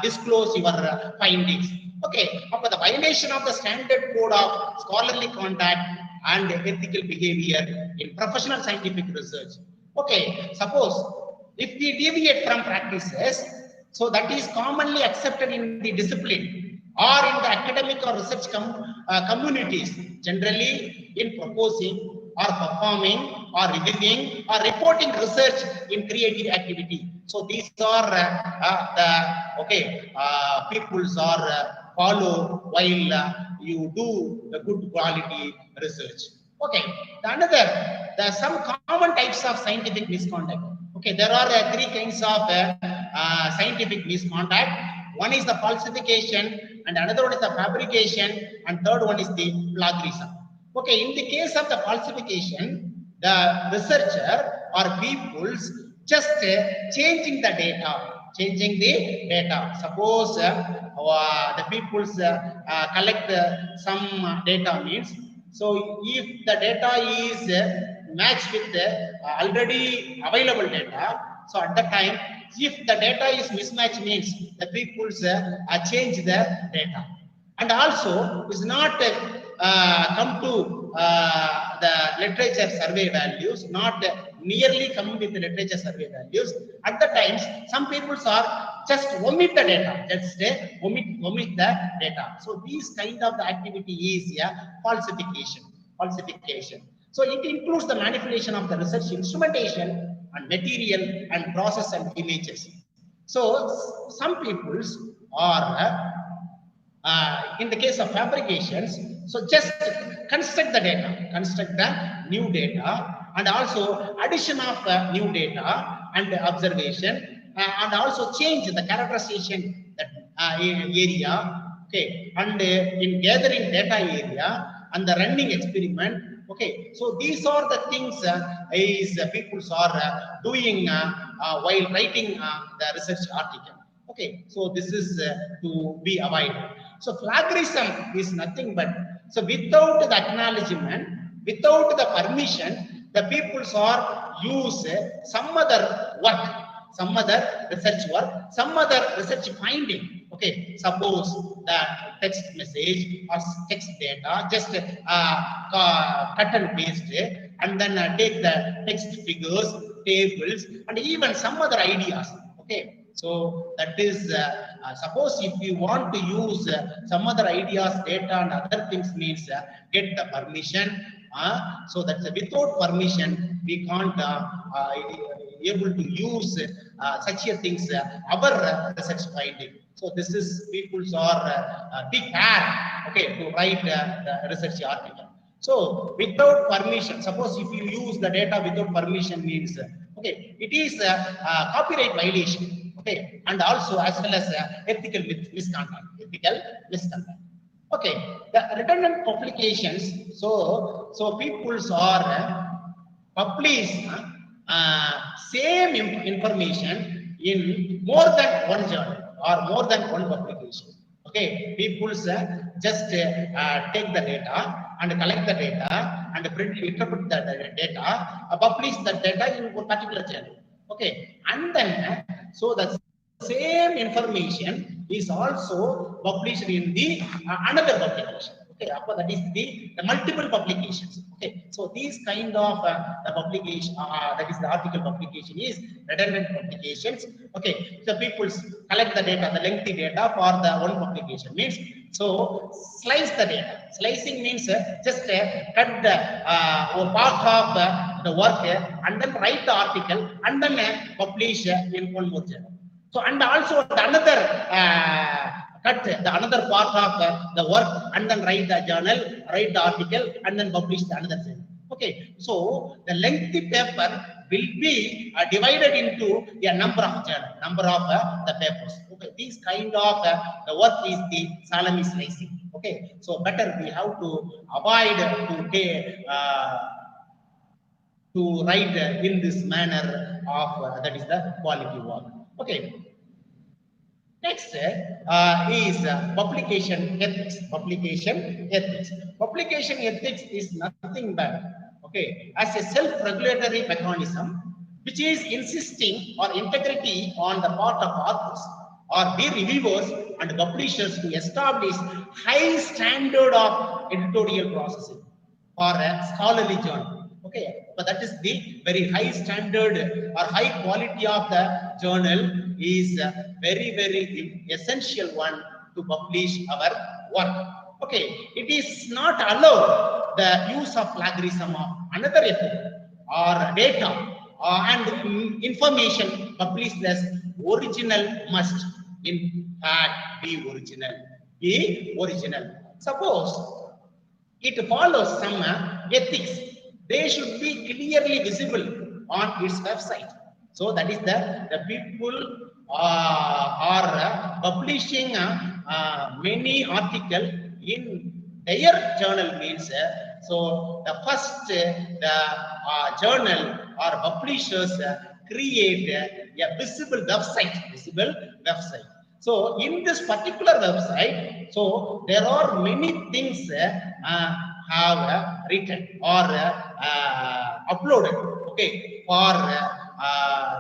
disclose your findings. Okay, after the violation of the standard code of scholarly conduct and ethical behavior in professional scientific research. Okay, suppose if we deviate from practices, so that is commonly accepted in the discipline or in the academic or research communities, generally in proposing or performing or reviewing or reporting research in creative activity. So these are peoples are follow while you do the good quality research. Okay, some common types of scientific misconduct. Okay, there are 3 kinds of scientific misconduct. One is the falsification, and another one is the fabrication, and third one is the plagiarism. Okay, in the case of the falsification, the researcher or peoples just changing the data. Suppose the peoples collect some data means, so if the data is matched with the already available data, so at that time if the data is mismatch means the people's change the data. And also is not come to the literature survey values, not nearly come with the literature survey values. At the times, some people are just omit the data, just omit the data. So these kind of the activity is falsification. So it includes the manipulation of the research instrumentation and material and process and images. So some peoples are in the case of fabrications, so just construct the new data, and also addition of new data and observation, and also change the characterization that area, okay, and in gathering data area and the running experiment, okay. So these are the things people are doing while writing the research article. Okay, so this is to be avoided. So plagiarism is nothing but, so without the acknowledgement, without the permission, the peoples are use some other work, some other research work, some other research finding. Okay, suppose the text message or text data, just cut and paste, and then take the text figures, tables, and even some other ideas. Okay. So that is, suppose if you want to use some other ideas, data and other things means get the permission. So that without permission, we can't able to use such a things, our research finding. So this is people's are big bad, okay, to write the research article. So without permission, suppose if you use the data without permission means, okay, it is a copyright violation. Okay, and also as well as ethical misconduct. Okay, the redundant publications. So peoples are publish same information in more than one journal or more than one publication. Okay, peoples just take the data and collect the data and interpret the data, publish the data in one particular journal. Okay, and then so the same information is also published in the another publication. Okay, that is the multiple publications. Okay, so these kind of the publication, that is the article publication, is redundant publications. Okay, so people collect the data, the lengthy data for the one publication means, so slice the data. Slicing means just cut the part of the work and then write the article and then publish in one more journal. So and also another cut the another part of the work and then write the journal, write the article and then publish the another journal. Okay, so the lengthy paper will be divided into a number of journals, number of the papers. Okay, these kind of the work is the salami slicing. Okay, so better we have to avoid to write in this manner of that is the quality work. Okay. Next is publication ethics. Publication ethics is nothing but, okay, as a self-regulatory mechanism which is insisting on integrity on the part of authors or peer reviewers and publishers to establish high standard of editorial processing for a scholarly journal. Okay, but that is the very high standard or high quality of the journal is very, very essential one to publish our work. Okay, it is not allowed the use of plagiarism of another ethic or data and information published as original must in fact be original. Suppose it follows some ethics, they should be clearly visible on its website. So that is the people are publishing many articles in their journal means. So the first the journal or publishers create a visible website. So in this particular website, so there are many things have written or uploaded, okay, for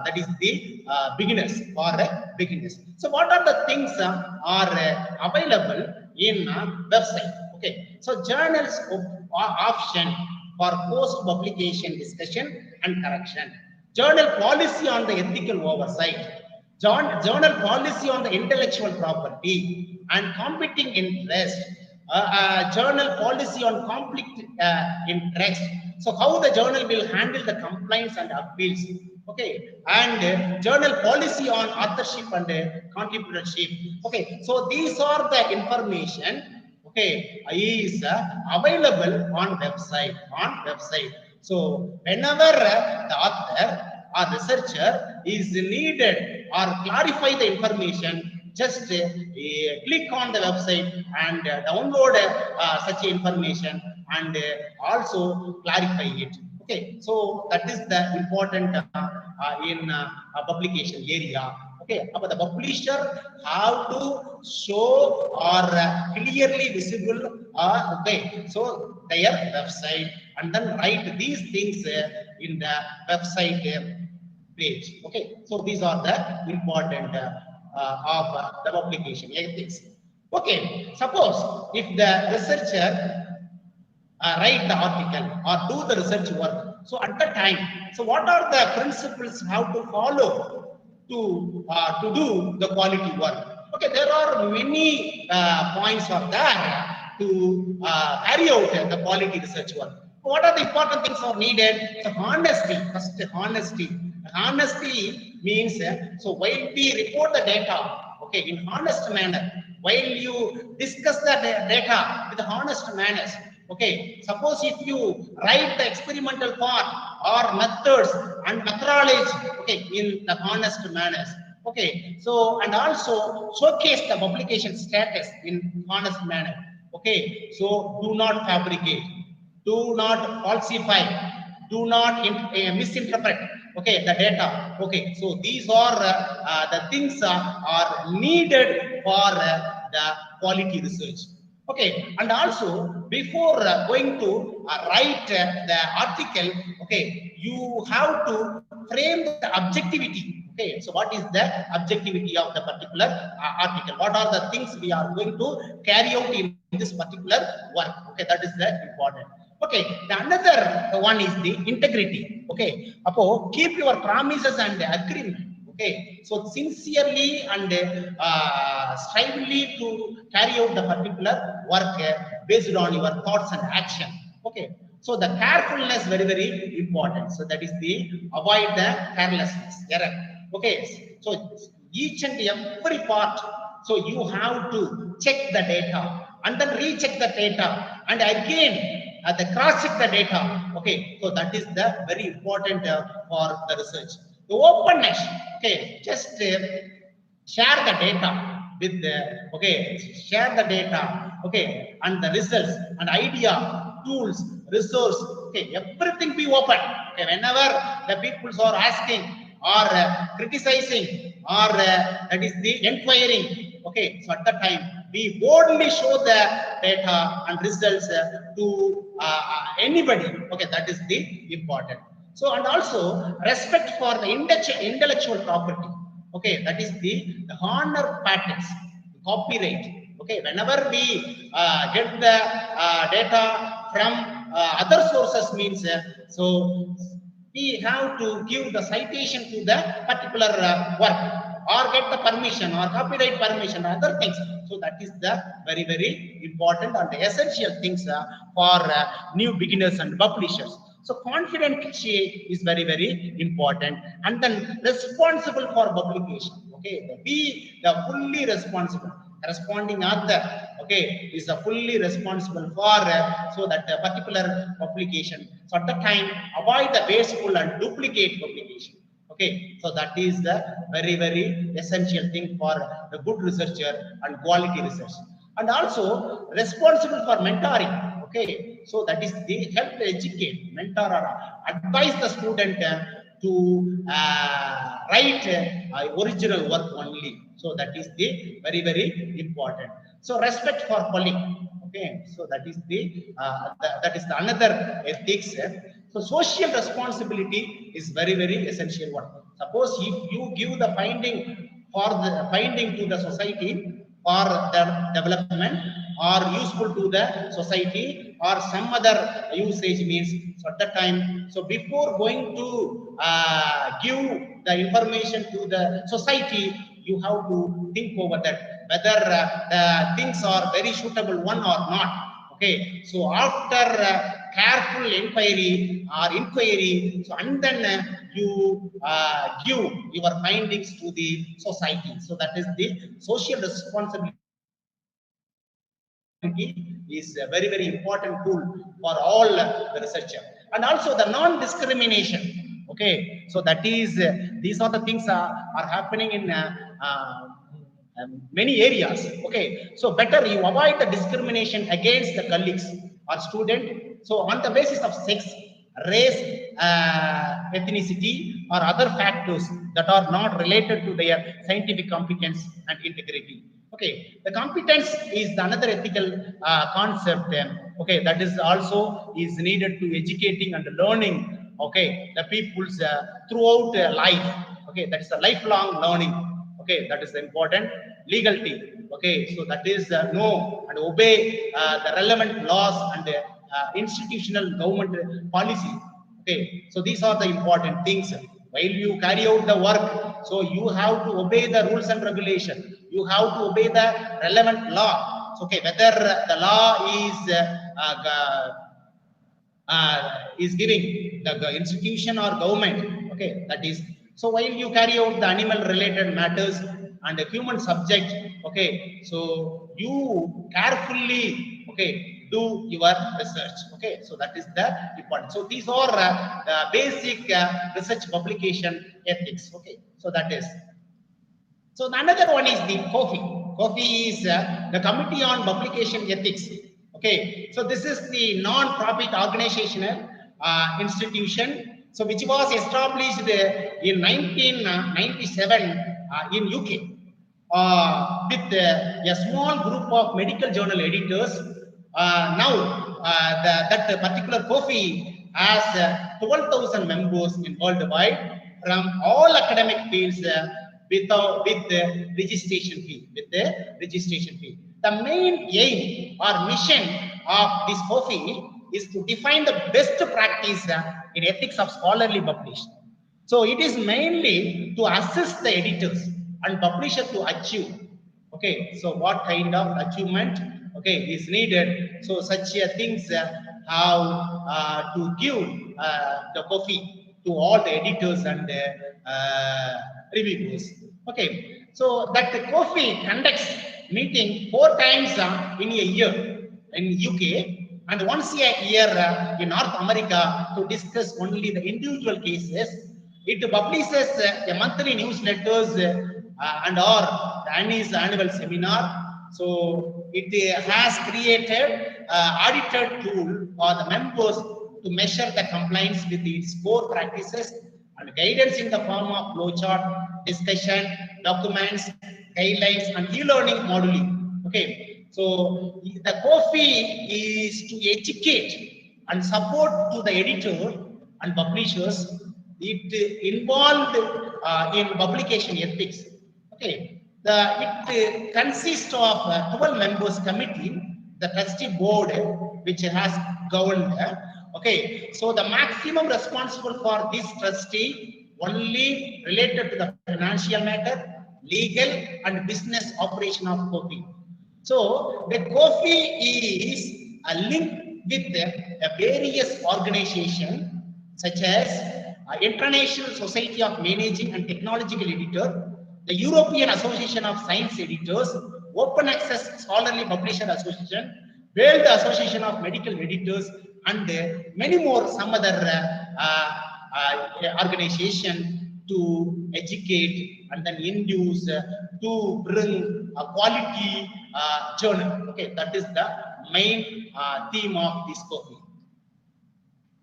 that is the beginners or beginners. So what are the things are available in website? Okay, so journals option for post publication discussion and correction, journal policy on the ethical oversight, journal policy on the intellectual property and competing interest, journal policy on conflict interest. So how the journal will handle the complaints and appeals. Okay, and journal policy on authorship and contributorship. Okay, so these are the information, okay, is available on website. So whenever the author or researcher is needed or clarify the information, just click on the website and download such information and also clarify it. Okay, so that is the important in publication area. Okay, but the publisher have to show or clearly visible. Okay, so their website and then write these things in the website page. Okay, so these are the important of the publication ethics. Okay, suppose if the researcher write the article or do the research work, so at that time, so what are the principles how to follow to do the quality work? Okay, there are many points are there to carry out the quality research work. What are the important things are needed? So honesty, first honesty. Honesty means, so while we report the data, okay, in honest manner, while you discuss the data with honest manners, okay, suppose if you write the experimental part or methods and methodology, okay, in the honest manners, okay, so and also showcase the publication status in honest manner, okay, so do not fabricate, do not falsify, do not misinterpret, okay, the data. Okay, so these are the things are needed for the quality research. Okay, and also before going to write the article, okay, you have to frame the objectivity. Okay, so what is the objectivity of the particular article? What are the things we are going to carry out in this particular work? Okay, that is the important. Okay, the another one is the integrity. Okay, Apo, keep your promises and agreement. Okay, so sincerely and strively to carry out the particular work based on your thoughts and action. Okay, so the carefulness very important. So that is the avoid the carelessness, error. Okay, so each and every part, so you have to check the data and then recheck the data and again the cross-check the data. Okay, so that is the very important for the research. The openness, okay, just share the data with the, okay, share the data, okay, and the results and idea, tools, resource, okay, everything be open. Okay, whenever the people are asking or criticizing or that is the inquiring, okay, so at that time we boldly show the data and results to anybody. Okay, that is the important. So and also respect for the intellectual property. Okay, that is the honor patents, copyright. Okay, whenever we get the data from other sources means, so we have to give the citation to the particular work or get the permission or copyright permission, other things. So that is the very important and essential things for new beginners and publishers. So confidentiality is very important, and then responsible for publication. Okay, be the fully responsible. Corresponding author, okay, is fully responsible for so that particular publication. So at the time, avoid the wasteful and duplicate publication. Okay, so that is the very essential thing for the good researcher and quality research. And also responsible for mentoring. Okay, so that is the help to educate, mentor or advise the student to write original work only. So that is the very important. So respect for colleague. Okay, so that is the that is the another ethics. So social responsibility is very, very essential one. Suppose if you give the finding to the society for the development or useful to the society or some other usage means, so at that time, so before going to give the information to the society, you have to think over that, whether the things are very suitable one or not. Okay, so after careful inquiry, so and then you give your findings to the society. So that is the social responsibility is a very, very important tool for all the researcher. And also the non-discrimination. Okay, so that is, these are the things are happening in many areas. Okay, so better you avoid the discrimination against the colleagues or student. So on the basis of sex, race, ethnicity, or other factors that are not related to their scientific competence and integrity. Okay, the competence is another ethical concept. Okay, that is also is needed to educating and learning. Okay, the people's throughout life. Okay, that is a lifelong learning. Okay, that is important. Legality. Okay, so that is know and obey the relevant laws and institutional government policy. Okay, so these are the important things. While you carry out the work, so you have to obey the rules and regulation. You have to obey the relevant law. So, okay, whether the law is giving the institution or government. Okay, that is. So while you carry out the animal related matters and the human subject, okay, so you carefully, okay, do your research. Okay, so that is the important. So these are the basic research publication ethics. Okay, so that is. So another one is the COFI. COFI is the Committee on Publication Ethics. Okay, so this is the non-profit organizational institution. So which was established in 1997 in UK with a small group of medical journal editors. Now that particular COFI has 12,000 members in worldwide from all academic fields with the registration fee. The main aim or mission of this COFI is to define the best practice in ethics of scholarly publication. So it is mainly to assist the editors and publishers to achieve. Okay, so what kind of achievement, okay, is needed? So such things how to give the COFI to all the editors and reviewers. Okay, so that the COFI conducts meeting 4 times in a year in UK and once a year in North America to discuss only the individual cases. It publishes a monthly newsletters and or the annual seminar. So it has created audited tool for the members to measure the compliance with its core practices and guidance in the form of flowchart, discussion, documents, guidelines, and e-learning moduling. Okay, so the COFI is to educate and support to the editor and publishers. It involved in publication ethics. Okay, it consists of 12 members committee, the trustee board, which has governed. Okay, so the maximum responsible for this trustee only related to the financial matter, legal and business operation of COFI. So the COFI is a link with the various organizations such as International Society of Managing and Technological Editor, the European Association of Science Editors, Open Access Scholarly Publisher Association, World Association of Medical Editors, and many more some other organization to educate and then induce to bring a quality journal. Okay, that is the main theme of this COFI.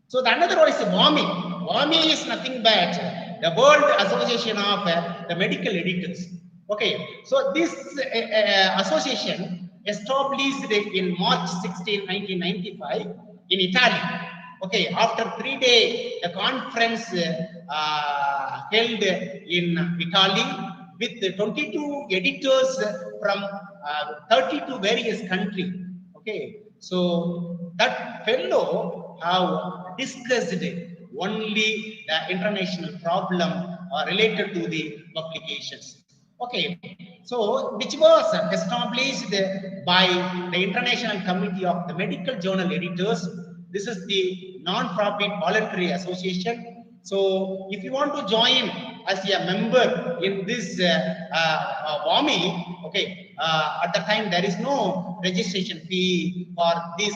So the another one is WAMI. WAMI is nothing but the World Association of the Medical Editors. Okay, so this association established in March 16, 1995 in Italy. Okay, after 3-day the conference held in Italy with 22 editors from 32 various countries. Okay, so that fellow have discussed only the international problem related to the publications. Okay, so which was established by the International Committee of the Medical Journal Editors. This is the non-profit voluntary association. So if you want to join as a member in this WAMI, okay, at the time there is no registration fee for this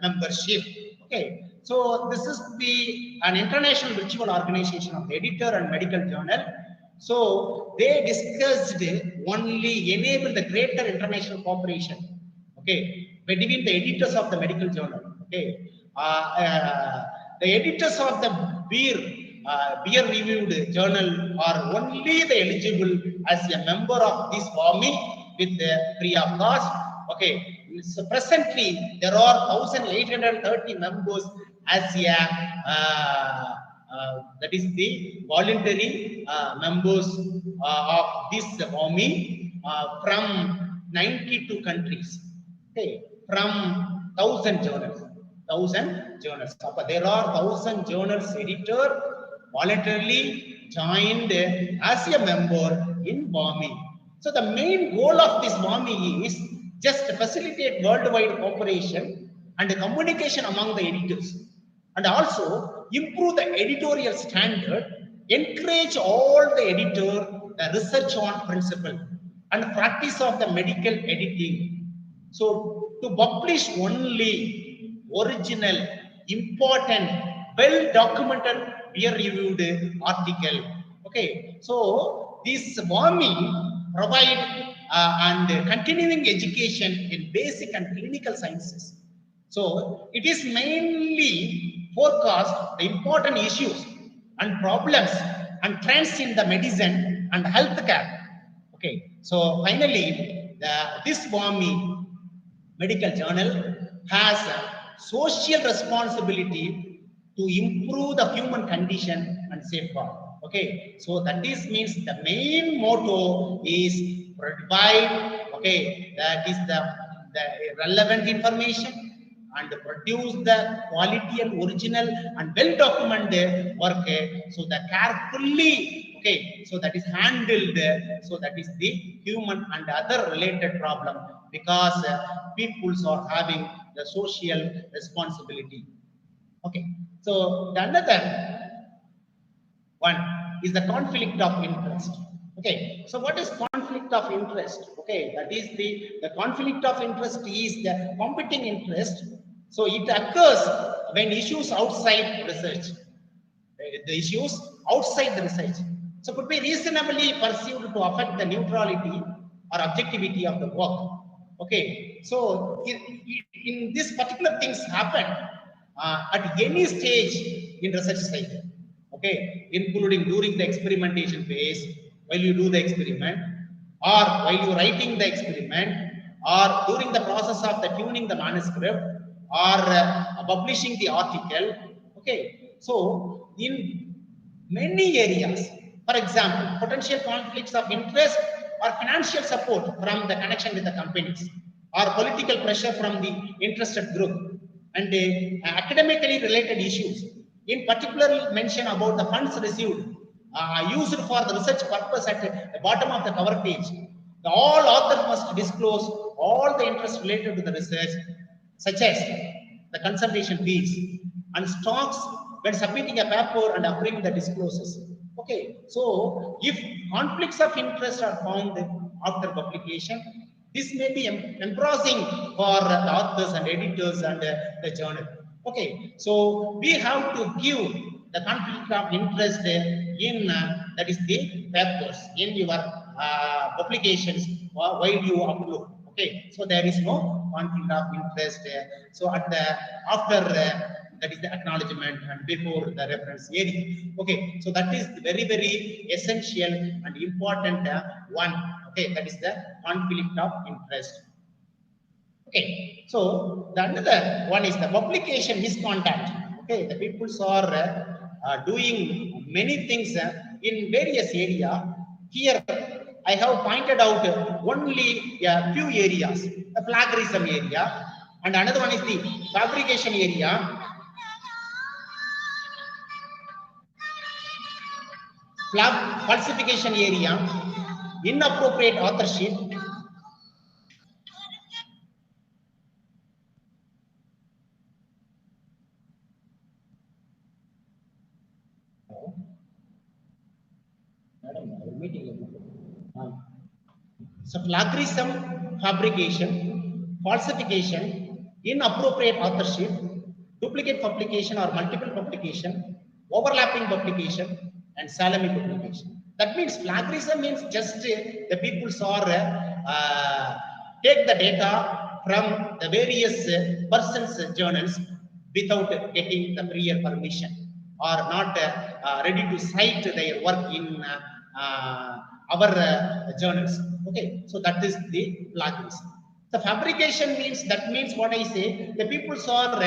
membership. Okay, so this is an international virtual organization of the editor and medical journal. So they discussed only enable the greater international cooperation, okay, between the editors of the medical journal. Okay, the editors of the peer-reviewed journal are only the eligible as a member of this WAMI with free of cost. Okay, so presently there are 1,830 members as a that is the voluntary members of this WAMI from 92 countries. Okay, from 1,000 journals. 1,000 journals. So there are 1,000 journals editor voluntarily joined as a member in WAMI. So the main goal of this WAMI is just to facilitate worldwide cooperation and communication among the editors, and also improve the editorial standard, encourage all the editor the research on principle and practice of the medical editing. So to publish only original, important, well-documented, peer-reviewed article. Okay, so this WAMI provide and continuing education in basic and clinical sciences. So it is mainly forecast the important issues and problems and trends in the medicine and healthcare. Okay, so finally, this WAMI medical journal has a social responsibility to improve the human condition and safeguard. Okay, so that is means the main motto is provide, okay, that is the relevant information and produce the quality and original and well documented work, so that carefully, okay, so that is handled, so that is the human and other related problem, because peoples are having the social responsibility. Okay, so the another one is the conflict of interest. Okay, so what is conflict of interest? Okay, that is the conflict of interest is the competing interest. So it occurs when issues outside research, the issues outside the research. So could be reasonably perceived to affect the neutrality or objectivity of the work. Okay, so in this particular things happen at any stage in research cycle. Okay, including during the experimentation phase, while you do the experiment, or while you writing the experiment, or during the process of the tuning the manuscript, or publishing the article. Okay, so in many areas, for example, potential conflicts of interest or financial support from the connection with the companies, or political pressure from the interested group, and academically related issues. In particular, mention about the funds received used for the research purpose at the bottom of the cover page. All authors must disclose all the interests related to the research, such as the consultation fees and stocks when submitting a paper and approving the disclosures. Okay, so if conflicts of interest are found after publication, this may be embarrassing for the authors and editors and the journal. Okay, so we have to give the conflict of interest in that is the papers in your publications while you upload. Okay, so there is no conflict of interest. So at the after that is the acknowledgement and before the reference area. Okay, so that is very essential and important one. Okay, that is the conflict of interest. Okay, so the another one is the publication misconduct. Okay, the people are doing many things in various area. Here, I have pointed out only a few areas. The plagiarism area, and another one is the fabrication area, falsification area, inappropriate authorship, so plagiarism, fabrication, falsification, inappropriate authorship, duplicate publication or multiple publication, overlapping publication, and salami publication. That means plagiarism means just the people take the data from the various persons' journals without getting the prior permission, or not ready to cite their work in our journals. Okay, so that is the plagiarism. The fabrication means, that means what I say, the people are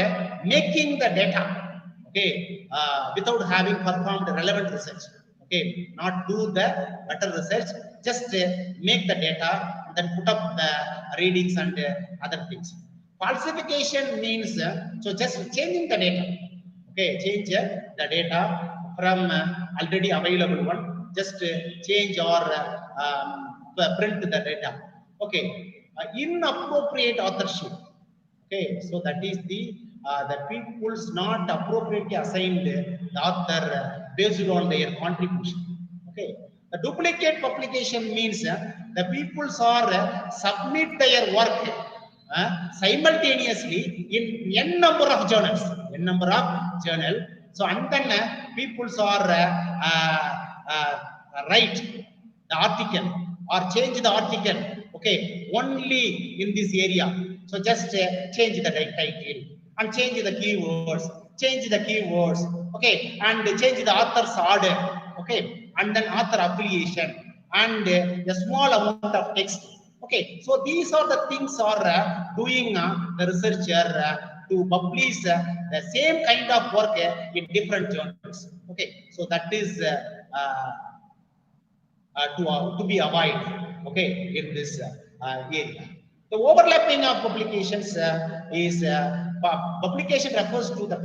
making the data, okay, without having performed relevant research. Okay, not do the better research, just make the data and then put up the readings and other things. Falsification means so just changing the data. Okay, change the data from already available one, just change or print the data. Okay, inappropriate authorship. Okay, so that is the people's not appropriately assigned the author based on their contribution. Okay, the duplicate publication means the people's are submit their work simultaneously in n number of journals, So and then people's are write the article or change the article. Okay, only in this area. So just change the title and change the keywords. Okay, and change the author's order. Okay, and then author affiliation and a small amount of text. Okay, so these are the things are doing the researcher to publish the same kind of work in different journals. Okay, so that is to be avoided. Okay, in this area. The overlapping of publications is publication refers to the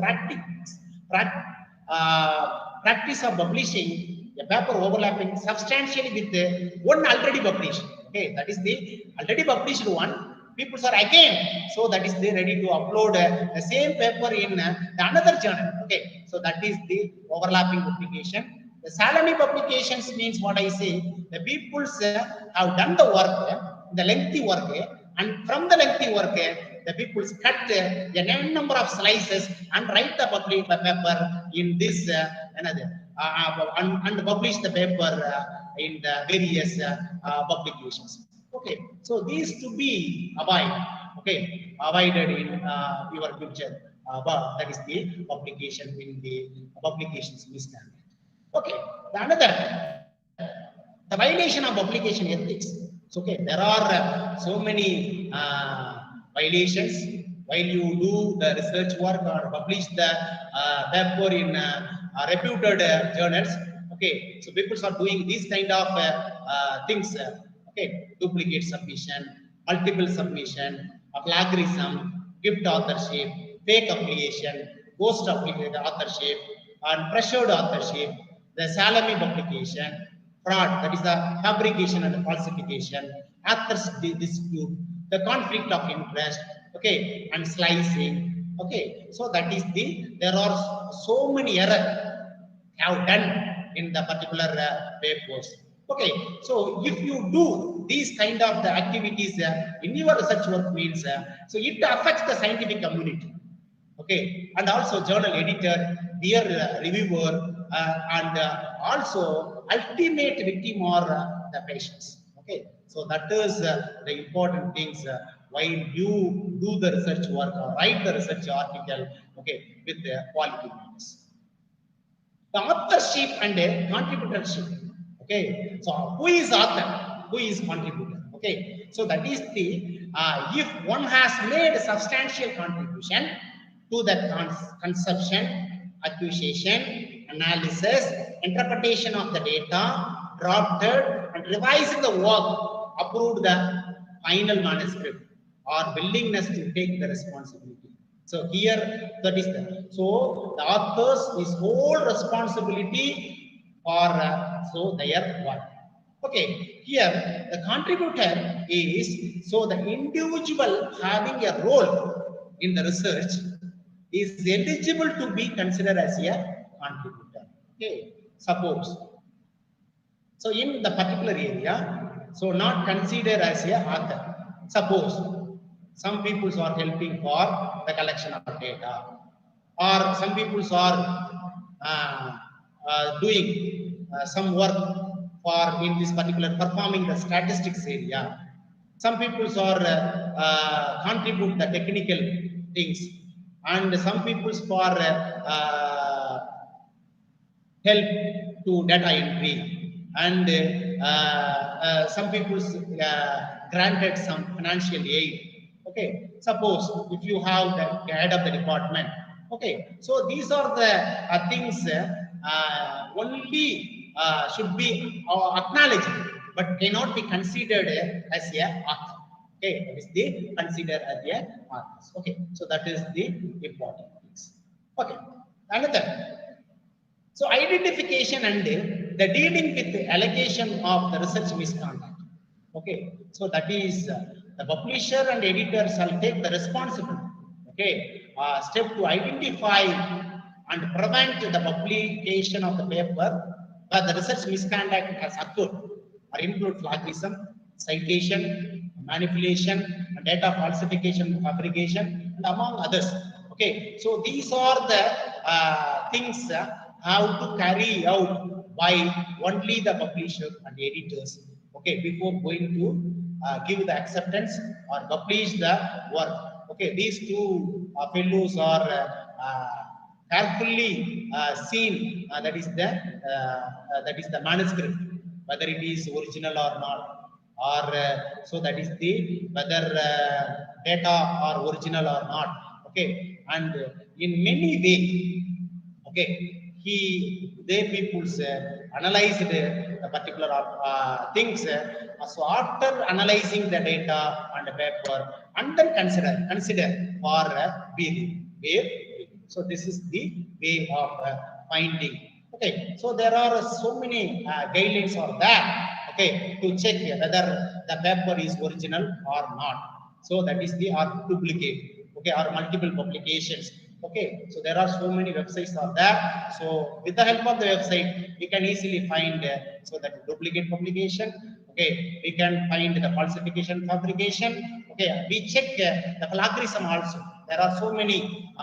practice of publishing a paper overlapping substantially with one already published. Okay, that is the already published one. People are again, so that is they ready to upload the same paper in the another journal. Okay, so that is the overlapping publication. The salami publications means what I say, the people have done the work, the lengthy work, and from the lengthy work, the people cut a number of slices and write the paper in this another and publish the paper in the various publications. Okay, so these to be avoided. Okay, avoided in your future. But that is the publication in the publications misconduct. Okay, the violation of publication ethics. So, okay, there are so many violations while you do the research work or publish the paper in reputed journals. Okay, so people are doing these kind of things. Okay, duplicate submission, multiple submission, plagiarism, gift authorship, fake affiliation, ghost authorship, and pressured authorship, the salami publication, fraud, that is the fabrication and the falsification, authors dispute, the conflict of interest, okay, and slicing. Okay, so that is there are so many errors have done in the particular papers. Okay, so if you do these kind of the activities in your research work means, so it affects the scientific community. Okay, and also journal editor, peer reviewer, and also ultimate victim are the patients. Okay, so that is the important things while you do the research work or write the research article. Okay, with the quality marks. The authorship and contributorship. Okay, so who is author? Who is contributor? Okay, so that is the if one has made a substantial contribution to the conception, acquisition, analysis, interpretation of the data, drafted and revised the work, approved the final manuscript, or willingness to take the responsibility. So here, that is so the authors is whole responsibility for so their work. Okay, here the contributor is so the individual having a role in the research is eligible to be considered as a contributor. Okay, suppose so in the particular area, so not considered as a author. Suppose some people are helping for the collection of data, or some people are doing some work for in this particular performing the statistics area. Some people are contribute the technical things, and some people for help to data entry, and some people granted some financial aid. Okay, suppose if you have the head of the department. Okay, so these are the things only should be acknowledged, but cannot be considered as a author. Okay, that is the considered as a author. Okay, so that is the important things. Okay, another. So identification and the dealing with the allegation of the research misconduct. Okay, so that is the publisher and editor shall take the responsibility. Okay, step to identify and prevent the publication of the paper where the research misconduct has occurred, or include plagiarism, citation, manipulation, data falsification, fabrication, and among others. Okay, so these are the things how to carry out by only the publisher and editors. Okay, before going to give the acceptance or publish the work. Okay, these two fellows are carefully seen. That is the manuscript, whether it is original or not, or so that is the whether data are original or not. Okay, and in many ways, okay, they people's analyzed the particular things. So after analyzing the data and the paper, and then consider for peer review. So this is the way of finding. Okay, so there are so many guidelines for that. Okay, to check whether the paper is original or not. So that is the or duplicate. Okay, or multiple publications. Okay, so there are so many websites are there. So with the help of the website, we can easily find so that duplicate publication. Okay, we can find the falsification, fabrication. Okay, we check the plagiarism also. There are so many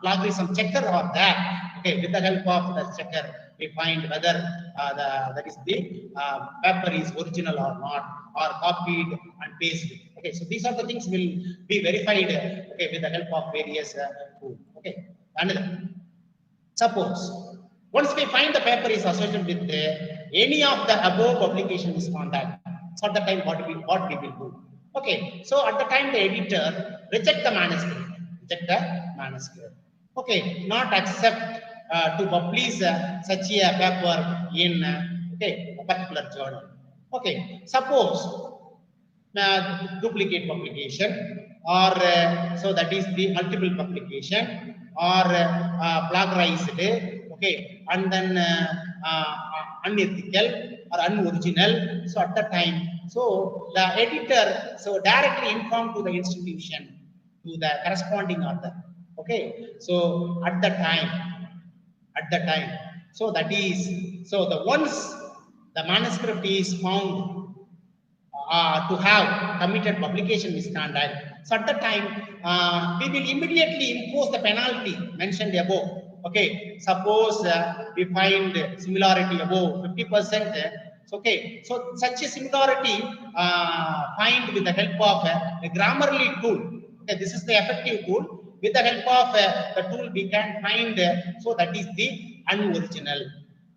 plagiarism checker are there. Okay, with the help of the checker, we find whether that is the paper is original or not, or copied and pasted. Okay, so these are the things will be verified. Okay, with the help of various tools. Okay, another. Suppose once we find the paper is associated with any of the above publication misconduct, so at the time what we will do. Okay, so at the time the editor reject the manuscript. Okay, not accept to publish such a paper in okay, a particular journal. Okay, suppose duplicate publication, or so that is the multiple publication, or plagiarized, okay, and then unethical or unoriginal. So at the time, so the editor so directly informed to the institution, to the corresponding author. Okay, so at the time, so that is so the once the manuscript is found to have committed publication misconduct, so at the time we will immediately impose the penalty mentioned above. Okay, suppose we find similarity above 50%. Okay, so such a similarity find with the help of a Grammarly tool. Okay, this is the effective tool. With the help of the tool, we can find so that is the unoriginal.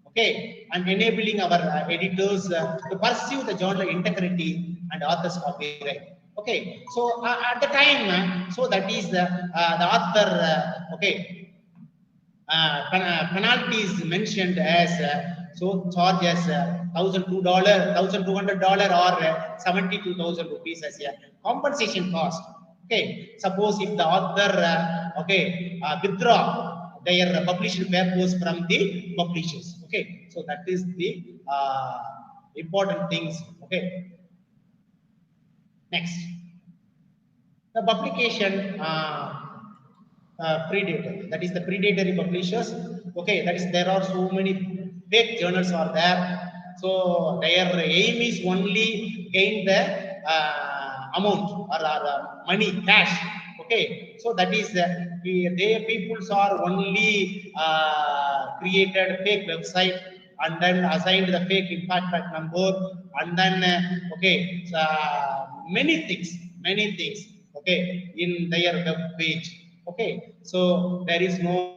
Okay, and enabling our editors to pursue the journal integrity and author's copyright. Okay, so at the time, so that is the author, okay, penalties mentioned as so charge as $1,200 or 72,000 rupees as a compensation cost. Okay, suppose if the author withdraw their published papers from the publishers. Okay, so that is the important things. Okay, next, the publication predator, that is the predatory publishers. Okay, that is there are so many fake journals are there, so their aim is only gain the amount or money, cash. Okay, so that is they peoples are only created fake website and then assigned the fake impact fact number, and then okay, many things, okay, in their web page. Okay, so there is no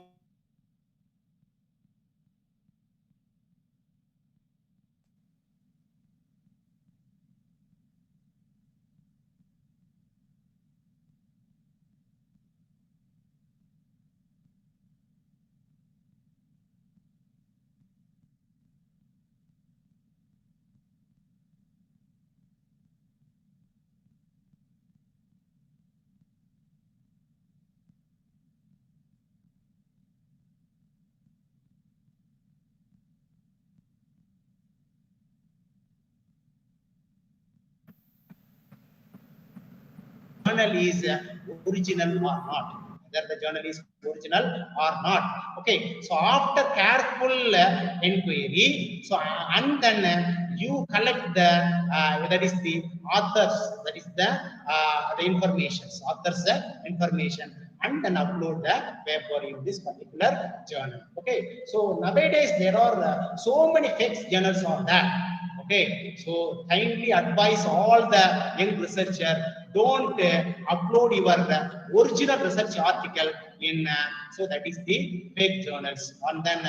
journal is original or not, whether the journal is original or not. Okay, so after careful inquiry, so and then you collect the that is the authors, that is the information, authors information, and then upload the paper in this particular journal. Okay, so nowadays there are so many fake journals on that. Okay, so kindly advise all the young researcher, don't upload your original research article in so that is the fake journals, and then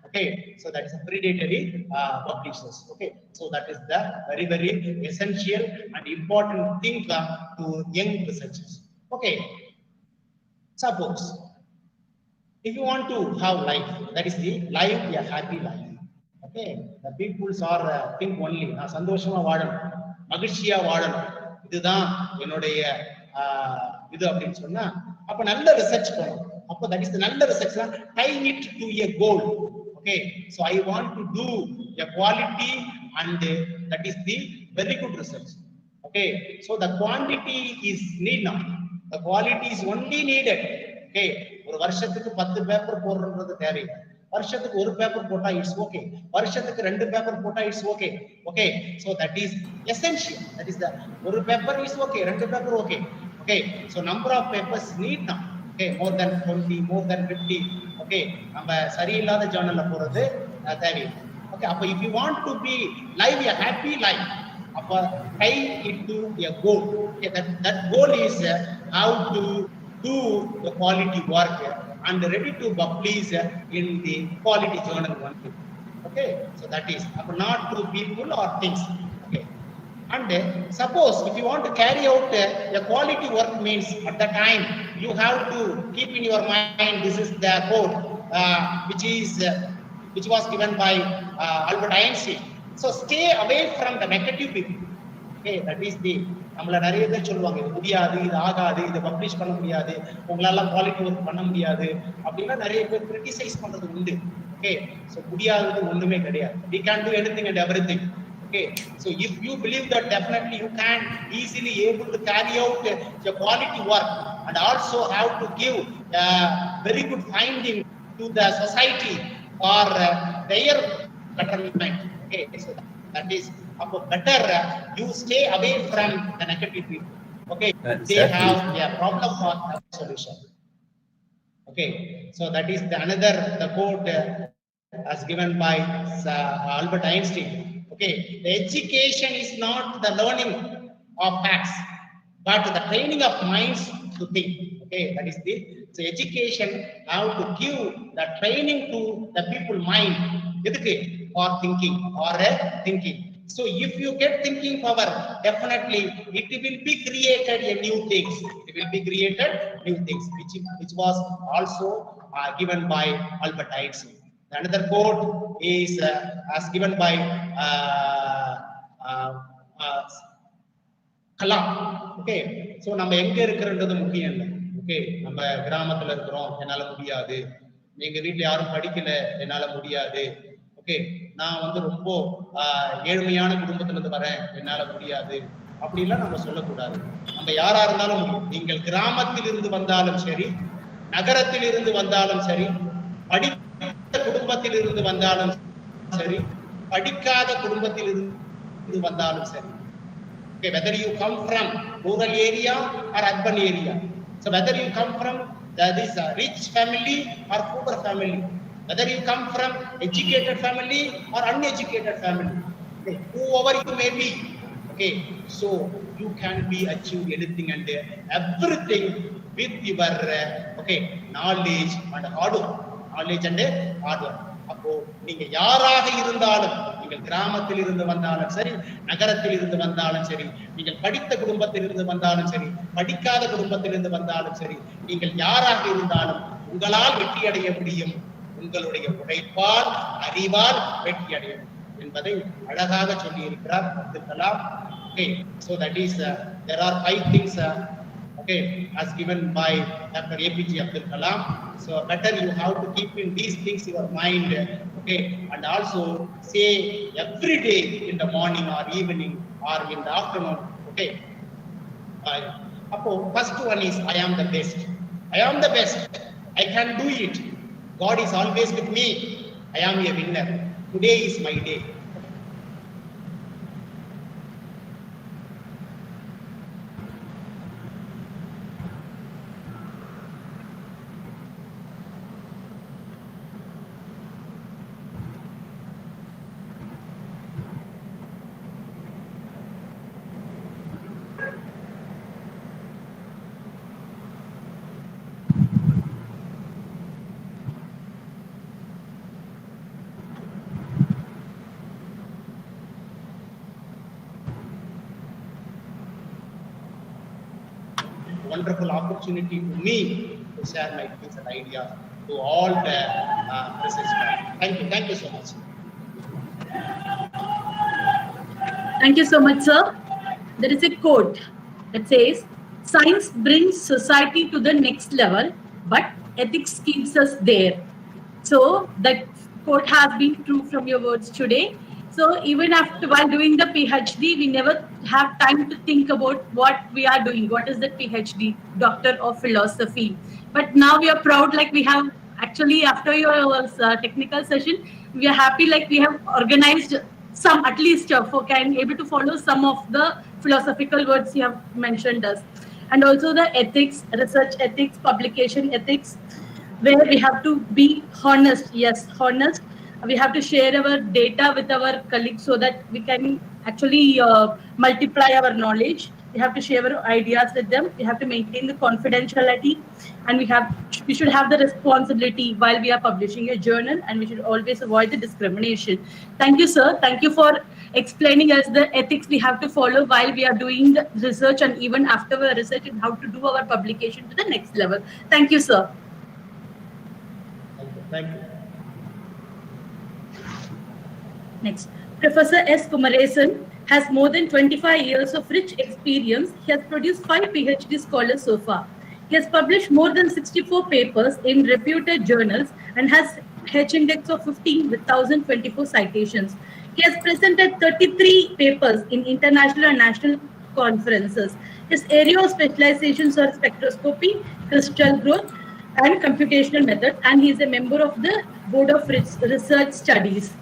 okay, so that is a predatory publishers. Okay, so that is the very essential and important thing to young researchers. Okay, suppose if you want to have life, that is the life, a happy life. Okay, the peoples are think only நான் சந்தோஷமா வாழணும், மகிழ்ச்சியா வாழணும், இதுதான் என்னுடைய இது அப்படின்னு சொன்னா அப்ப நல்ல ரிசர்ச் பண்ணணும். அப்ப that is the நல்ல ரிசர்ச் தான் tying it to a goal. Okay, so I want to do a quality and that is the very good research. Okay, so the quantity is need not, the quality is only needed. Okay, ஒரு வருஷத்துக்கு 10 paper போடுறது தேவையில்லை, வருஷத்துக்கு ஒரு paper போட்டா it's okay, வருஷத்துக்கு 2 paper போட்டா it's okay. Okay, so that is essential, that is the ஒரு paper is okay, 2 paper okay. Okay, so number of papers need not. Okay, more than 20, more than 50. Okay, நம்ம சரியில்லாத ஜர்னல்ல போறது தேவையில்லை. Okay, அப்ப if you want to be live a happy life, அப்ப tie it to a goal. Okay, that goal is how to do the quality work and ready to publish in the quality journal one. Okay, so that is not to people or things. Okay, and suppose if you want to carry out a quality work, means at the time you have to keep in your mind this is the code which was given by Albert Einstein. So stay away from the negative people. Okay, that is the நம்மள நிறைய பேர் சொல்லுவாங்க இது முடியாது, இது ஆகாது, இது publish பண்ண முடியாது, உங்களால குவாலிட்டி ஒர்க் பண்ண முடியாது அப்படின்னா நிறைய பேர் கிரிட்டிசைஸ் பண்றது உண்டு. ஓகே, சோ முடியாதது ஒண்ணுமே கிடையாது. we can do anything and everything. Okay, so if you believe that, definitely you can easily able to carry out your quality work and also have to give very good finding to the society for their betterment. Okay, so that is better you stay away from the negative people. Okay, they have a problem for solution. Okay, so that is the another the quote as given by Albert Einstein. Okay, the education is not the learning of facts but the training of minds to think. Okay, that is the so education how to give the training to the people mind, எதுக்கு, for thinking or thinking. So if you get thinking power, definitely it will be created a new things. It will be created new things, which was also given by Albert Einstein. Another quote is as given by Kalam. Okay, so நம்ம எங்க இருக்கிறன்றது முக்கியம் இல்லை. Okay, நம்ம கிராமத்துல இருக்கிறோம், என்னால முடியாது. எங்க வீட்டுல யாரும் படிக்கல, என்னால முடியாது. ஓகே, நான் வந்து ரொம்ப ஏழ்மையான குடும்பத்துல இருந்து வரேன், என்னால முடியாது. அப்படிலாம் நம்ம சொல்லக்கூடாது. நம்ம யாரா இருந்தாலும் முடியும். நீங்கள் கிராமத்தில் இருந்து வந்தாலும் சரி, நகரத்தில் இருந்து வந்தாலும் சரி, படித்த குடும்பத்தில் இருந்து வந்தாலும் சரி, படிக்காத குடும்பத்தில் இருந்து வந்தாலும் சரி. Okay, whether you come from rural area or urban area, so whether you come from this rich family or poor family, whether you come from educated family or uneducated family, okay, whoever you may be, okay, so you can be achieve anything and everything with your okay knowledge and hard work, knowledge and hard work. அப்போ நீங்க யாராக இருந்தாலும், நீங்கள் கிராமத்தில் இருந்து வந்தாலும் சரி, நகரத்தில் இருந்து வந்தாலும் சரி, நீங்கள் படித்த குடும்பத்தில் இருந்து வந்தாலும் சரி, படிக்காத குடும்பத்தில் இருந்து வந்தாலும் சரி, நீங்கள் யாராக இருந்தாலும் உங்களால் வெற்றி அடைய முடியும். உங்களுடைய உழைப்பால், அறிவால் வெற்றி அடையும் என்பதை அழகாக சொல்லி இருக்கிறார் Abdul Kalam. Okay, so that is there are 5 things okay as given by Dr. APJ Abdul Kalam. So better you have to keep in these things in your mind, okay, and also say every day in the morning or evening or in the afternoon, okay. First one is I am the best. I am the best. I can do it. God is always with me. I am a winner. Today is my day. Wonderful opportunity to me to share my thoughts and ideas to all the research. Thank you so much. Thank you so much, sir. There is a quote that says, "Science brings society to the next level, but ethics keeps us there." So that quote has been true from your words today. So even after while doing the PhD, we never have time to think about what we are doing. What is the PhD, Doctor of Philosophy? But now we are proud, like we have actually after your technical session, we are happy like we have organized some at least for can able to follow some of the philosophical words you have mentioned us, and also the ethics, research ethics, publication ethics, where we have to be honest. Yes, honest. We have to share our data with our colleagues so that we can actually multiply our knowledge. We have to share our ideas with them. We have to maintain the confidentiality, and we should have the responsibility while we are publishing a journal, and we should always avoid the discrimination. Thank you, sir. Thank you for explaining us the ethics we have to follow while we are doing the research, and even after our research, and how to do our publication to the next level. Thank you, sir. Thank you. Next, Professor S. Kumaresan has more than 25 years of rich experience. He has produced 5 PhD scholars so far. He has published more than 64 papers in reputed journals and has H-index of 15 with 1,024 citations. He has presented 33 papers in international and national conferences. His area of specializations are spectroscopy, crystal growth, and computational methods, and he is a member of the Board of Research Studies.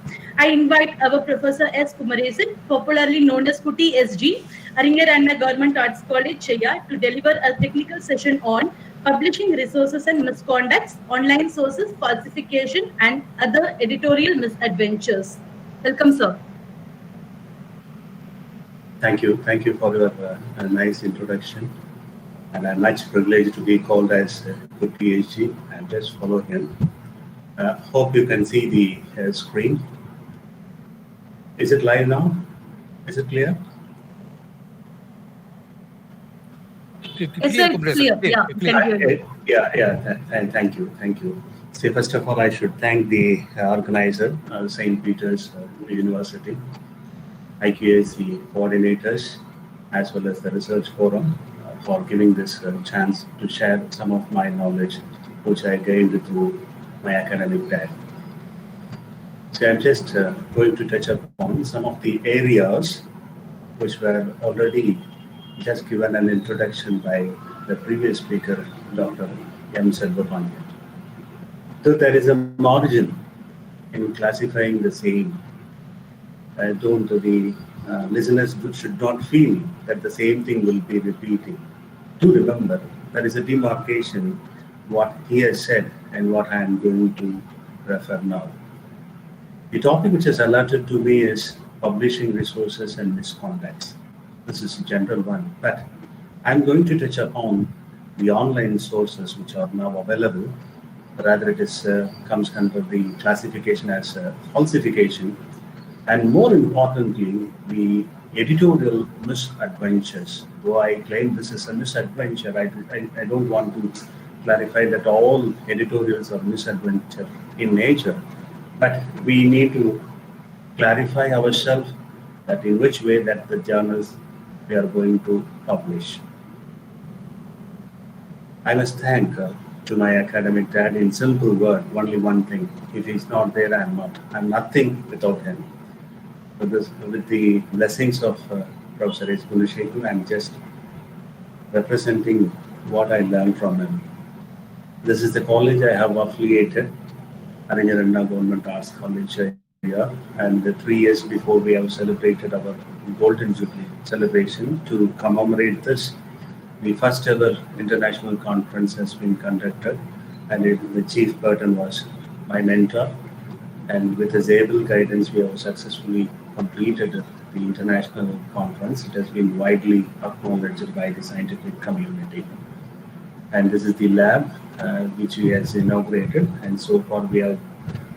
I invite our Professor S. Kumaresan, popularly known as Kuti SG, Aringaranna Government Arts College, Cheyyar, to deliver a technical session on publishing resources and misconducts, online sources, falsification, and other editorial misadventures. Welcome, sir. Thank you. Thank you for your nice introduction. And I'm much privileged to be called as good PhD, and just follow him. Hope you can see the screen. Is it live now? Is it clear? Yes, sir, it's clear. Yeah, can hear you. Thank you. See, first of all, I should thank the organizer, St. Peter's University, IQAC coordinators, as well as the research forum for giving this chance to share some of my knowledge, which I gained through my academic day. So I'm just going to touch upon some of the areas which were already just given an introduction by the previous speaker, Dr. M. Selvapandian. So there is a margin in classifying the same. Don't the listeners should not feel that the same thing will be repeating. To remember, there is a demarcation what he has said and what I am going to refer now. The topic which is allotted to me is publishing resources and misconducts. This is a general one, but I'm going to touch upon the online sources which are now available. Rather, it is comes under the classification as falsification, and more importantly, the editorial misadventures. Though I claim this is a misadventure, I don't want to clarify that all editorials are misadventure in nature, but we need to clarify ourselves that in which way that the journals we are going to publish. I must thank to my academic dad in simple word, only one thing. If he's not there, I'm not. I'm nothing without him. With the blessings of Professor S. Gunashekhar, I'm just representing what I learned from him. This is the college I have affiliated, Arinyaranna Government Arts College here, and 3 years before we have celebrated our Golden Jubilee celebration. To commemorate this, the first ever international conference has been conducted, and the chief person was my mentor, and with his able guidance we have successfully completed the international conference. It has been widely acknowledged by the scientific community, and this is the lab which he has inaugurated, and so far we have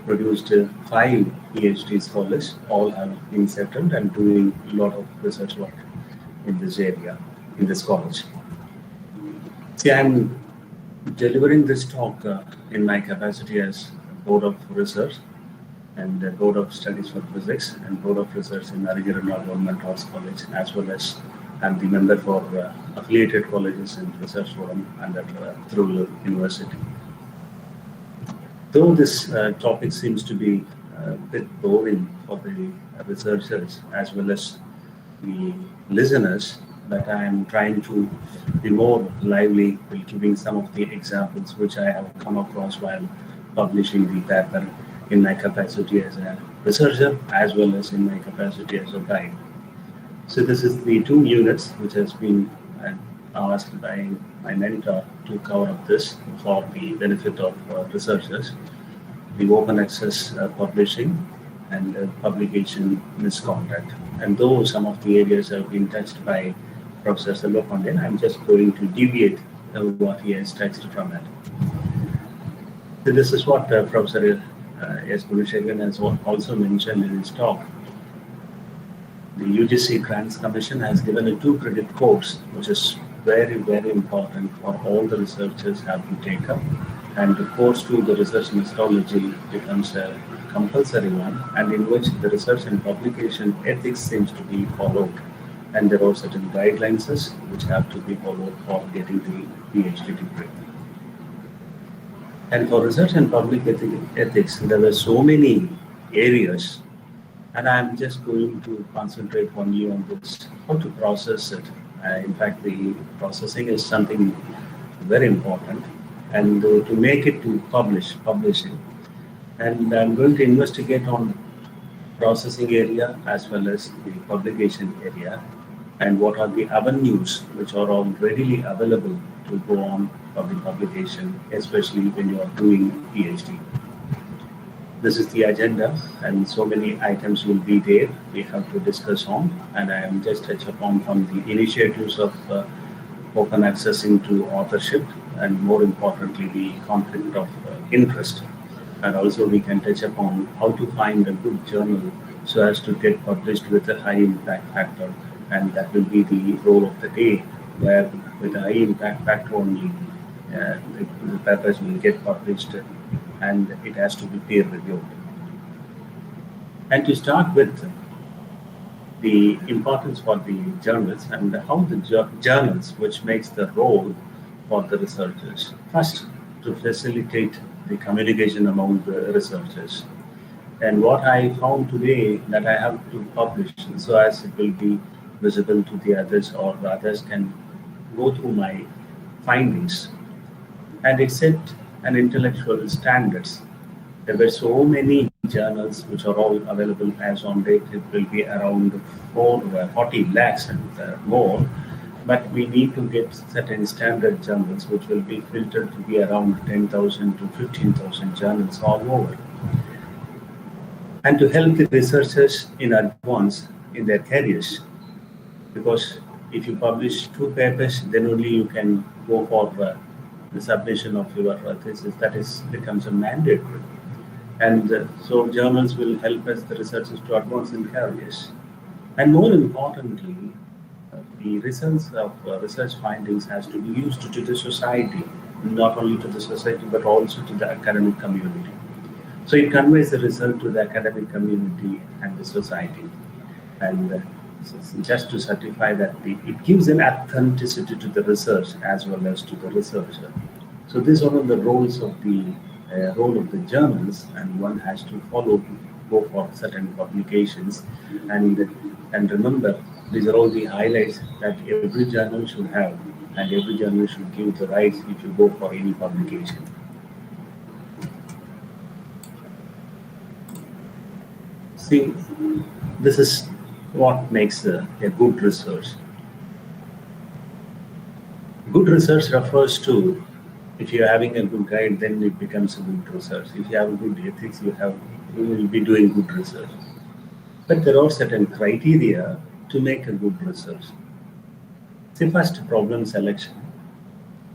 produced 5 PhD scholars. All have been settled and doing a lot of research work in this area, in this college. See, I'm delivering this talk in my capacity as Board of Research and Board of Studies for Physics and Board of Research in Arinyaranna Government Arts College, as well as I'm the member for affiliated colleges and research forum under Trulur University. Though this topic seems to be a bit boring for the researchers as well as the listeners, but I am trying to be more lively by giving some of the examples which I have come across while publishing the paper in my capacity as a researcher as well as in my capacity as a guide. So this is the 2 units which has been asked by my mentor to cover up this for the benefit of researchers: the open access publishing and publication misconduct. And though some of the areas have been touched by Professor Selvapandian, I'm just going to deviate what he has touched from it. So this is what Professor S. Gunashekhar has also mentioned in his talk. The UGC Grants Commission has given a 2-credit course, which is very, very important for all the researchers have to take up. And the course to the research methodology becomes a compulsory one, and in which the research and publication ethics seems to be followed. And there are certain guidelines which have to be followed for getting the PhD degree. And for research and public ethics, there were so many areas, and I'm just going to concentrate only on this, how to process it. In fact, the processing is something very important, and to make it to publishing. And I'm going to investigate on processing area as well as the publication area, and what are the avenues which are all readily available to go on for the publication, especially when you are doing PhD. This is the agenda, and so many items will be there we have to discuss on, and I am just touch upon from the initiatives of open access into authorship, and more importantly the conflict of interest. And also we can touch upon how to find a good journal so as to get published with a high impact factor. And that will be the role of the day, where with a high impact factor only, the papers will get published and it has to be peer reviewed. And to start with, the importance for the journals and how the journals, which makes the role for the researchers. First, to facilitate the communication among the researchers. And what I found today, that I have to publish so as it will be visible to the others, or others can go through my findings. And it set an intellectual standards. There were so many journals which are all available as on date. It will be around 40 lakhs and more. But we need to get certain standard journals which will be filtered to be around 10,000 to 15,000 journals all over. And to help the researchers in advance in their careers. Because if you publish 2 papers, then only you can go for the submission of your thesis. That becomes a mandatory. And so journals will help us, the researchers, to advance in careers. And more importantly, the results of research findings has to be used to the society, not only to the society, but also to the academic community. So it conveys the result to the academic community and the society. And just to certify that it gives an authenticity to the research as well as to the researcher. So these are all the roles of the role of the journals, and one has to go for certain publications. And remember, these are all the highlights that every journal should have, and every journal should give the rights if you go for any publication. See, this is what makes a good research. Good research refers to, if you're having a good guide, then it becomes a good research. If you have good ethics, you will be doing good research. But there are certain criteria to make a good research. See, first, problem selection,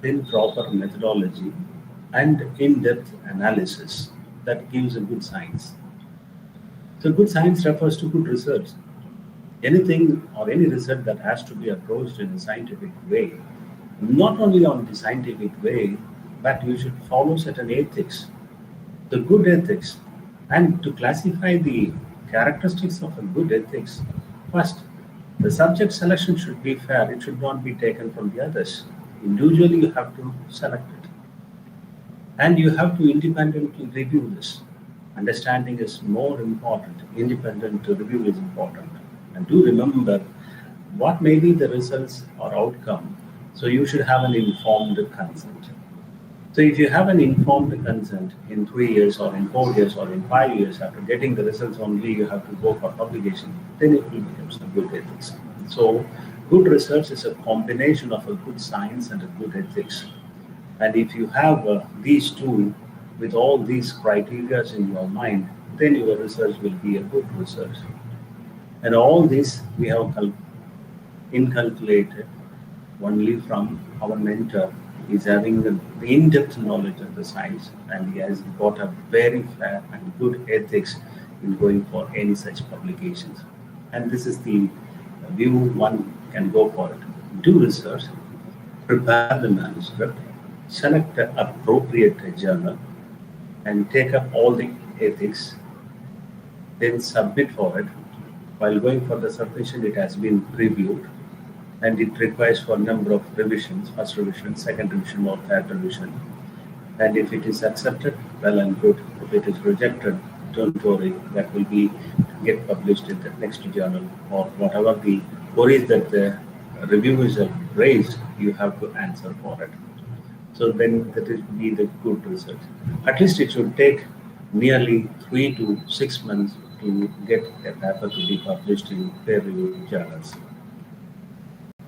then proper methodology, and in-depth analysis that gives a good science. So good science refers to good research. Anything or any research that has to be approached in a scientific way, not only on the scientific way, but you should follow certain ethics, the good ethics. And to classify the characteristics of a good ethics, first, the subject selection should be fair. It should not be taken from the others. Individually, you have to select it. And you have to independently review this. Understanding is more important. Independent review is important. And do remember what may be the results or outcome. So you should have an informed consent. So if you have an informed consent in 3 years or in 4 years or in 5 years, after getting the results only you have to go for publication, then it will become some good ethics. So good research is a combination of a good science and a good ethics. And if you have these two with all these criteria in your mind, then your research will be a good research. And all this we have inculcated only from our mentor. He's having the in-depth knowledge of the science, and he has got a very fair and good ethics in going for any such publications. And this is the view one can go for it. Do research, prepare the manuscript, select the appropriate journal, and take up all the ethics, then submit for it. While going for the submission, it has been reviewed, and it requires for a number of revisions, first revision, second revision, or third revision. And if it is accepted, well and good. If it is rejected, don't worry, that will be get published in the next journal, or whatever the queries that the reviewers have raised, you have to answer for it. So then that will be the good research. At least it should take nearly 3 to 6 months to get a paper to be published in peer-reviewed journals.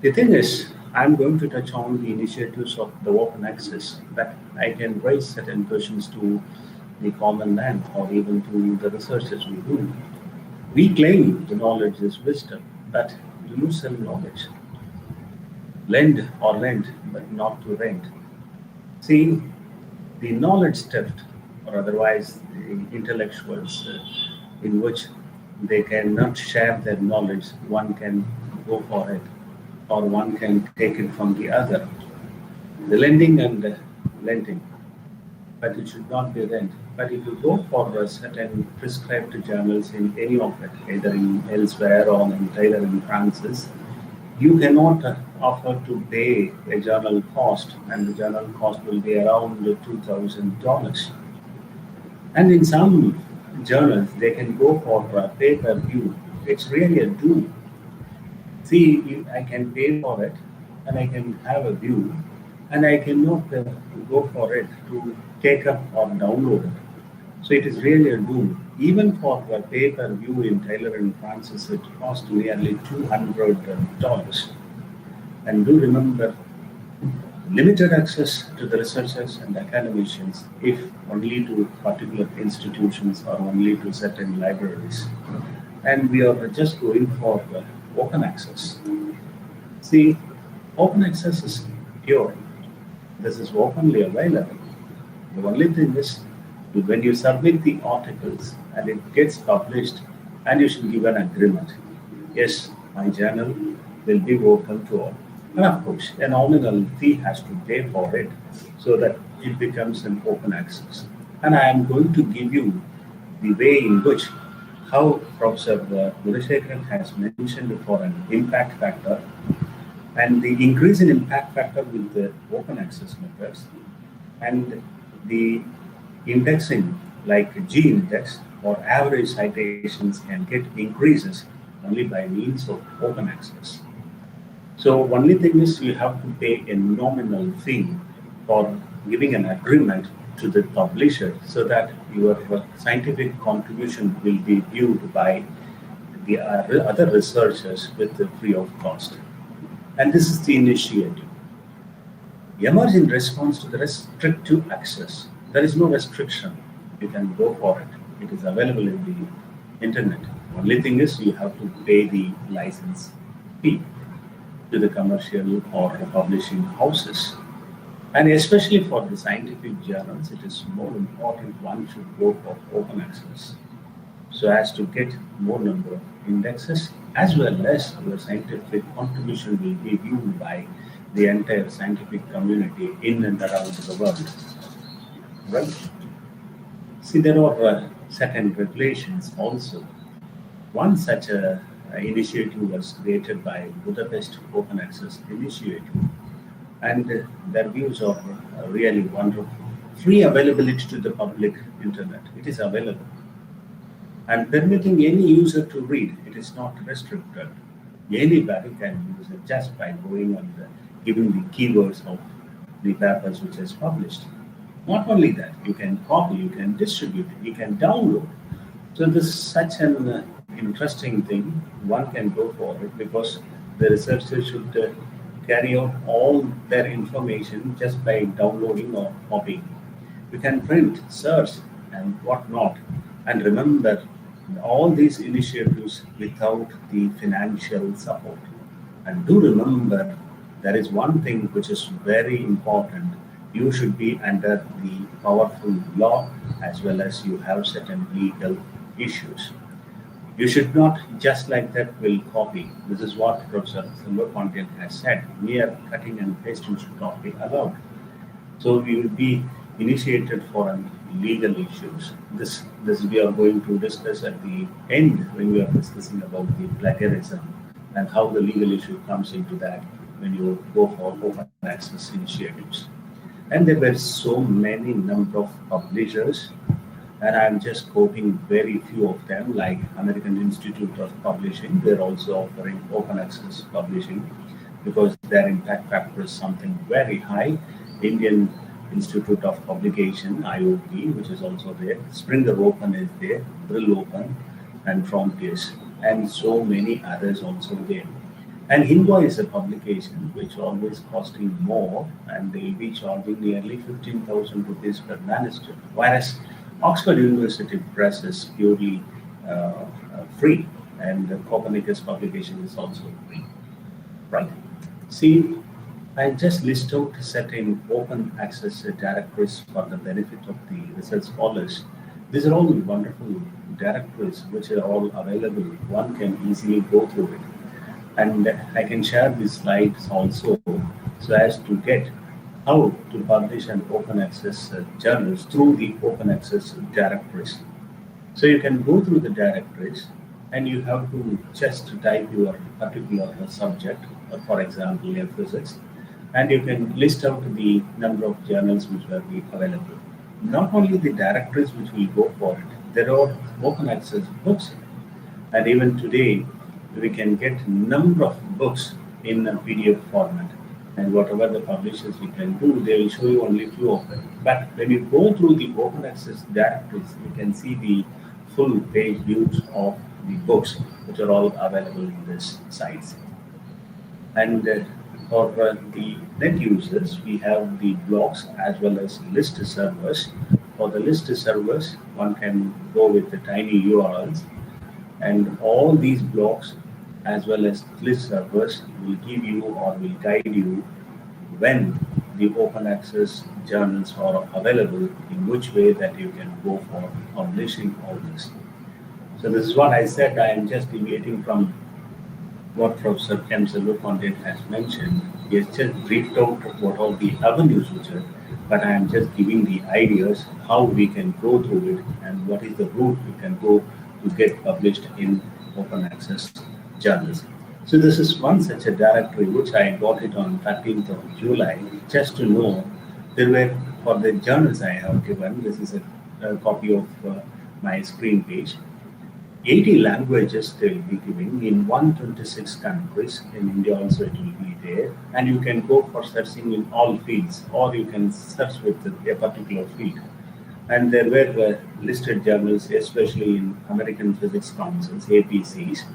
The thing is, I'm going to touch on the initiatives of the open access, that I can raise certain questions to the common man or even to the researchers we do. We claim the knowledge is wisdom, but do you sell knowledge? Lend or lend, but not to rent. See, the knowledge theft, or otherwise the intellectuals in which they cannot share their knowledge, one can go for it, or one can take it from the other. The lending and lending, but it should not be rent. But if you go for a certain prescribed journals in any of it, either in elsewhere or either in Francis, you cannot offer to pay a journal cost, and the journal cost will be around $2,000. And in some journals, they can go for pay-per-view. It's really a doom. See, I can pay for it, and I can have a view, and I cannot go for it to take up or download it. So it is really a doom. Even for the pay-per-view in Taylor and Francis, it cost nearly $200. And do remember, limited access to the researchers and academicians, if only to particular institutions or only to certain libraries. And we are just going for open access. See, open access is pure. This is openly available. The only thing is, when you submit the articles and it gets published, and you should give an agreement. Yes, my journal will be open to all. And of course, a nominal fee has to pay for it so that it becomes an open access. And I am going to give you the way in which how Professor Gurashekaran has mentioned for an impact factor, and the increase in impact factor with the open access methods, and the indexing like G index or average citations can get increases only by means of open access. So only thing is you have to pay a nominal fee for giving an agreement to the publisher so that your scientific contribution will be viewed by the other researchers with the free of cost. And this is the initiative. Emerge in response to the restrictive access. There is no restriction. You can go for it. It is available in the internet. Only thing is you have to pay the license fee to the commercial or the publishing houses. And especially for the scientific journals, it is more important one should go for open access, so as to get more number of indexes, as well as your scientific contribution will be viewed by the entire scientific community in and around the world. Right? See, there are certain regulations also. One such a initiative was created by Budapest Open Access Initiative, and their views are really wonderful. Free availability to the public internet. It is available. And permitting any user to read, it is not restricted. Anybody can use it just by going and giving the keywords of the papers which is published. Not only that, you can copy, you can distribute, you can download. So this is such an interesting thing. One can go for it because the researchers should carry out all their information just by downloading or copying. You can print, search, and whatnot. And remember, all these initiatives without the financial support. And do remember, there is one thing which is very important. You should be under the powerful law, as well as you have certain legal issues. You should not just like that will copy. This is what Professor Selvapandian has said. Mere cutting and pasting should not be allowed. So we will be initiated for legal issues. This we are going to discuss at the end when we are discussing about the plagiarism and how the legal issue comes into that when you go for open access initiatives. And there were so many number of publishers, and I'm just quoting very few of them, like American Institute of Publishing. They're also offering open access publishing because their impact factor is something very high. Indian Institute of Publication, IOP, which is also there. Springer Open is there, Brill Open, and Frontiers, and so many others also there. And Hindwa is a publication which always costing more, and they'll be charging nearly 15,000 rupees per manuscript, whereas Oxford University Press is purely free, and the Copernicus publication is also free. Right? See, I just list out certain open access directories for the benefit of the research scholars. These are all wonderful directories which are all available. One can easily go through it. And I can share these slides also so as to get how to publish an open access journals through the open access directories. So you can go through the directories and you have to just type your particular subject, for example, physics, and you can list out the number of journals which will be available. Not only the directories which will go for it, there are open access books. And even today, we can get number of books in a PDF format. And whatever the publishers you can do, they will show you only few of them. But when you go through the open access directories, you can see the full page views of the books which are all available in this sites. And for the net users, we have the blogs as well as list servers. For the list servers, one can go with the tiny URLs, and all these blogs as well as list servers will give you or will guide you when the open access journals are available, in which way that you can go for publishing all this. So this is what I said. I am just deviating from what Professor M. Selvapandiyan has mentioned. He has just briefed out what all the avenues which are, but I am just giving the ideas how we can go through it and what is the route we can go to get published in open access journals. So this is one such a directory which I got it on 13th of July, just to know there were, for the journals I have given, this is a copy of my screen page. 80 languages they will be giving in 126 countries. In India also it will be there. And you can go for searching in all fields, or you can search with a particular field. And there were listed journals, especially in American Physics Councils, APCs.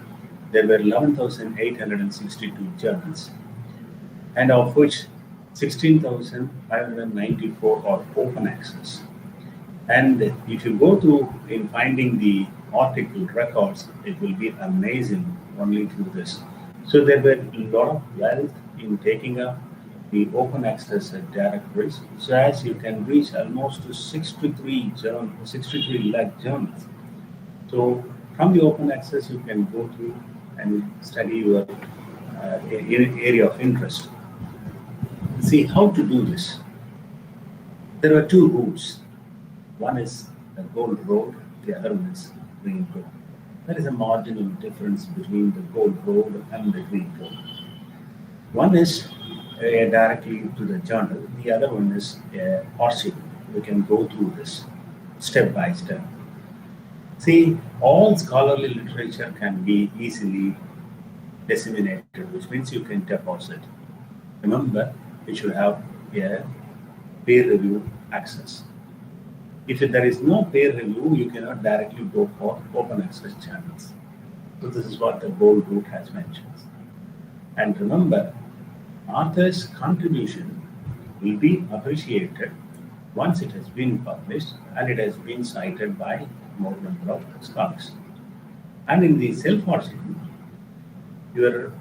There were 11,862 journals, and of which 16,594 are open access. And if you go through in finding the article records, it will be amazing only through this. So there were a lot of wealth in taking up the open access directories, so as you can reach almost to 63 lakh journals. So from the open access, you can go through and study your area of interest. See how to do this. There are two routes. One is the gold road, the other one is green road. There is a marginal difference between the gold road and the green road. One is directly to the journal, the other one is archive. We can go through this step by step. See, all scholarly literature can be easily disseminated, which means you can deposit. Remember, you should have a peer review access. If there is no peer review, you cannot directly go for open access channels. So this is what the gold route has mentioned. And remember, author's contribution will be appreciated once it has been published and it has been cited by more number of scholars. And in the self-archiving, your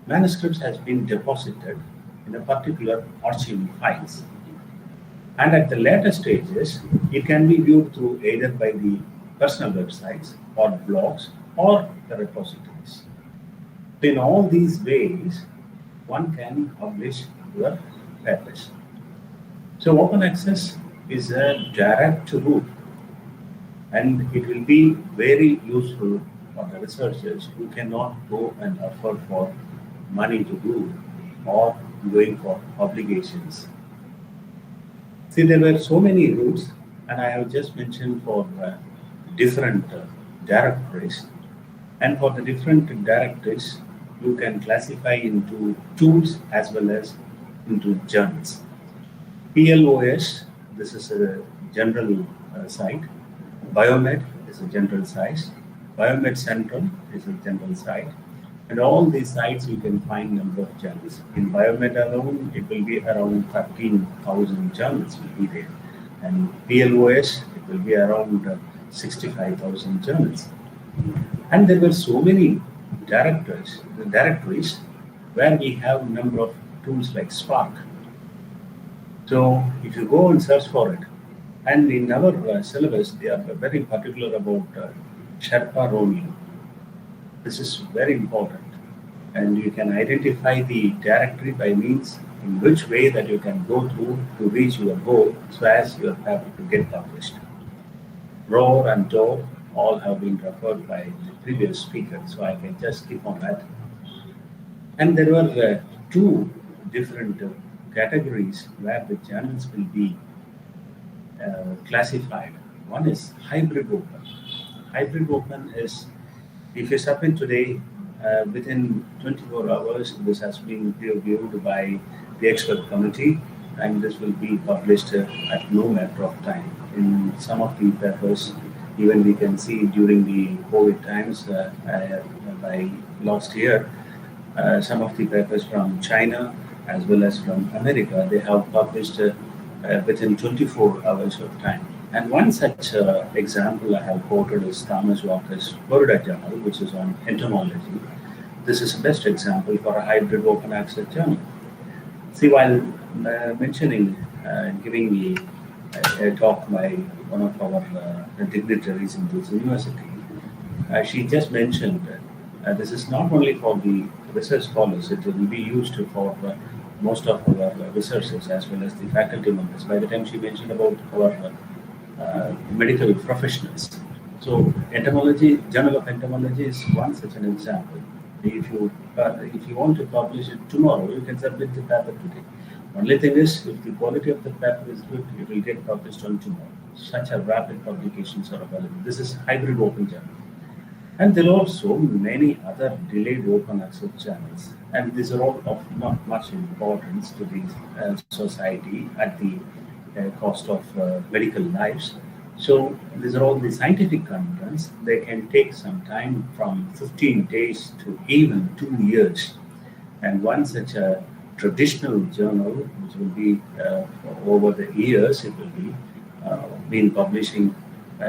manuscripts has been deposited in a particular archiving files. And at the later stages, it can be viewed through either by the personal websites or blogs or the repositories. So in all these ways, one can publish your papers. So open access is a direct route, and it will be very useful for the researchers who cannot go and afford for money to do or going for publications. See, there were so many routes, and I have just mentioned for different directories. And for the different directories, you can classify into tools as well as into journals. PLOS, this is a general site. Biomed is a general site. Biomed Central is a general site. And all these sites you can find number of journals. In Biomed alone, it will be around 13,000 journals will be there. And PLOS, it will be around 65,000 journals. And there were so many directories where we have number of tools like Spark. So if you go and search for it, And in our syllabus, they are very particular about Sherpa rolling. This is very important. And you can identify the directory by means in which way that you can go through to reach your goal so as your paper to get published. Roar and door all have been referred by the previous speaker, so I can just skip on that. And there were two different categories where the journals will be classified. One is hybrid open. Hybrid open is, if you submit today, within 24 hours, this has been reviewed by the expert committee, and this will be published at no matter of time. In some of the papers, even we can see during the COVID times, by last year, some of the papers from China as well as from America, they have published within 24 hours of time. And one such example I have quoted is Thomas Walker's Florida Journal, which is on entomology. This is the best example for a hybrid open access journal. See, while giving me a talk by one of our dignitaries in this university, she just mentioned this is not only for the research scholars, it will be used for most of our researchers as well as the faculty members. By the time she mentioned about our medical professionals. So entomology, Journal of Entomology is one such an example. If you want to publish it tomorrow, you can submit the paper today. Only thing is, if the quality of the paper is good, it will get published on tomorrow. Such a rapid publications are available. This is hybrid open journal. And there are also many other delayed open access journals. And these are all of not much importance to the society at the cost of medical lives. So these are all the scientific contents. They can take some time from 15 days to even 2 years. And one such a traditional journal, which will be over the years, it will be been publishing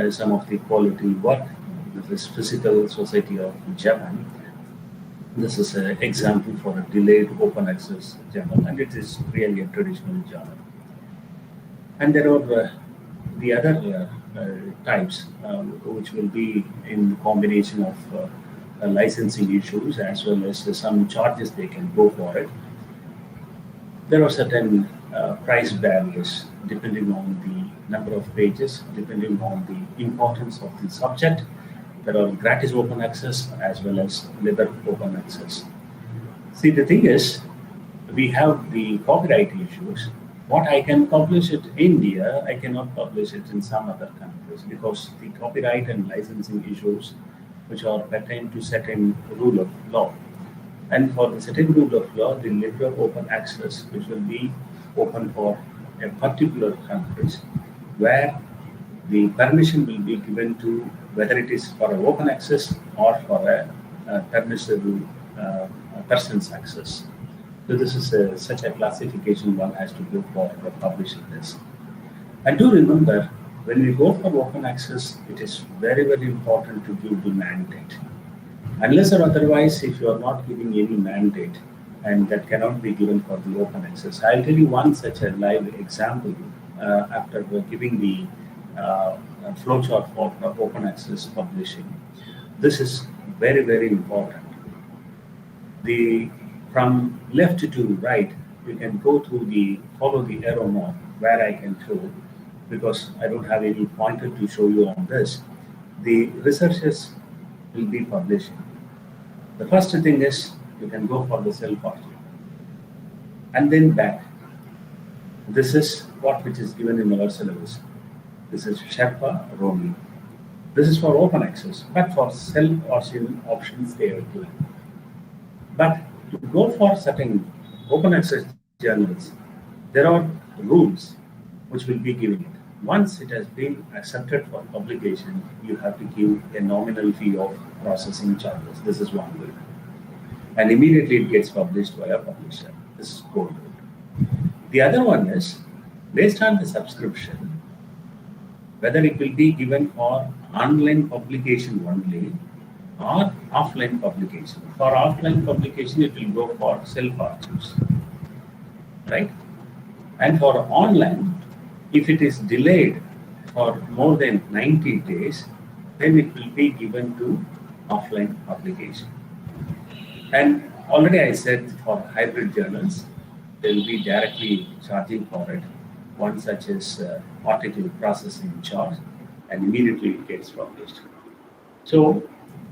some of the quality work. This is Physical Society of Japan. This is an example for a delayed open access journal, and it is really a traditional journal. And there are the other types, which will be in combination of licensing issues as well as some charges they can go for it. There are certain price barriers depending on the number of pages, depending on the importance of the subject. There are gratis open access as well as liberal open access. See, the thing is, we have the copyright issues. What I can publish it in India, I cannot publish it in some other countries because the copyright and licensing issues, which are pertain to certain rule of law. And for the certain rule of law, the liberal open access, which will be open for a particular countries, where the permission will be given to whether it is for an open access or for a permissible person's access. So this is such a classification one has to go for publishing this. And do remember, when we go for open access, it is very, very important to give the mandate. Unless or otherwise, if you are not giving any mandate, and that cannot be given for the open access. I'll tell you one such a live example after giving the flowchart for open access publishing. This is very, very important. From left to right, you can go through follow the arrow mark where I can show, because I don't have any pointer to show you on this. The researchers will be publishing. The first thing is you can go for the self-article and then back. This is which is given in our syllabus. This is Sherpa Roaming. This is for open access, but for options they are doing. But to go for certain open access journals, there are rules which will be given it. Once it has been accepted for publication, you have to give a nominal fee of processing charges. This is one rule. And immediately it gets published by a publisher. This is gold rule. The other one is, based on the subscription, whether it will be given for online publication only or offline publication. For offline publication, it will go for self-archives, right? And for online, if it is delayed for more than 90 days, then it will be given to offline publication. And already I said for hybrid journals, they will be directly charging for it. One such as article processing charge, and immediately it gets published. So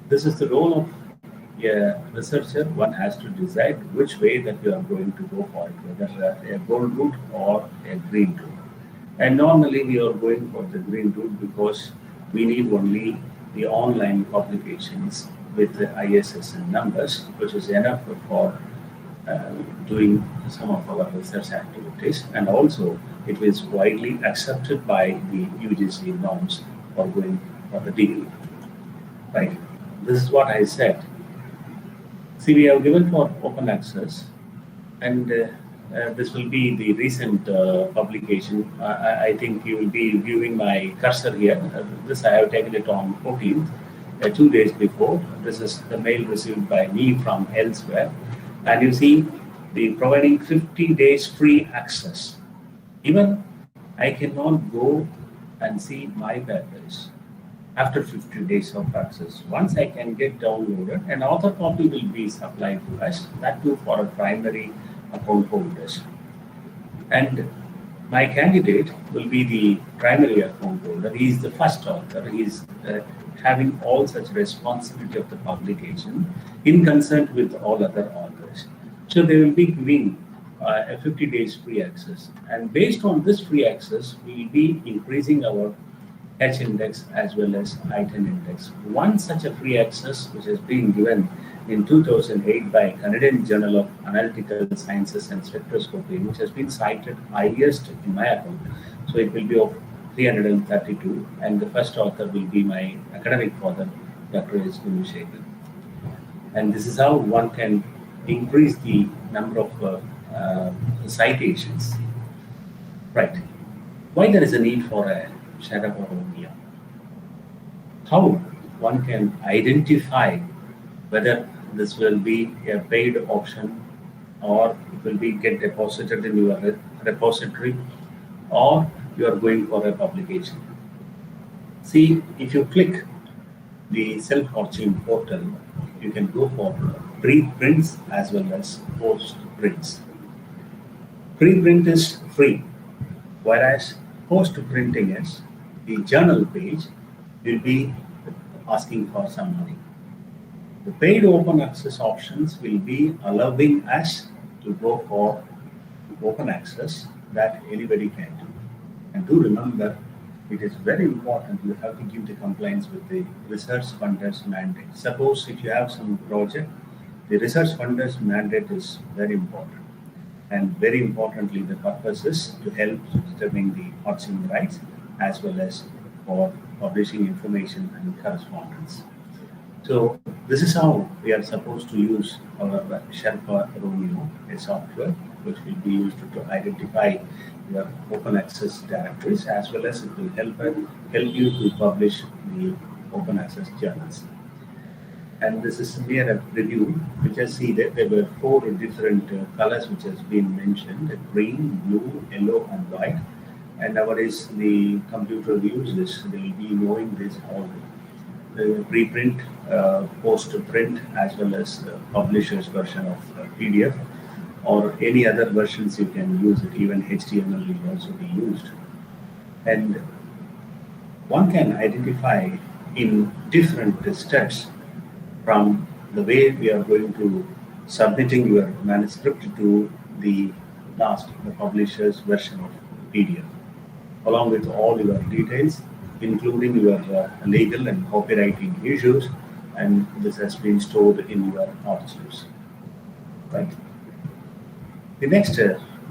this is the role of a researcher. One has to decide which way that you are going to go for it, whether a gold route or a green route. And normally we are going for the green route because we need only the online publications with the ISSN numbers, which is enough for doing some of our research activities. And also it is widely accepted by the UGC norms for going for the degree. Right. This is what I said. See, we have given for open access, and this will be the recent publication. I think you will be viewing my cursor here. This I have taken it on 14th, 2 days before. This is the mail received by me from elsewhere. And you see, the providing 50 days free access. Even I cannot go and see my papers after 50 days of access. Once I can get downloaded, an author copy will be supplied to us, that too for a primary account holders. And my candidate will be the primary account holder. He is the first author. He is having all such responsibility of the publication in concert with all other authors. So they will be giving a 50 days free access. And based on this free access, we will be increasing our H index as well as I-10 index. One such a free access which has been given in 2008 by Canadian Journal of Analytical Sciences and Spectroscopy, which has been cited highest in my account. So it will be of 332, and the first author will be my academic father, Dr. S. Gunashekhar. And this is how one can increase the number of citations. Right. Why there is a need for a Sherpa Romeo? How one can identify whether this will be a paid option or it will be get deposited in your repository or you are going for a publication. See, if you click the self-archiving portal, you can go for pre-prints as well as post-prints. Pre-print is free, whereas post-printing is the journal page will be asking for some money. The paid open access options will be allowing us to go for open access that anybody can do. And do remember, it is very important you have to give the compliance with the research funders mandate. Suppose if you have some project, the research funders mandate is very important. And very importantly, the purpose is to help determining the archiving rights as well as for publishing information and correspondence. So this is how we are supposed to use our Sherpa Romeo, a software which will be used to identify your open access directories as well as it will help you to publish the open access journals. And this is mere a review. We just see that there were 4 different colors which has been mentioned: green, blue, yellow, and white. And nowadays the computer users will be knowing this all. The preprint, post-print, as well as publisher's version of PDF, or any other versions you can use it. Even HTML will also be used. And one can identify in different steps from the way we are going to submitting your manuscript to the publisher's version of PDF, along with all your details, including your legal and copywriting issues, and this has been stored in your archives. Right. The next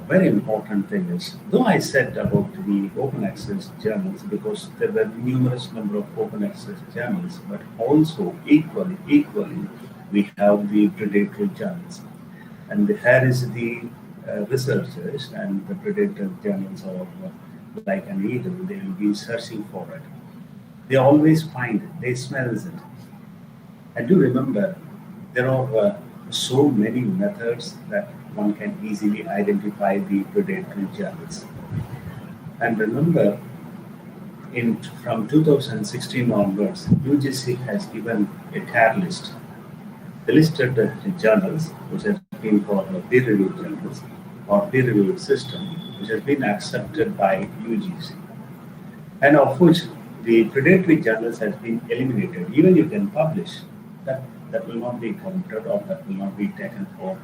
very important thing is, though I said about the open access journals, because there were numerous number of open access journals, but also equally we have the predatory journals. And here is the researchers and the predatory journals are like an eagle, they will be searching for it. They always find it, they smell it. I do remember there are so many methods that one can easily identify the predatory journals. And remember, from 2016 onwards, UGC has given a tier list. The listed journals, which has been called peer-reviewed journals or peer-reviewed system, which has been accepted by UGC, and of which the predatory journals has been eliminated. Even you can publish, that will not be counted or that will not be taken for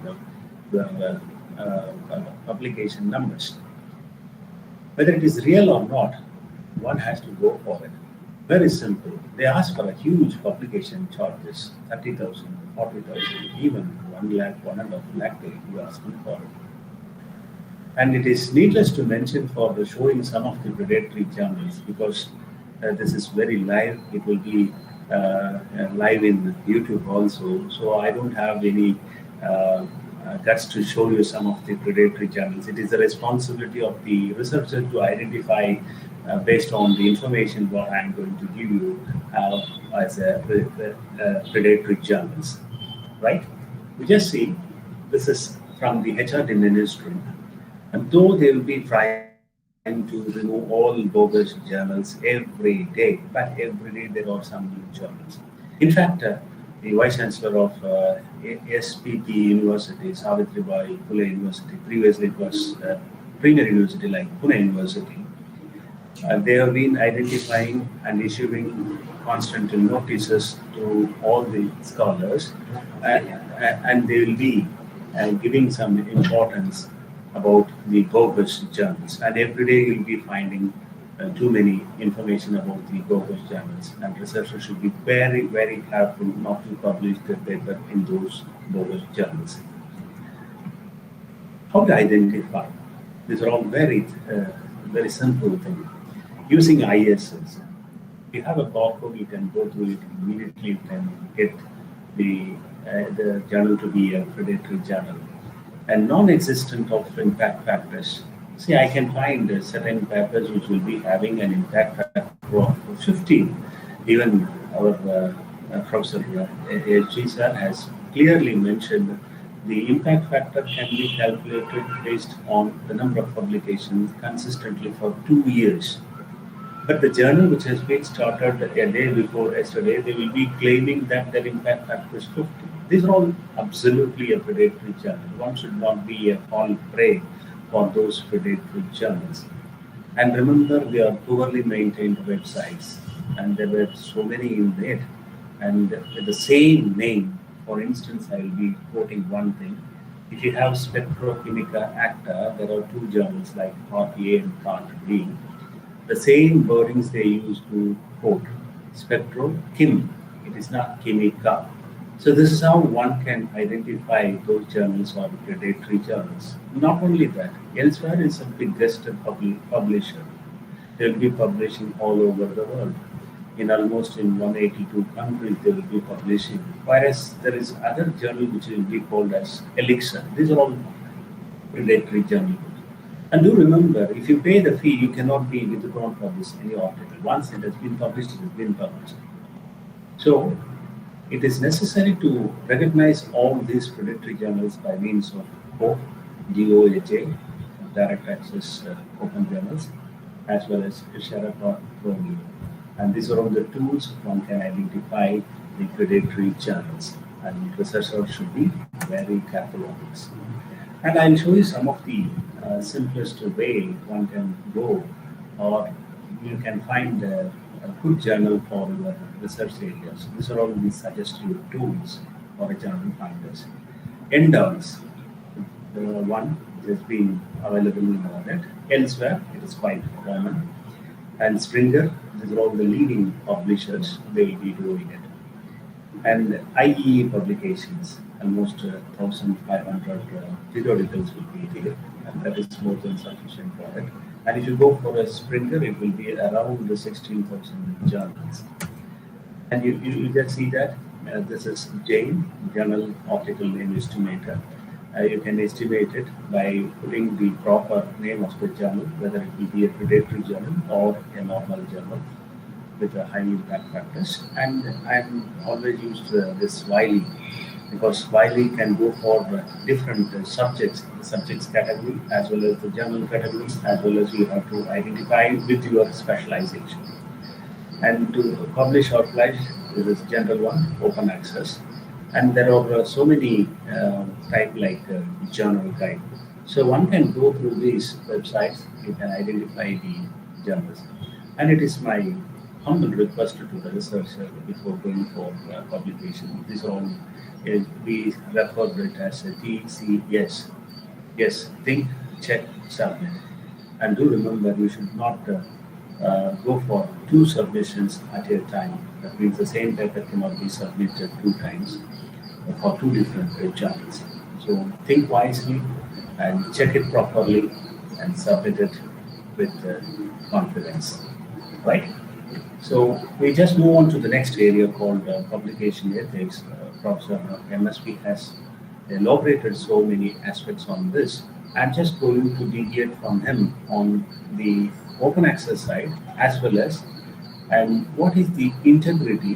the publication numbers. Whether it is real or not, one has to go for it. Very simple. They ask for a huge publication charges, 30,000, 40,000, even 1 lakh, 1.5 lakh they be asking for it. And it is needless to mention for the showing some of the predatory journals, because this is very live. It will be live in YouTube also. So I don't have any guts to show you some of the predatory journals. It is the responsibility of the researcher to identify based on the information what I'm going to give you as a predatory journals, right? We just see this is from the HRD ministry, and though they will be trying to remove all bogus journals every day, but every day there are some new journals. In fact, the Vice Chancellor of SPP University, Savitribai Phule University, previously it was Premier University like Pune University, they have been identifying and issuing constant notices to all the scholars, and they will be giving some importance about the bogus journals. And every day you'll be finding too many information about the bogus journals, and researchers should be very, very careful not to publish their paper in those bogus journals. How to identify? These are all very, very simple things. Using ISS, if you have a barcode, you can go through it immediately. You can get the journal to be a predatory journal. And non-existent of impact factors. See, I can find certain papers which will be having an impact factor of 15. Even our Professor H.G. sir has clearly mentioned the impact factor can be calculated based on the number of publications consistently for 2 years. But the journal which has been started a day before yesterday, they will be claiming that their impact factor is 50. These are all absolutely a predatory journal. One should not be a fall prey for those predatory journals. And remember, they are poorly maintained websites, and there were so many in there. And with the same name, for instance, I will be quoting one thing. If you have Spectrochemica Acta, there are 2 journals like Part A and Part B. The same wordings they use to quote Spectrochem. It is not Chemica. So this is how one can identify those journals or predatory journals. Not only that, Elsewhere is the biggest publisher. They will be publishing all over the world. In almost in 182 countries, they will be publishing. Whereas there is other journal which will be called as Elixir. These are all predatory journals. And do remember, if you pay the fee, you cannot be withdrawn from this any article. Once it has been published, it has been published. So it is necessary to recognize all these predatory journals by means of both DOAJ, Direct Access Open Journals, as well as Sherpa Pro. And these are all the tools one can identify the predatory journals. And researchers should be very careful on this. And I'll show you some of the simplest way one can go, or you can find a good journal for your research areas. These are all the suggestive tools for a journal finders. Endowns, the one that has been available in the net. Elsewhere, it is quite common. And Springer, these are all the leading publishers, they will be doing it. And IEE publications, almost 1,500 periodicals will be here, and that is more than sufficient for it. And if you go for a Springer, it will be around 16,000 journals. And you just see that this is Jane, Journal Article Name Estimator. You can estimate it by putting the proper name of the journal, whether it will be a predatory journal or a normal journal with a high impact factors. And I'm always used this Wiley, because Wiley can go for different subjects, the subjects category, as well as the journal categories, as well as you have to identify with your specialization. And to publish or pledge, this is general one, open access. And there are so many type like journal guide. So one can go through these websites, you can identify the journals. And it is my humble request to the researcher before going for publication. This all we refer to it as a TCS. Yes, think, check, submit. And do remember, you should not go for 2 submissions at a time. That means the same paper cannot be submitted 2 times for 2 different journals. So think wisely and check it properly and submit it with confidence, right? So we just move on to the next area called publication ethics. Professor MSP has elaborated so many aspects on this. I'm just going to deviate from him on the open access side as well as and what is the integrity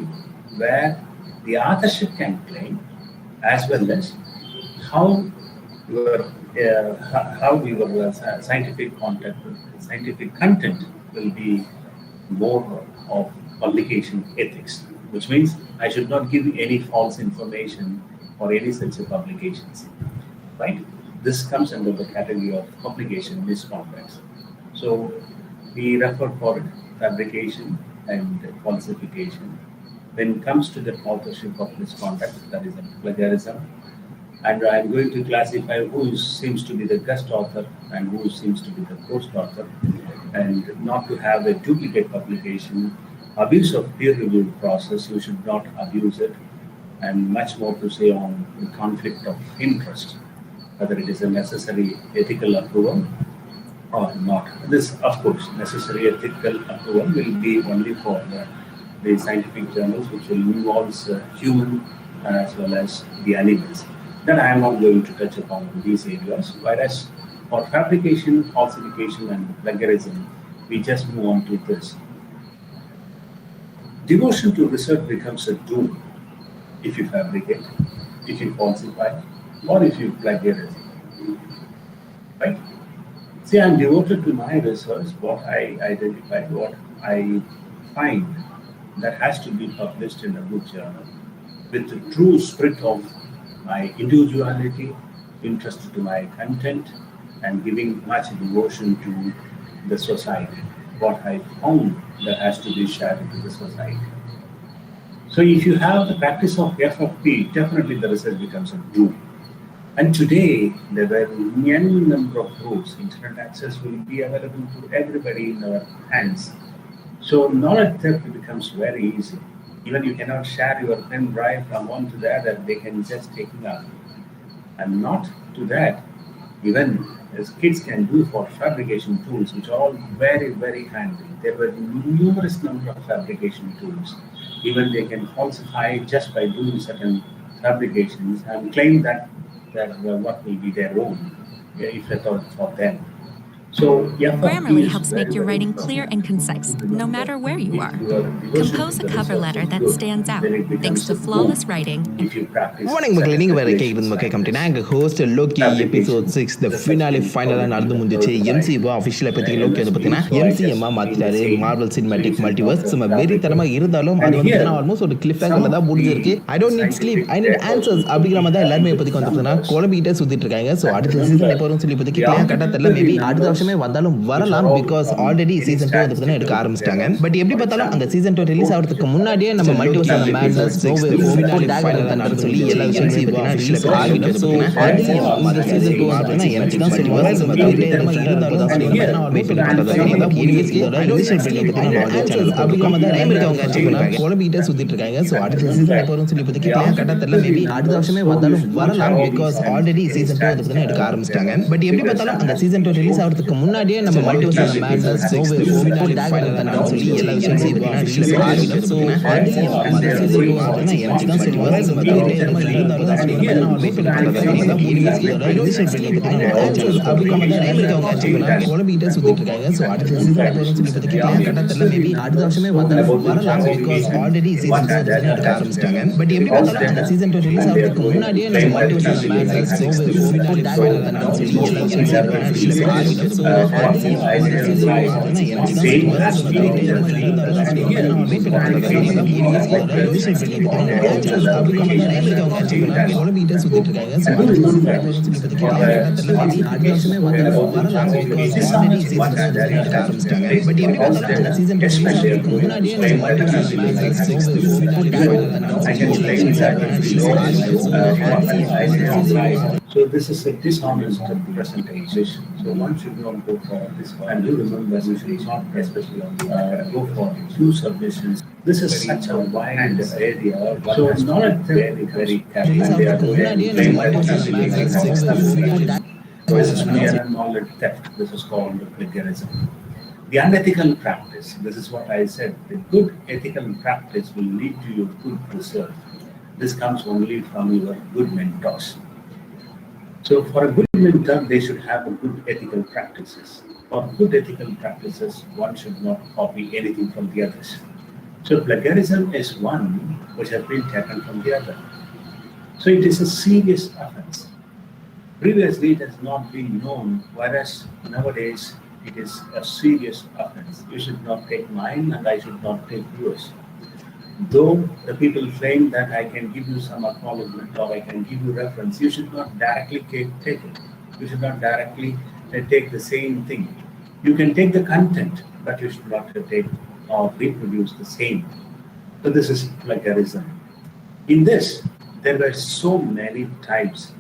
where the authorship can claim as well as how your scientific content will be more of publication ethics, which means I should not give any false information or any such publications, right? This comes under the category of publication misconduct. So we refer for it, fabrication and falsification. When it comes to the authorship of misconduct, that is a plagiarism. And I'm going to classify who seems to be the guest author and who seems to be the ghost author, and not to have a duplicate publication. Abuse of peer review process, you should not abuse it, and much more to say on the conflict of interest, whether it is a necessary ethical approval or not. This, of course, necessary ethical approval will be only for the scientific journals, which will involve human as well as the animals. That I am not going to touch upon in these areas. Whereas for fabrication, falsification, and plagiarism, we just move on to this. Devotion to research becomes a doom if you fabricate, if you falsify, or if you plagiarize. Right? See, I'm devoted to my research, what I identify, what I find that has to be published in a good journal with the true spirit of my individuality, interest to my content, and giving much devotion to the society. What I found that has to be shared with the society. So if you have the practice of FFP, definitely the research becomes a doom. And today, there were many number of routes. Internet access will be available to everybody in our hands. So knowledge theft becomes very easy. Even you cannot share your pen drive from one to the other, they can just take it out. And not to that, even as kids can do for fabrication tools, which are all very, very handy. There were numerous number of fabrication tools. Even they can falsify just by doing certain fabrications and claim that what will be their own, if at all for them. So Grammarly helps make your writing clear and concise, no matter where you are. Compose a cover letter that stands out, thanks to flawless writing. Morning, மக்களே, நீங்க வேற கேக்குது மக்களே company நாங்க host Loki episode 6 தி finale ஃபைனலா நடந்து முடிஞ்சிச்சு. MCO ஆபீஷியலா பத்தி லோக்கி வந்து பாத்தீங்கன்னா எம்சிஎம் மாத்திட்டாரு, மார்வல் சினிமேட்டிக் மல்டிவர்ஸ். சும்மா வெறித்தனமா இருந்தாலும் அது வந்து பாத்தீங்கன்னா ஆல்மோஸ்ட் ஒரு கிளிஃப் ஹேங்கர்ல தான் முடிஞ்சிருக்கு. I don't need sleep, I need answers அப்படிங்கிற மாதிரி தான் எல்லாரும் இப்போதைக்கு வந்து பாத்தீங்கன்னா குழம்பிக்கிட்டே சுத்திட்டு இருக்காங்க. சோ அடுத்த சீசன் எப்போ வரும்னு சொல்லி இப்போதைக்கு கிளியர் கட்டா தெரியல. மேபி அடுத்த வந்தாலும் வரலாம், பிகாஸ் ஆல்ரெடி சீசன் 2 வந்து பார்த்தீங்கன்னா எடுக்க ஆரம்பிச்சிட்டாங்க. பட் எப்படி பார்த்தாலும் அந்த சீசன் 2 ரிலீஸ் ஆகிறதுக்கு முன்னாடியே நம்ம மல்டிவர்ஸ் ஆஃப் மேட்னஸ் ஃபைனல் சொல்லி எல்லா விஷயத்தையும் பார்த்தீங்கன்னா ரிலீஸ் ஆகிடும். ஸோ அதுலயும் இந்த சீசன் 2 பார்த்தீங்கன்னா எனக்கு தான் சொல்லுவாங்க இருந்தாலும் தான் சொல்லுவாங்க. வெயிட் பண்ணி பார்த்தா எனிவேஸ் இதோட இனிஷியல் பில்ல பார்த்தீங்கன்னா ஆன்சர்ஸ் அப்படிங்கிற மாதிரி டைம் இருக்கவங்க ஆக்சுவலா குழம்பிக்கிட்டே சுத்திட்டு இருக்காங்க. ஸோ அடுத்த சீசன் எப்போ வரும்னு சொல்லி இப்போதைக்கு கிளியர் கட்டா தெரியல. மேபி அடுத்த வருஷமே வந்தாலும் வரலாம், பிகாஸ் ஆல்ரெடி சீசன் 2 வந்து பார்த்தீங்கன்னா எடுக்க ஆரம்பிச்சிட்டாங்க. பட் எப்படி பார்த்தாலும் அந்த சீசன் 2 ரிலீஸ் ஆகிறதுக்கு முன்னாடியே நம்ம மல்டிவர்ஸ் ஆஃப் மேட்னஸ் ஃபைனல் சொல்லி எல்லா விஷயத்தையும் பார்த்தீங்கன்னா ரிலீஸ் ஆகிடும். ஸோ அதுலயும் அந்த சீசன் 2 பார்த்தீங்கன்னா எனக்கு தான் சொல்லுவாங்க. இருந்தாலும் தான் சொல்லுவாங்க. வெயிட் பண்ணி பார்த்தா எனிவேஸ் இதோட இனிஷியல் பில்ல பார்த்தீங்கன்னா ஆன்சர்ஸ் அப்படிங்கிற மாதிரி டைம் இருக்கவங்க ஆக்சுவலா குழம்பிக்கிட்டே சுத்திட்டு இருக்காங்க. ஸோ அடுத்த சீசன் எப்போ வரும்னு சொல்லி இப்போதைக்கு கிளியர் கட்டா தெரியல. மேபி அடுத்த வருஷமே வந்தாலும் வரலாம், பிகாஸ் ஆல்ரெடி சீசன் 2 வந்து எடுக்க ஆரம்பிச்சிட்டாங்க. பட் எப்படி பார்த்தாலும் அந்த சீசன் 2 ரிலீஸ் ஆகிறதுக்கு முன்னாடியே நம்ம மல்டிவர்ஸ் ஆஃப் மேட்னஸ் ஃபைனல் சொல்லி எல்லா விஷயத்தையும் பார்த்தீங்கன்னா ரிலீஸ் ஆகிடும். So so MCM So this is a dishonest presentation. So one should not go for this. And you remember, you should not especially go for two submissions. This is such a wide area. So it's not a very, very careful. So this is mere knowledge theft. This is called plagiarism. The unethical practice, this is what I said, the good ethical practice will lead to your good result. This comes only from your good mentors. So for a good mentor, they should have a good ethical practices. For good ethical practices, one should not copy anything from the others. So plagiarism is one which has been taken from the other. So it is a serious offense. Previously, it has not been known, whereas nowadays, it is a serious offense. You should not take mine and I should not take yours. Though the people claim that I can give you some acknowledgement or I can give you reference, you should not directly take it. You should not directly take the same thing. You can take the content, but you should not take or reproduce the same. So this is plagiarism. In this, there were so many types.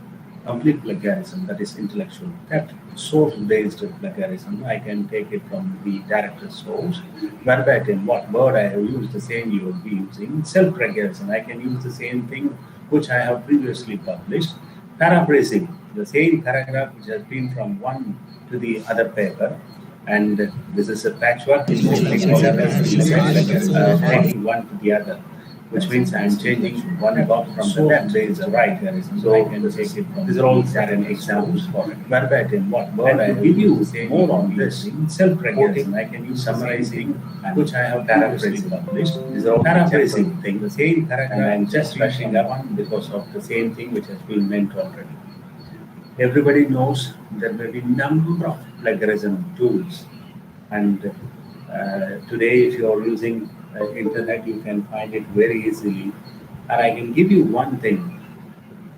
Complete plagiarism, that is intellectual theft. Source-based plagiarism, I can take it from the director's source. Verbatim, what word I have used, the same you will be using. Self-plagiarism, I can use the same thing which I have previously published. Paraphrasing, the same paragraph which has been from one to the other paper. And this is a patchwork, taking one to the other, which means I am changing one dot from the left to the right. So I can take it from these are all certain examples for it. Verbatim, what word I give you more on this. Self-plagiarism, I can use summarizing, which I have paraphrasing published. These are all paraphrasing thing, the same paragraph, and I'm just rushing up on because of the same thing which has been meant already. Everybody knows there may be number of plagiarism tools, and today if you are using internet, you can find it very easily. And I can give you one thing.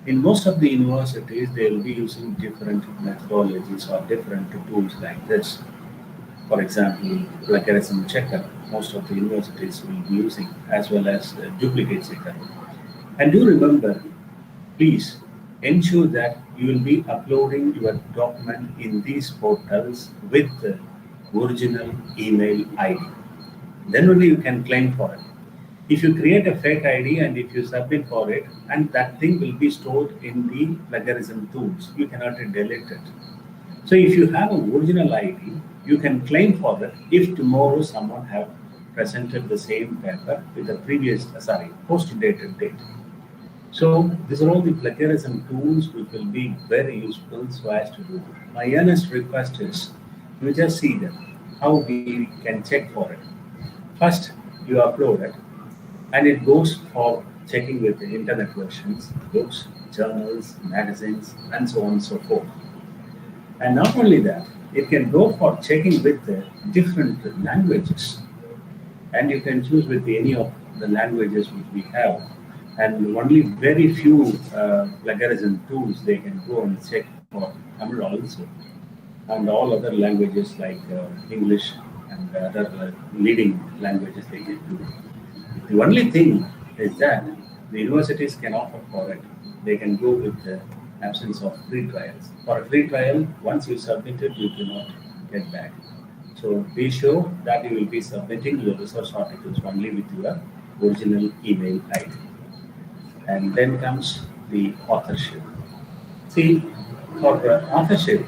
In most of the universities, they will be using different methodologies or different tools like this. For example, plagiarism checker, most of the universities will be using, as well as duplicate checker. And do remember, please ensure that you will be uploading your document in these portals with the original email ID. Then only you can claim for it. If you create a fake ID and if you submit for it, and that thing will be stored in the plagiarism tools, you cannot delete it. So if you have an original ID, you can claim for it if tomorrow someone have presented the same paper with a previous, post-dated date. So these are all the plagiarism tools which will be very useful so as to do. My earnest request is, you just see them, how we can check for it. First, you upload it, and it goes for checking with the internet versions, books, journals, magazines, and so on and so forth. And not only that, it can go for checking with the different languages, and you can choose with any of the languages which we have. And only very few plagiarism tools they can go and check for Tamil also, and all other languages like English and other leading languages they can do. The only thing is that the universities can offer for it. They can go with the absence of free trials. For a free trial, once you submit it, you cannot get back. So be sure that you will be submitting your research articles only with your original email ID. And then comes the authorship. See, for authorship,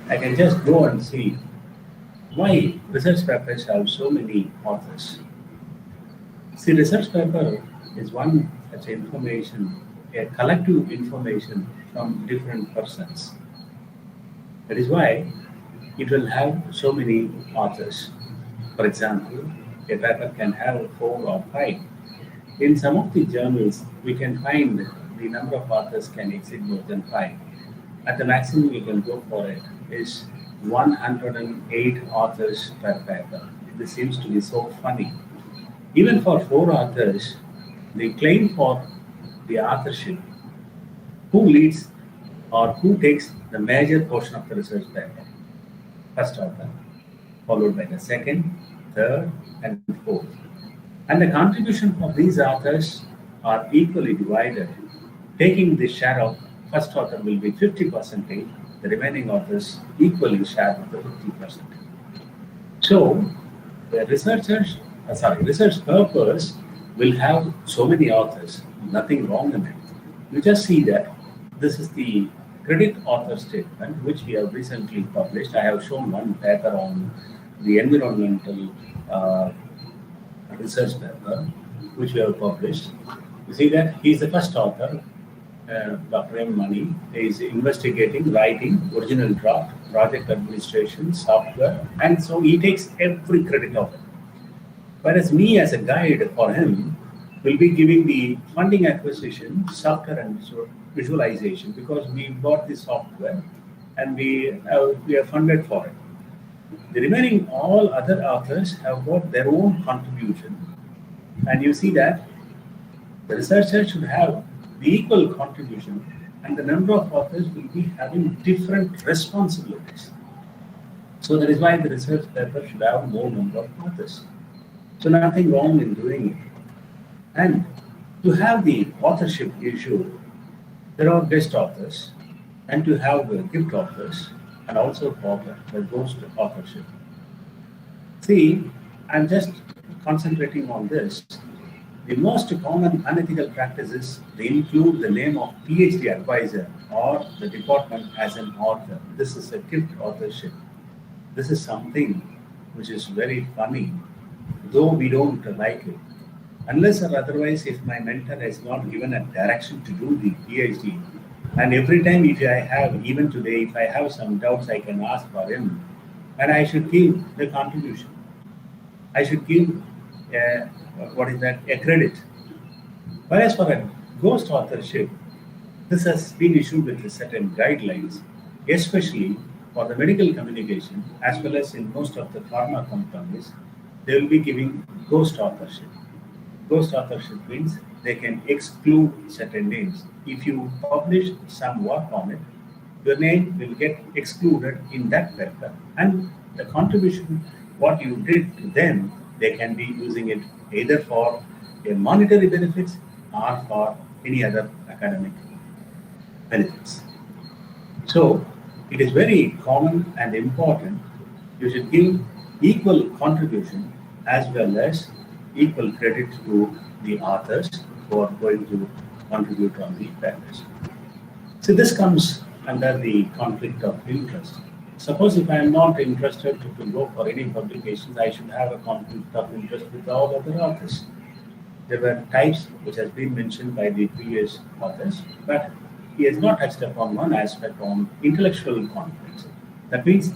I can just go and see why research papers have so many authors. See, research paper is one such information, a collective information from different persons. That is why it will have so many authors. For example, a paper can have 4 or 5. In some of the journals, we can find the number of authors can exceed more than 5. At the maximum we can go for it is 108 authors per paper. This seems to be so funny. Even for 4 authors, the claim for the authorship, who leads or who takes the major portion of the research paper? First author, followed by the second, third, and fourth. And the contribution of these authors are equally divided. Taking the share of first author will be 50%, the remaining authors equally share of the 50%. So the research purpose will have so many authors, nothing wrong in it. You just see that this is the credit author statement which we have recently published. I have shown one paper on the environmental research paper which we have published. You see that he is the first author, Dr. M. Mani, is investigating, writing, original draft, project administration, software, and so he takes every credit of it. Whereas me as a guide for him will be giving the funding acquisition, software and visualization, because we bought the software and we are funded for it. The remaining all other authors have got their own contribution, and you see that the researcher should have the equal contribution, and the number of authors will be having different responsibilities. So that is why the research paper should have more number of authors. So nothing wrong in doing it. And to have the authorship issue, there are guest authors, and to have the gift authors, and also for the ghost authorship. See, I'm just concentrating on this. The most common unethical practices, they include the name of PhD advisor or the department as an author. This is a gift authorship. This is something which is very funny, though we don't like it. Unless or otherwise, if my mentor has not given a direction to do the PhD, and every time if I have, even today, if I have some doubts, I can ask for him, and I should give the contribution. I should give a credit. Whereas for a ghost authorship, this has been issued with certain guidelines, especially for the medical communication, as well as in most of the pharma companies, they will be giving ghost authorship. Ghost authorship means they can exclude certain names. If you publish some work on it, your name will get excluded in that paper, and the contribution, what you did to them, they can be using it either for a monetary benefits or for any other academic benefits. So it is very common and important. You should give equal contribution as well as equal credit to the authors who are going to contribute on the papers. So this comes under the conflict of interest. Suppose if I am not interested to go for any publications, I should have a conflict of interest with all other authors. There were types which has been mentioned by the previous authors, but he has not touched upon one aspect on intellectual conflicts. That means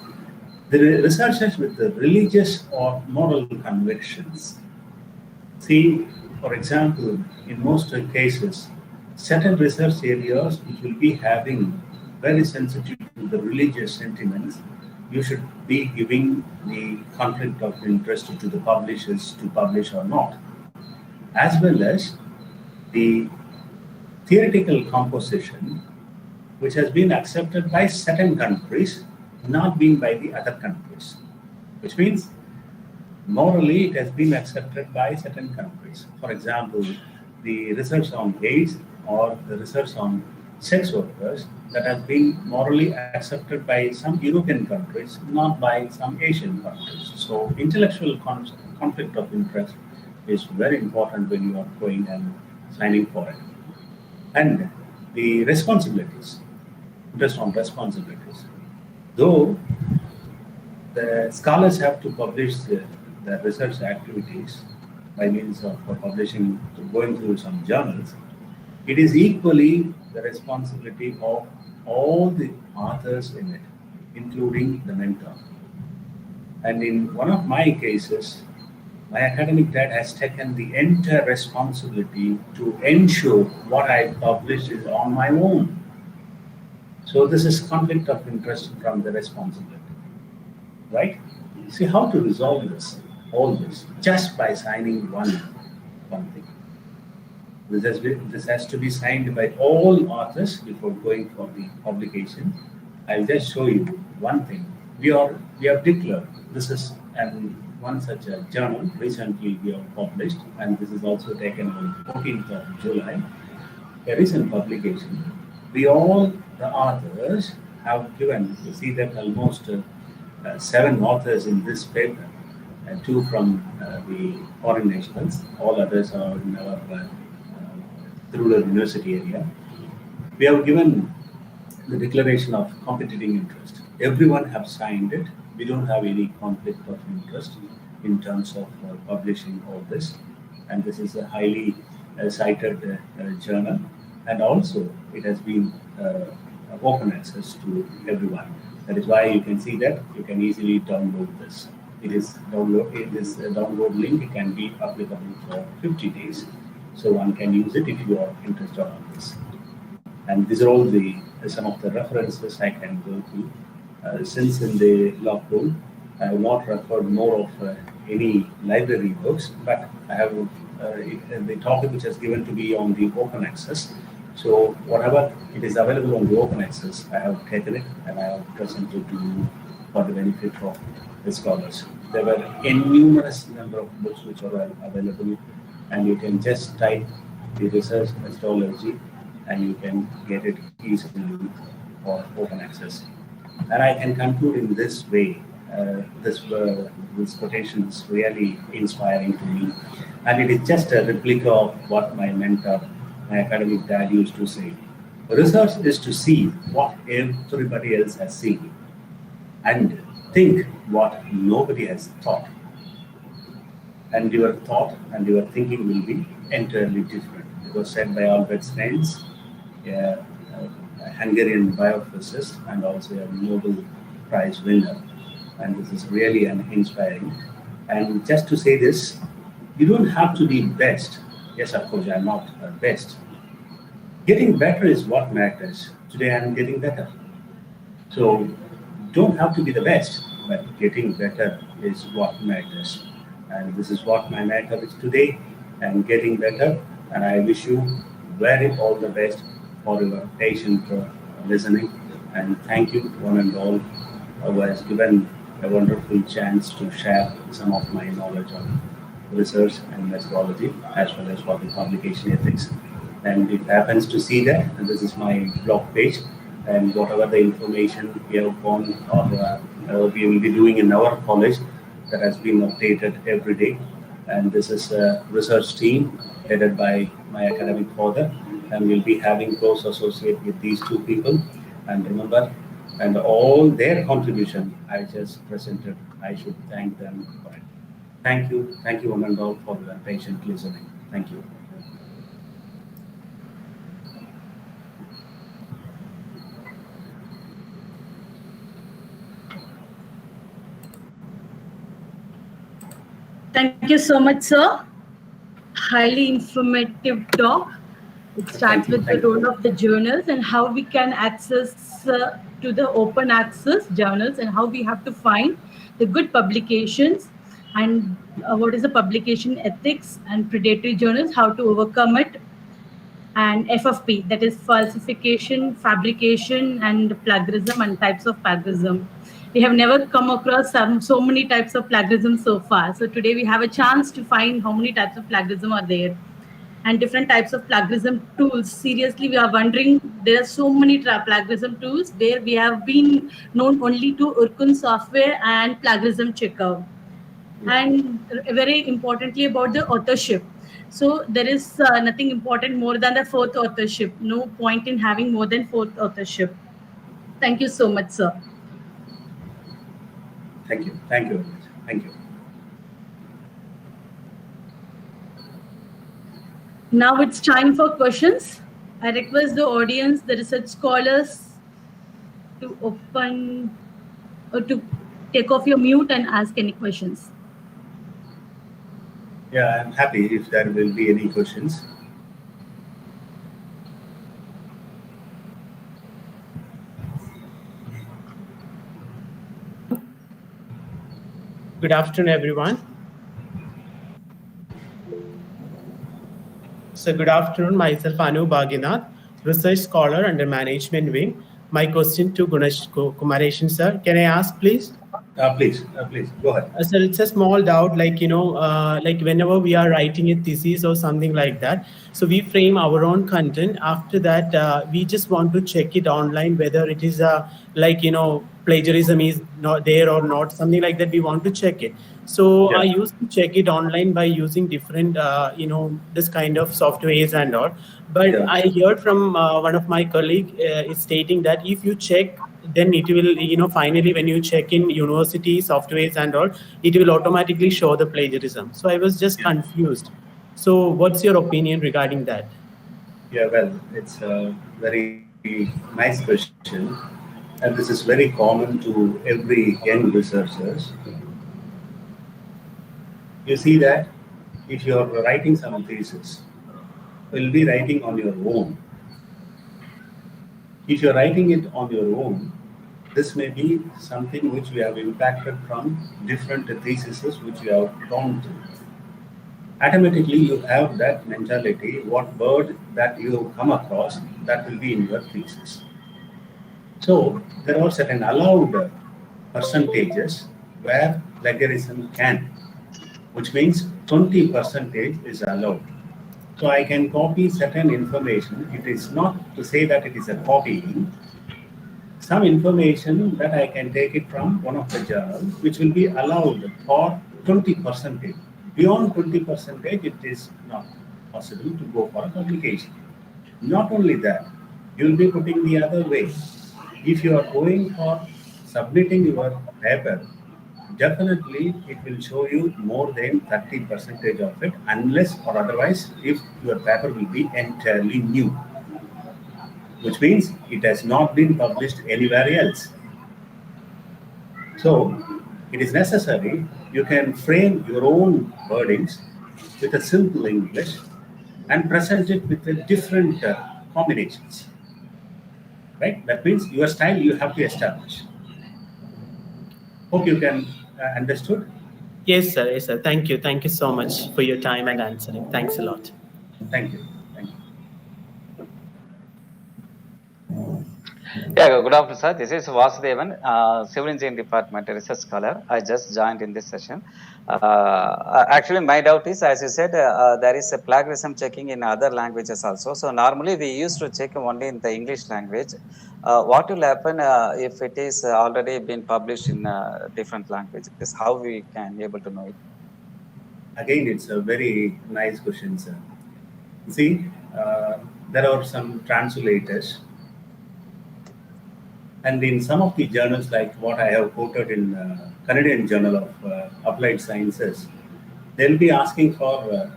the researchers with the religious or moral convictions. See, for example, in most cases, certain research areas which will be having very sensitive to the religious sentiments, you should be giving the conflict of interest to the publishers to publish or not, as well as the theoretical composition which has been accepted by certain countries, not being by the other countries, which means morally it has been accepted by certain countries. For example, the research on AIDS or the research on sex workers, that has been morally accepted by some European countries, not by some Asian countries. So intellectual conflict of interest is very important when you are going and signing for it. And the responsibilities, interest on responsibilities. Though the scholars have to publish the research activities by means of publishing, going through some journals, it is equally the responsibility of all the authors in it, including the mentor. And in one of my cases, my academic dad has taken the entire responsibility to ensure what I publish is on my own. So this is conflict of interest from the responsibility. right? See how to resolve all this, just by signing one thing. This has to be signed by all authors before going for the publication. I'll just show you one thing. We have declared this is one such a journal recently we have published, and this is also taken on 14th of July, a recent publication. All the authors have given, you see that almost 7 authors in this paper, and 2 from the foreign nationals, all others are in our rural university area. We have given the declaration of competing interest. Everyone have signed it. We don't have any conflict of interest in terms of publishing all this. And this is a highly cited journal. And also it has been open access to everyone. That is why you can see that you can easily download this. This download link can be applicable for 50 days. So one can use it if you are interested on this. And these are all some of the references I can go to. Since in the lockdown, I have not referred more of any library books, but I have the topic which is given to be on the open access. So whatever it is available on the open access, I have taken it and I have presented to you for the benefit of the scholars. There were a numerous number of books which are available, and you can just type the research methodology and you can get it easily for open access. And I can conclude in this way. This quotation is really inspiring to me, and it is just a replica of what my mentor, my academic dad, used to say. Research is to see what everybody else has seen and think what nobody has thought. And your thought and your thinking will be entirely different. It was said by Albert Einstein, a Hungarian biophysicist and also a Nobel Prize winner. And this is really inspiring. And just to say this, you don't have to be best. Yes, of course, I'm not best. Getting better is what matters. Today I'm getting better. So don't have to be the best, but getting better is what matters. And this is what my matter is today, and getting better. And I wish you all the best for your patient listening. And thank you, one and all, who has given a wonderful chance to share some of my knowledge on research and methodology, as well as for the publication ethics. And it happens to see that, and this is my blog page, and whatever the information we have gone or we will be doing in our college, that has been updated every day. And this is a research team headed by my academic father, and we'll be having close associate with these 2 people. And remember, and all their contribution I just presented, I should thank them for it. Thank you one and all for your patient listening. Thank you. Thank you so much, sir. Highly informative talk. It starts with the role of the journals and how we can access to the open access journals, and how we have to find the good publications, and what is the publication ethics, and predatory journals, how to overcome it, and FFP, that is falsification, fabrication, and plagiarism, and types of plagiarism. We have never come across so many types of plagiarism so far. So today we have a chance to find how many types of plagiarism are there, and different types of plagiarism tools. Seriously, we are wondering, there are so many plagiarism tools where we have been known only to Urkun software and plagiarism checker. And very importantly about the authorship. So there is nothing important more than the 4th authorship. No point in having more than 4th authorship. Thank you so much, sir. Thank you. Thank you very much. Thank you. Now it's time for questions. I request the audience, the research scholars, to open or to take off your mute and ask any questions. Yeah, I'm happy if there will be any questions. Good afternoon, everyone. So good afternoon, myself Anu Bhaginath, research scholar under management wing. My question to Kumaresan sir. Can I ask, please? Please, go ahead. Sir, it's a small doubt, like whenever we are writing a thesis or something like that, so we frame our own content. After that, we just want to check it online whether it is plagiarism is not there or not, something like that. We want to check it. So Yeah. I used to check it online by using different, this kind of softwares and all. But Yeah. I heard from one of my colleague is stating that if you check, then it will, finally when you check in university softwares and all, it will automatically show the plagiarism. So I was just confused. So what's your opinion regarding that? Yeah, well, it's a very nice question. And this is very common to every young researchers. You see that if you're writing some thesis, you'll be writing on your own. If you're writing it on your own, this may be something which we have impacted from different theses which we have gone through. Automatically, you have that mentality, what word that you come across, that will be in your thesis. So there are certain allowed percentages where plagiarism can, which means 20% is allowed. So I can copy certain information. It is not to say that it is a copying. Some information that I can take it from one of the journals, which will be allowed for 20%. Beyond 20%, it is not possible to go for a publication. Not only that, you will be putting the other way. If you are going for submitting your paper, definitely it will show you more than 30% of it, unless or otherwise if your paper will be entirely new, which means it has not been published anywhere else. So it is necessary you can frame your own wordings with a simple English and present it with the different combinations. Right? That means your style you have to establish. Hope you can understood. Yes, sir. Yes, sir. Thank you. Thank you so much for your time and answering. Thanks a lot. Thank you. Thank you. Yeah, good afternoon, sir. This is Vasudevan, Civil Engineering Department research scholar. I just joined in this session. Actually, my doubt is, as you said, there is a plagiarism checking in other languages also. So normally we used to check only in the English language. What will happen if it is already been published in different languages? How we can able to know it? Again, it's a very nice question, sir. See, there are some translators. And in some of the journals, like what I have quoted in Canadian Journal of Applied Sciences, they'll be asking for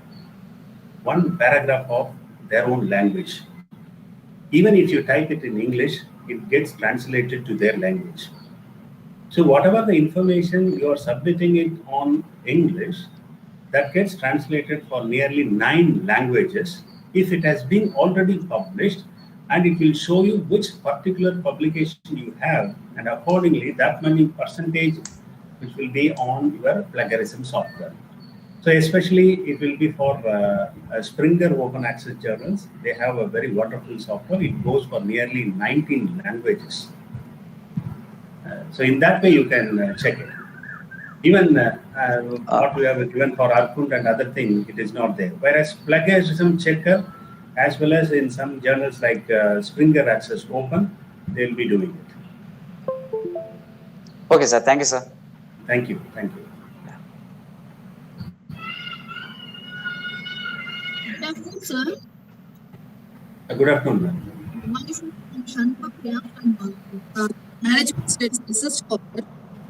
one paragraph of their own language. Even if you type it in English, it gets translated to their language. So whatever the information you are submitting it on English, that gets translated for nearly 9 languages if it has been already published, and it will show you which particular publication you have, and accordingly that many percentage which will be on your plagiarism software. So especially it will be for Springer open access journals. They have a very wonderful software. It goes for nearly 19 languages. So in that way you can check it. Even what we have given for Arkund and other things, it is not there. Whereas plagiarism checker, as well as in some journals like Springer Access Open, they'll be doing it. Okay, sir. Thank you, sir. Thank you. Thank you. Good afternoon, sir. Good afternoon, ma'am. Myself, Shanpa Priya from Management Studies Research Scholar.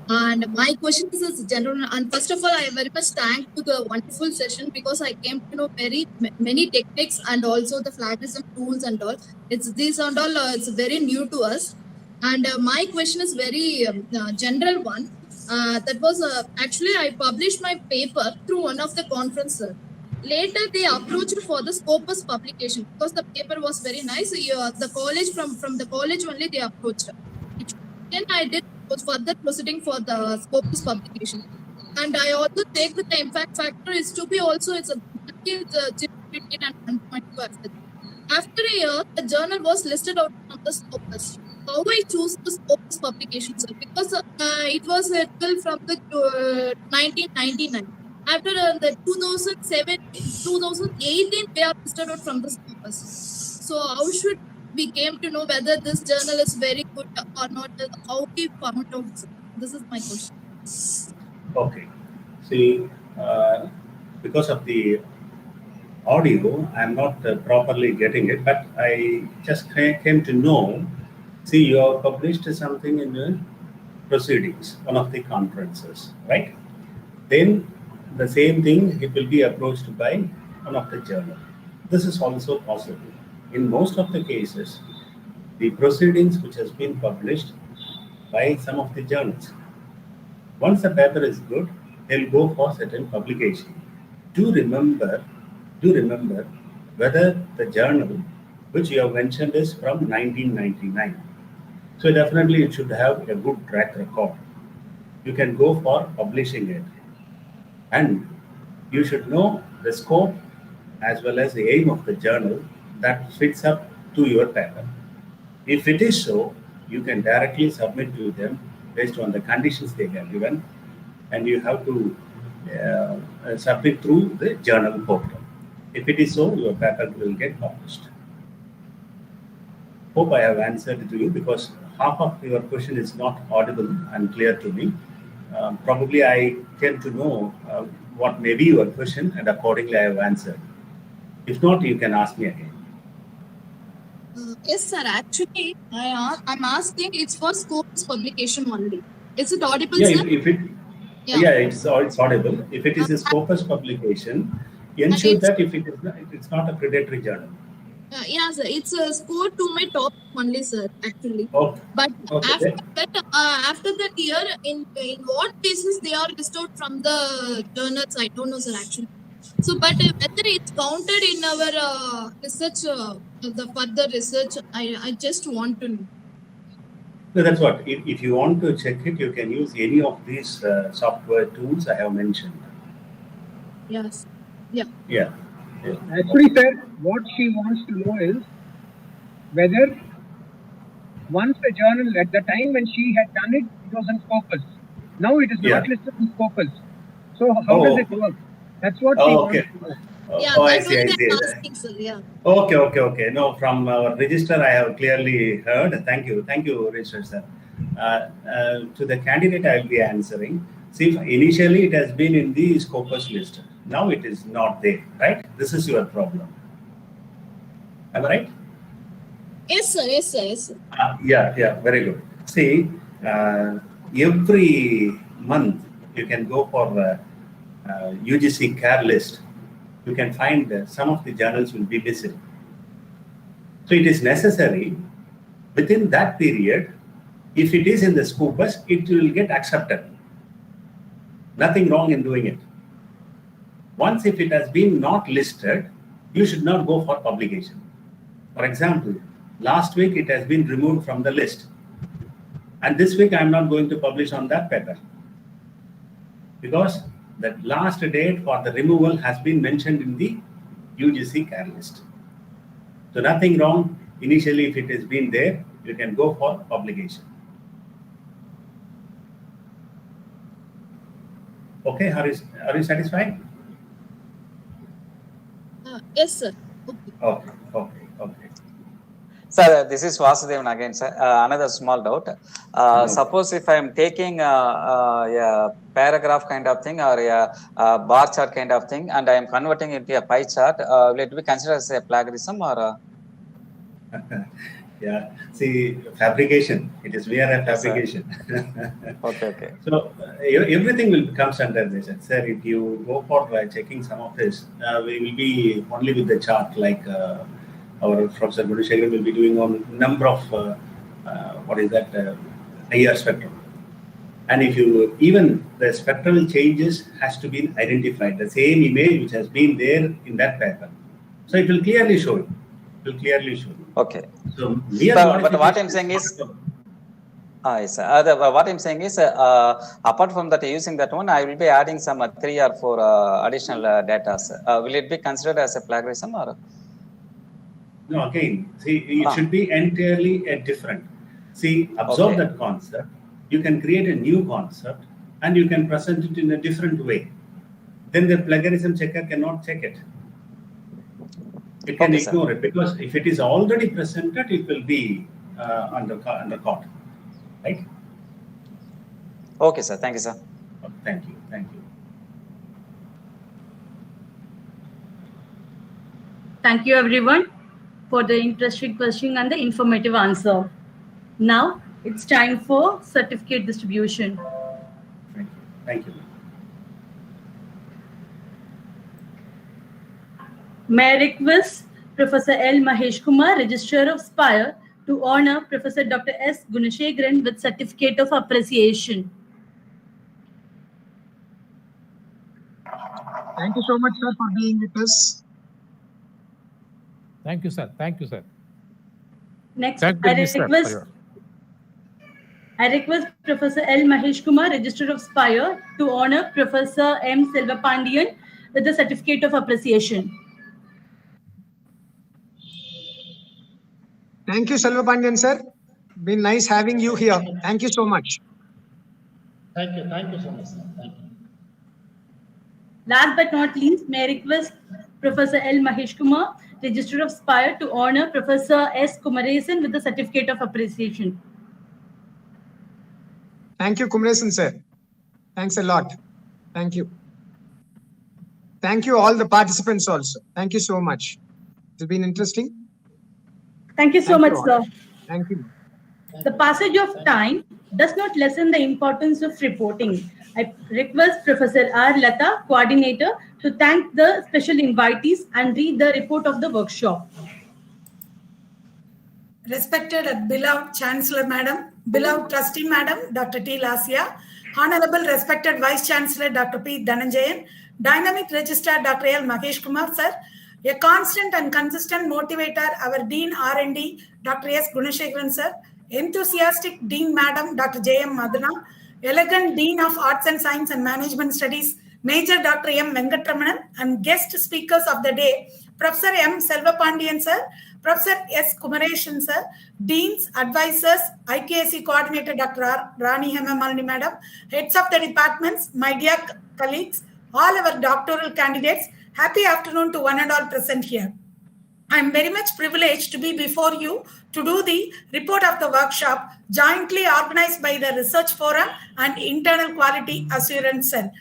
And my question is general. And first of all, I very much thank to the wonderful session, because I came to know many techniques and also the plagiarism tools and all. It's these and all. It's very new to us. And my question is very general one. That was actually I published my paper through one of the conferences. Later, they approached for the Scopus publication because the paper was very nice. The college from the college only they approached. Then I did was further proceeding for the Scopus publication. And I also take that the impact factor is to be also it's a 0.8 and 1.2 after. After a year, the journal was listed out from the Scopus. How I choose the Scopus publication, sir? Because it was built from the 1999. After the 2018, they are listed out from the Scopus. So how should we came to know whether this journal is very good or not? How we found out, sir? This is my question. Okay. See, because of the audio, I'm not properly getting it, but I just came to know. See, you have published something in the proceedings, one of the conferences, right? Then the same thing, it will be approached by one of the journal. This is also possible. In most of the cases, the proceedings which has been published by some of the journals. Once the paper is good, they'll go for certain publication. Do remember whether the journal which you have mentioned is from 1999. So definitely it should have a good track record. You can go for publishing it. And you should know the scope as well as the aim of the journal that fits up to your paper. If it is so, you can directly submit to them based on the conditions they have given, and you have to submit through the journal portal. If it is so, your paper will get published. Hope I have answered to you, because half of your question is not audible and clear to me. Probably I came to know what may be your question, and accordingly I have answered. If not, you can ask me again. Yes, sir. Actually, I'm asking. It's for Scopus publication only. Is it audible, Yeah, sir? it's audible. If it is a Scopus publication, ensure that if it's not a predatory journal. Yeah, sir. It's a score to my top only, sir. Actually, Okay. but Okay. after that year, in what basis they are listed from the journals, I don't know, sir. Actually, so but whether it's counted in our research, the further research, I just want to know. No, that's what. If you want to check it, you can use any of these software tools I have mentioned. Yes. Yeah. Yeah. Actually, sir, what she wants to know is whether once the journal, at the time when she had done it, it was in Scopus. Now it is not listed in Scopus. So how does it work? That's what she wants to know. I see. Asking, sir. Yeah. Okay. No, from our register, I have clearly heard. Thank you, Register sir. To the candidate, I will be answering. See, initially it has been in the Scopus list. Now it is not there, right? This is your problem. Am I right? Yes, sir. Yeah. Very good. See, every month you can go for the UGC care list. You can find some of the journals will be missing. So it is necessary within that period, if it is in the Scopus, it will get accepted. Nothing wrong in doing it. Once if it has been not listed, you should not go for publication. For example, last week it has been removed from the list. And this week I am not going to publish on that paper, because the last date for the removal has been mentioned in the UGC care list. So nothing wrong. Initially, if it has been there, you can go for publication. Okay, are you satisfied? Yes, sir. Okay. Sir, this is Vasudevan again, sir. Another small doubt. Suppose if I am taking a paragraph kind of thing or a bar chart kind of thing, and I am converting it into a pie chart, will it be considered as a plagiarism or? Yeah. See, fabrication. It is mere fabrication. Okay. So everything will come under this. Sir, if you go for checking some of this, we will be only with the chart, like our Professor Gunashekhar will be doing on number of IR spectrum. And if you even the spectral changes has to be identified, the same image which has been there in that paper. So it will clearly show you. Okay. So but what I'm saying is, Yes. What I'm saying is, apart from that, using that one, I will be adding some 3 or 4 additional data. Will it be considered as a plagiarism or? No, again, see, it should be entirely different. See, absorb that concept. You can create a new concept and you can present it in a different way. Then the plagiarism checker cannot check it. It can ignore it, because if it is already presented, it will be under court. Right? Okay, sir. Thank you, sir. Thank you. Thank you. Thank you, everyone, for the interesting question and the informative answer. Now it's time for certificate distribution. Thank you. Thank you. May I request Professor L. Mahesh Kumar, Registrar of Spire, to honor Professor Dr. S. Gunasekaran with Certificate of Appreciation. Thank you so much, sir, for being with us. Thank you, sir. Thank you, sir. Next, Thank you, I request Professor L. Mahesh Kumar, Registrar of Spire, to honor Professor M. Selvapandiyan with the Certificate of Appreciation. Thank you, Selvapandiyan, sir. Been nice having you here. Thank you so much. Thank you so much, sir. Thank you. Last but not least, may I request Professor L. Mahesh Kumar, Registrar of Spire, to honor Professor S. Kumaresan with the Certificate of Appreciation. Thank you, Kumaresan, sir. Thanks a lot. Thank you. Thank you, all the participants also. Thank you so much. It's been interesting. Thank you so much, sir. Thank you. The passage of time does not lessen the importance of reporting. I request Professor R. Lata, Coordinator, to thank the special invitees and read the report of the workshop. Respected and beloved Chancellor Madam, beloved Trustee Madam, Dr. T. Lasya, Honorable Respected Vice Chancellor, Dr. P. Dhananjayan, Dynamic Registrar, Dr. L. Mahesh Kumar, sir, a constant and consistent motivator, our Dean R&D, Dr. S. Gunasekaran, sir, enthusiastic Dean Madam, Dr. J. M. Madana, elegant Dean of Arts and Science and Management Studies, Major Dr. M. Venkatramanan, and guest speakers of the day, Professor M. Selvapandiyan, sir, Professor S. Kumaresan, sir, Deans, Advisors, IQAC Coordinator, Dr. R. Rani Hemamalini, Madam, Heads of the Departments, my dear colleagues, all our doctoral candidates, happy afternoon to one and all present here. I am very much privileged to be before you to do the report of the workshop jointly organized by the Research Forum and Internal Quality Assurance Cell.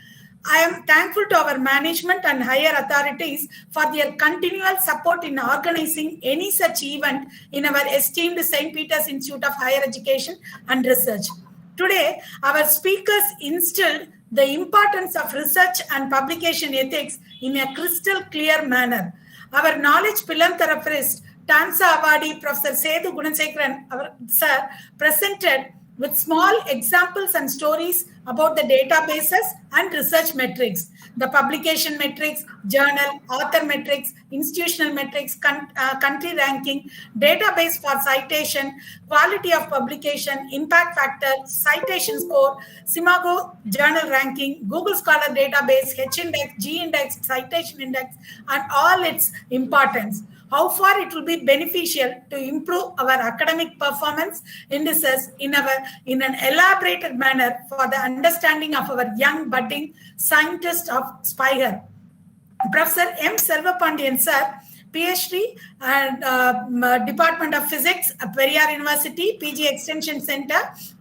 I am thankful to our management and higher authorities for their continual support in organizing any such event in our esteemed St. Peter's Institute of Higher Education and Research. Today, our speakers instilled the importance of research and publication ethics in a crystal clear manner. Our knowledge philanthropist, Tansa Awardee, Professor Sethu Gunasekaran, our sir, presented with small examples and stories about the databases and research metrics, the publication metrics, journal, author metrics, institutional metrics, country ranking, database for citation, quality of publication, impact factor, citation score, Simago journal ranking, Google Scholar database, H-index, G-index, citation index, and all its importance. How far it will be beneficial to improve our academic performance indices in an elaborated manner for the understanding of our young budding scientists of Spire. Professor M. Selvapandiyan, sir, PhD and Department of Physics, Periyar University, PG Extension Center,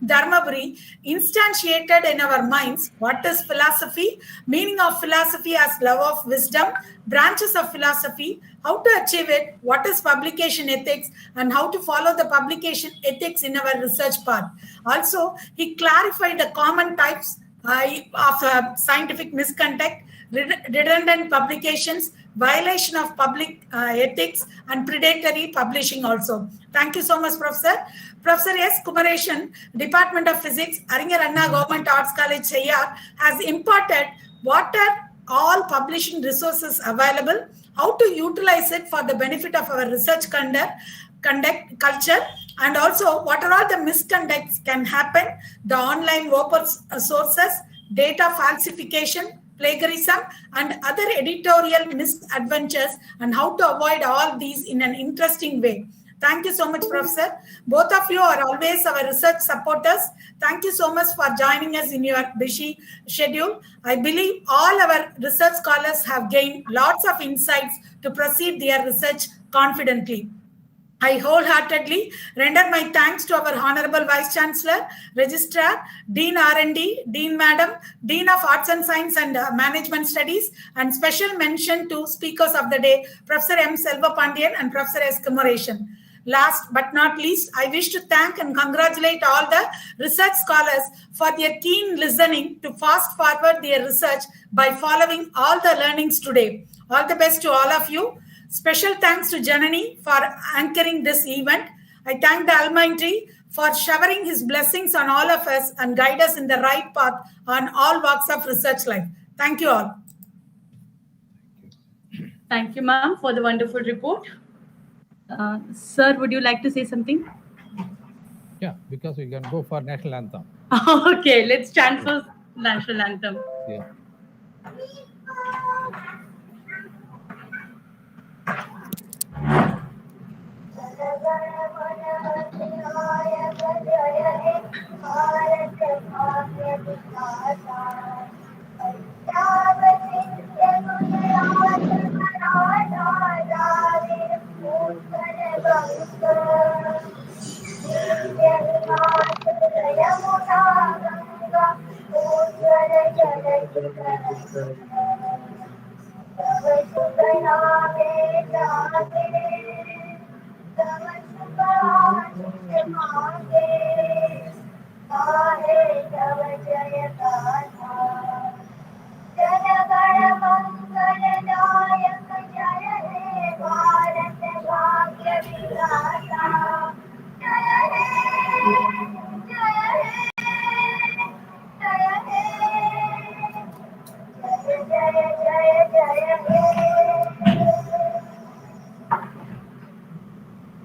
Dharmaburi, instantiated in our minds what is philosophy, meaning of philosophy as love of wisdom, branches of philosophy, how to achieve it, what is publication ethics, and how to follow the publication ethics in our research path. Also, he clarified the common types of scientific misconduct, redundant publications, violation of public ethics, and predatory publishing also. Thank you so much, Professor. Professor S. Kumaresan, Department of Physics, Aringer Anna Government Arts College, Cheyyar, has imparted what are all publishing resources available, how to utilize it for the benefit of our research conduct, culture, and also what are all the misconducts can happen, the online open sources, data falsification, plagiarism, and other editorial misadventures, and how to avoid all these in an interesting way. Thank you so much, Professor. Both of you are always our research supporters. Thank you so much for joining us in your busy schedule. I believe all our research scholars have gained lots of insights to proceed their research confidently. I wholeheartedly render my thanks to our Honorable Vice Chancellor, Registrar, Dean R&D, Dean Madam, Dean of Arts and Science and Management Studies, and special mention to speakers of the day, Professor M. Selva Pandian and Professor S. Kumaresan. Last but not least, I wish to thank and congratulate all the research scholars for their keen listening to fast forward their research by following all the learnings today. All the best to all of you. Special thanks to Janani for anchoring this event. I thank the Almighty for showering his blessings on all of us and guide us in the right path on all walks of research life. Thank you all. Thank you, ma'am, for the wonderful report. Sir, would you like to say something? Yeah, because we can go for national anthem. Okay, let's chant for national anthem. Yeah.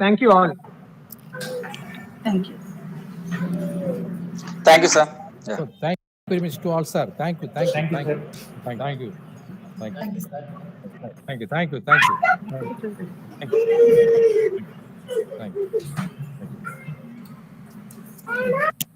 Thank you all. Thank you. Thank you, sir. Yeah. So thank you very much to all, sir. Thank you. Thank you, Thank you. Thank you. Thank you. Thank you. Thank you. Thank you. Thank you. Thank you. Thank you.